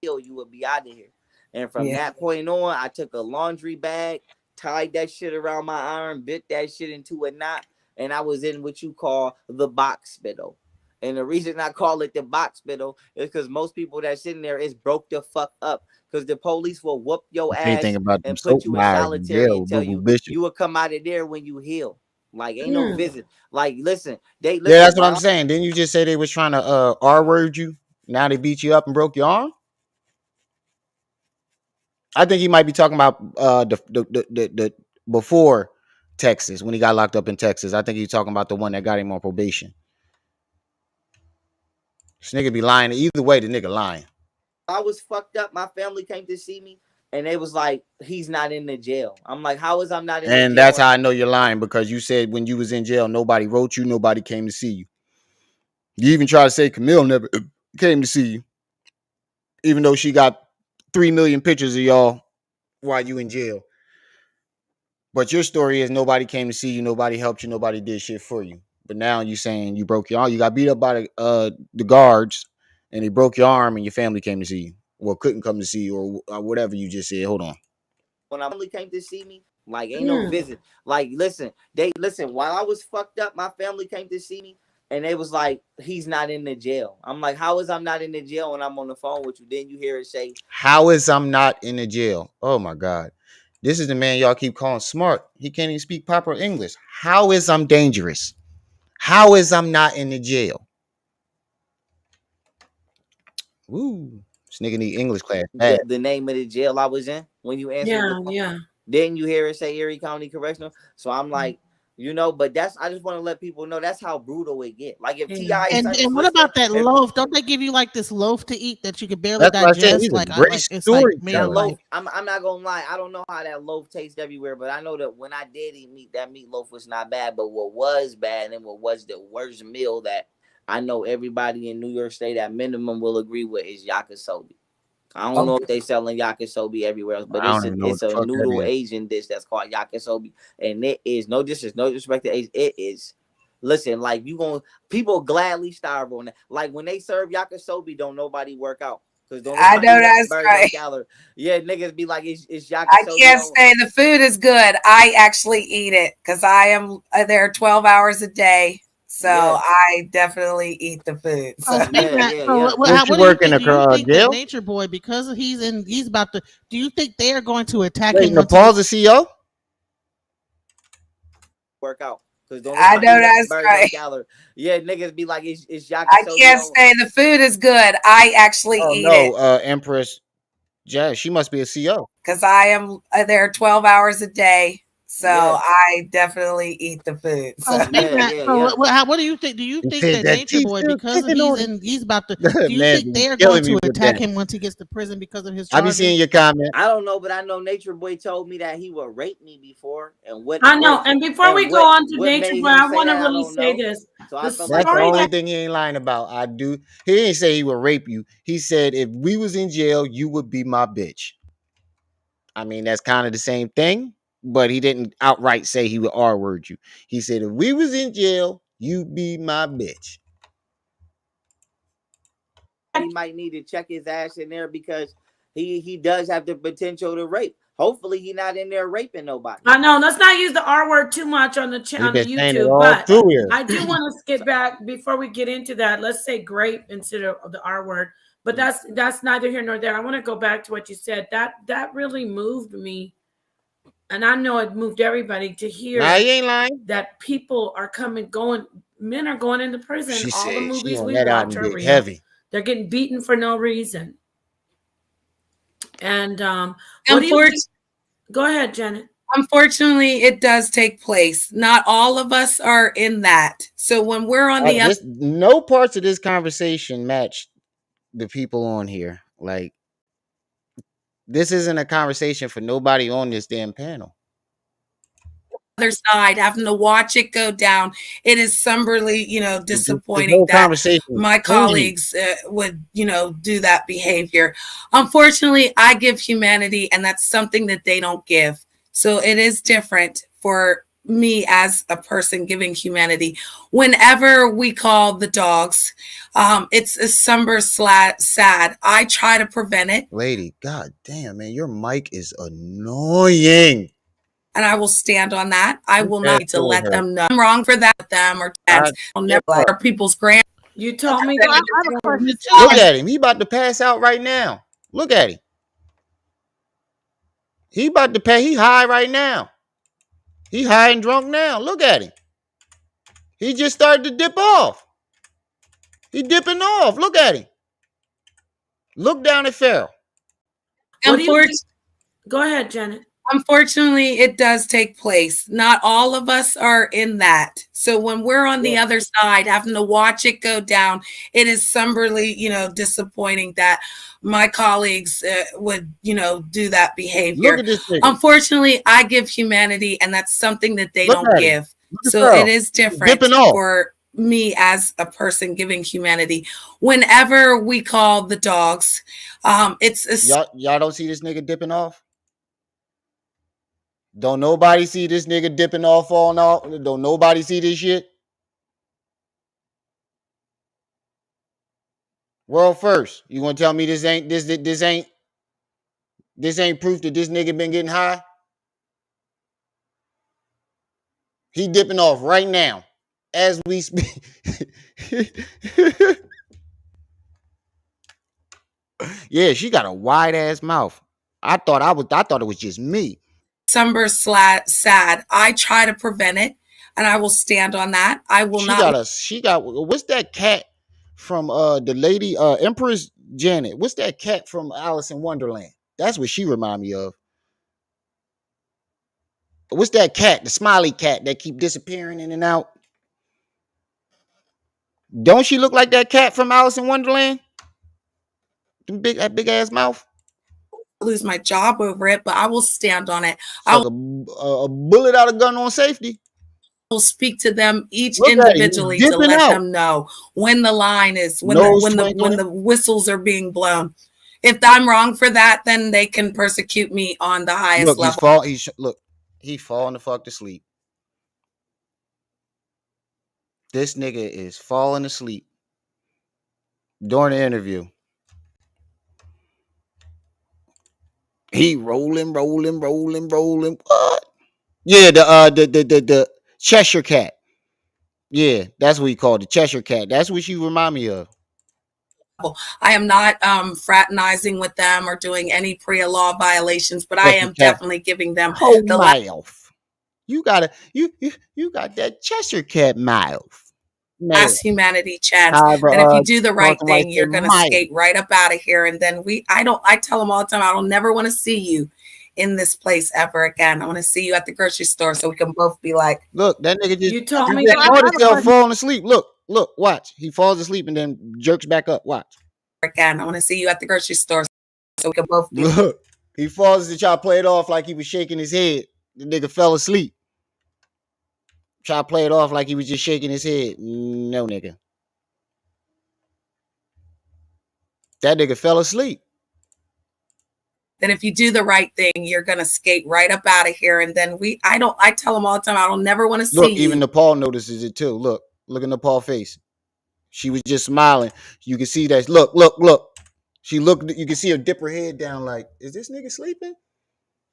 You would be out of here. And from Yeah. that point on, I took a laundry bag, tied that shit around my arm, bit that shit into a knot, and I was in what you call the box spittle. And the reason I call it the box spittle is because most people that's in there is broke the fuck up. Because the police will whoop your Anything ass about them and put soap you in bars in solitary jail and with tell Boo you Bishop. you will come out of there when you heal. Like ain't no visit. Like listen, Yeah, that's what I'm saying. Didn't you just say they was trying to R-word you? Now they beat you up and broke your arm? I think he might be talking about the before Texas, when he got locked up in Texas. I think he's talking about the one that got him on probation. This nigga be lying. Either way, the nigga lying. I was fucked up. My family came to see me, and they was like, "He's not in the jail." I'm like, "How is I'm not in the jail?" And that's how I know you're lying, because you said when you was in jail, nobody wrote you, nobody came to see you. You even try to say Camille never came to see you, even though she got 3 million pictures of y'all while you in jail. But your story is nobody came to see you, nobody helped you, nobody did shit for you. But now you saying you broke your arm, you got beat up by the guards, and they broke your arm, and your family came to see you. Well, couldn't come to see you, or whatever you just said. Hold on. When my family came to see me, like ain't no visit. Like listen, while I was fucked up, my family came to see me, and they was like, "He's not in the jail." I'm like, "How is I'm not in the jail when I'm on the phone with you?" Then you hear it say, "How is I'm not in the jail?" Oh my God. This is the man y'all keep calling smart. He can't even speak proper English. How is I'm dangerous? How is I'm not in the jail? Woo. This nigga need English class. the name of the jail I was in when you answered the phone. Yeah. Then you hear it say Erie County Correctional. So I'm like, but that's I just want to let people know that's how brutal it get. Like if T.I. And what about that loaf? Don't they give you like this loaf to eat that you can barely That's what I said. digest? He's a Like great it's like made that of storyteller. loaf, I'm not gonna lie, I don't know how that loaf tastes everywhere, but I know that when I did eat meat, that meatloaf was not bad. But what was bad and what was the worst meal that I know everybody in New York State at minimum will agree with is yakisobe. I don't know if they selling yakisobe everywhere else, but I don't even know what it's the a fuck that noodle is. Asian dish that's called yakisobe, and it is no disrespect to Asian. It is. Listen, like people gladly starve on that. Like when they serve yakisobe, don't nobody work out because don't I nobody know that's burn right. no calories. Yeah, niggas be like, it's yakisobe. I can't say the food is good. I actually eat it because I am there 12 hours a day. So I definitely eat the food. So. What do you think? Do you think that Nature Boy, because he's about to? Do you think they are going to attack him? Nepal's the CEO. Work out because don't I know that's burn right. no calories. Yeah, niggas be like, it's yakisobe. I can't say the food is good. I actually eat it. Empress Jazz, she must be a CEO because I am there 12 hours a day. So I definitely eat the food. So. What do you think? Do you think that Nature Boy, because he's about to? Do you think they are going to attack him once he gets to prison because of his charges? I be seeing your comment. I don't know, but I know Nature Boy told me that he would rape me before, and what I know. And before we go on to Nature Boy, I want to really say this. So that's the only thing he ain't lying about. He didn't say he would rape you. He said if we was in jail, you would be my bitch. I mean, that's kind of the same thing, but he didn't outright say he would R-word you. He said if we was in jail, you be my bitch. He might need to check his ass in there because he does have the potential to rape. Hopefully, he's not in there raping nobody. I know. Let's not use the R word too much on the YouTube, but I do want to skip back before we get into that. Let's say grape instead of the R word, but that's neither here nor there. I want to go back to what you said. That really moved me, and I know it moved everybody to hear. He ain't lying. That people are going. Men are going into prison. All the movies we watch are real. Heavy. They're getting beaten for no reason. And go ahead, Janet. Unfortunately, it does take place. Not all of us are in that. So when we're on the no parts of this conversation match the people on here. Like, this isn't a conversation for nobody on this damn panel. Other side, having to watch it go down, it is somberly, disappointing that my colleagues would, do that behavior. Unfortunately, I give humanity, and that's something that they don't give. So it is different for me as a person giving humanity. Whenever we call the dogs, it's a somber sad. I try to prevent it. Lady, god damn, man, your mic is annoying. And I will stand on that. I will not need to let her. them know I'm wrong for that. Them or I'll never like people's grand. You told me So I that. have a question too. Look Like, at him. He about to pass out right now. Look at him. He about to pay. He high right now. He high and drunk now. Look at him. He just started to dip off. He dipping off. Look at him. Look down at Pharaoh. What do you think? Go ahead, Janet. Unfortunately, it does take place. Not all of us are in that. So when we're on the other side, having to watch it go down, it is somberly, disappointing that my colleagues would, do that behavior. Look at this nigga. Unfortunately, I give humanity, and that's something that they Look don't at him. give. Look at So Pharaoh. it is He's different dipping off. for me as a person giving humanity. Whenever we call the dogs, it's a Y'all don't see this nigga dipping off? Don't nobody see this nigga dipping off, falling off? Don't nobody see this shit? World first. You gonna tell me this ain't proof that this nigga been getting high? He dipping off right now as we speak. Yeah, she got a wide ass mouth. I thought it was just me. somber sad. I try to prevent it, and I will stand on that. I will not. She got what's that cat from the lady Empress Janet? What's that cat from Alice in Wonderland? That's what she remind me of. What's that cat? The smiley cat that keep disappearing in and out. Don't she look like that cat from Alice in Wonderland? That big ass mouth. Lose my job over it, but I will stand on it. It's like a bullet out of gun on safety. Will speak to them each Look individually to let out. them know when the line is, when Nose the whistles are being blown. If I'm wrong for that, then they can persecute me on the highest level. He falling the fuck to sleep. This nigga is falling asleep during the interview. He rolling. What? Yeah, the Cheshire cat. Yeah, that's what he called the Cheshire cat. That's what you remind me of. I am not fraternizing with them or doing any pre-law violations, but I am definitely giving them the mouth. You got that Cheshire cat mouth. last humanity chance. And if you do the right thing, you're gonna skate right up out of here. And then I tell them all the time, I don't never want to see you in this place ever again. I want to see you at the grocery store so we can both be like, look, that nigga just You told me falling asleep. Look, watch. He falls asleep and then jerks back up. Watch. Again, I want to see you at the grocery store so we can both be look. He falls to try to play it off like he was shaking his head. The nigga fell asleep. Try to play it off like he was just shaking his head. No, nigga. That nigga fell asleep. Then if you do the right thing, you're gonna skate right up out of here. And then I tell them all the time, I don't never want to see you. Look, even Nepal notices it too. Look at Nepal's face. She was just smiling. You can see that. Look. She looked. You can see her dip her head down. Like, is this nigga sleeping?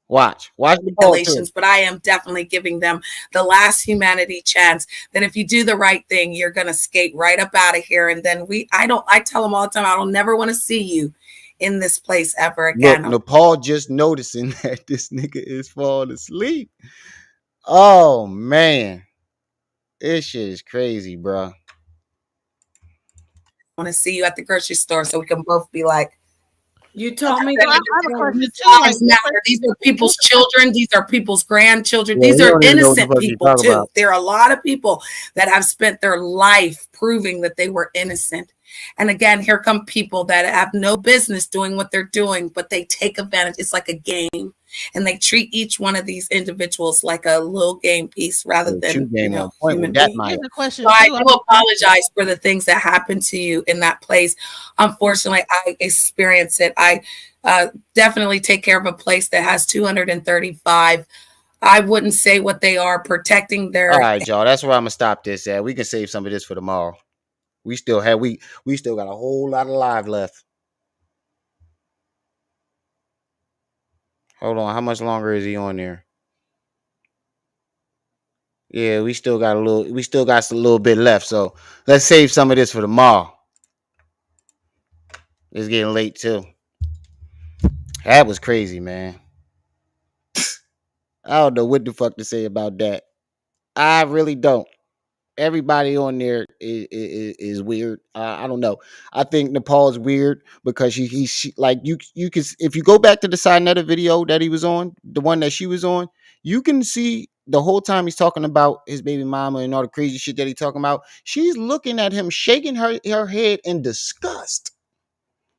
Watch the Escalations, but I am definitely giving them the last humanity chance. Then if you do the right thing, you're gonna skate right up out of here. And then I tell them all the time, I don't never want to see you in this place ever again. Look, Nepal just noticing that this nigga is falling asleep. Oh man, this shit is crazy, bro. I want to see you at the grocery store so we can both be like, you told me that these are people's children. These are people's grandchildren. These are innocent people too. There are a lot of people that have spent their life proving that they were innocent. And again, here come people that have no business doing what they're doing, but they take advantage. It's like a game. And they treat each one of these individuals like a little game piece rather than human beings. So I do apologize for the things that happened to you in that place. Unfortunately, I experienced it. I definitely take care of a place that has 235 I wouldn't say what they are, protecting their. All right, y'all. That's where I'm gonna stop this at. We can save some of this for tomorrow. We still got a whole lot of live left. Hold on, how much longer is he on there? Yeah, we still got a little bit left. So let's save some of this for tomorrow. It's getting late too. That was crazy, man. I don't know what the fuck to say about that. I really don't. Everybody on there is weird. I don't know. I think Nepal's weird because she like you can, if you go back to the Sinetta video that he was on, the one that she was on, you can see the whole time he's talking about his baby mama and all the crazy shit that he's talking about. She's looking at him, shaking her head in disgust.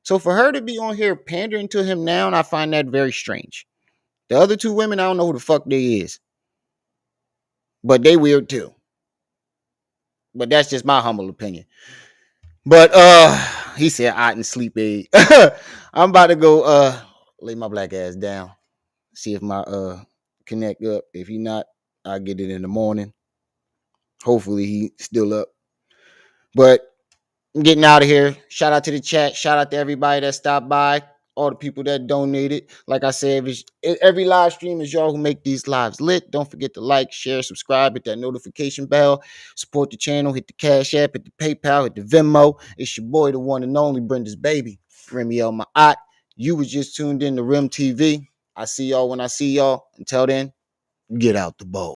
So for her to be on here pandering to him now, I find that very strange. The other two women, I don't know who the fuck they is, but they weird too. But that's just my humble opinion. But he said I didn't sleep aid. I'm about to go lay my black ass down. See if my connect up. If he not, I'll get it in the morning. Hopefully he still up. But I'm getting out of here. Shout out to the chat. Shout out to everybody that stopped by. All the people that donated. Like I said, every live stream is y'all who make these lives lit. Don't forget to like, share, subscribe, hit that notification bell. Support the channel. Hit the Cash App, hit the PayPal, hit the Venmo. It's your boy, the one and only Brenda's baby, Remy El Ma'at. You was just tuned in to Rim TV. I see y'all when I see y'all. Until then, get out the bowl.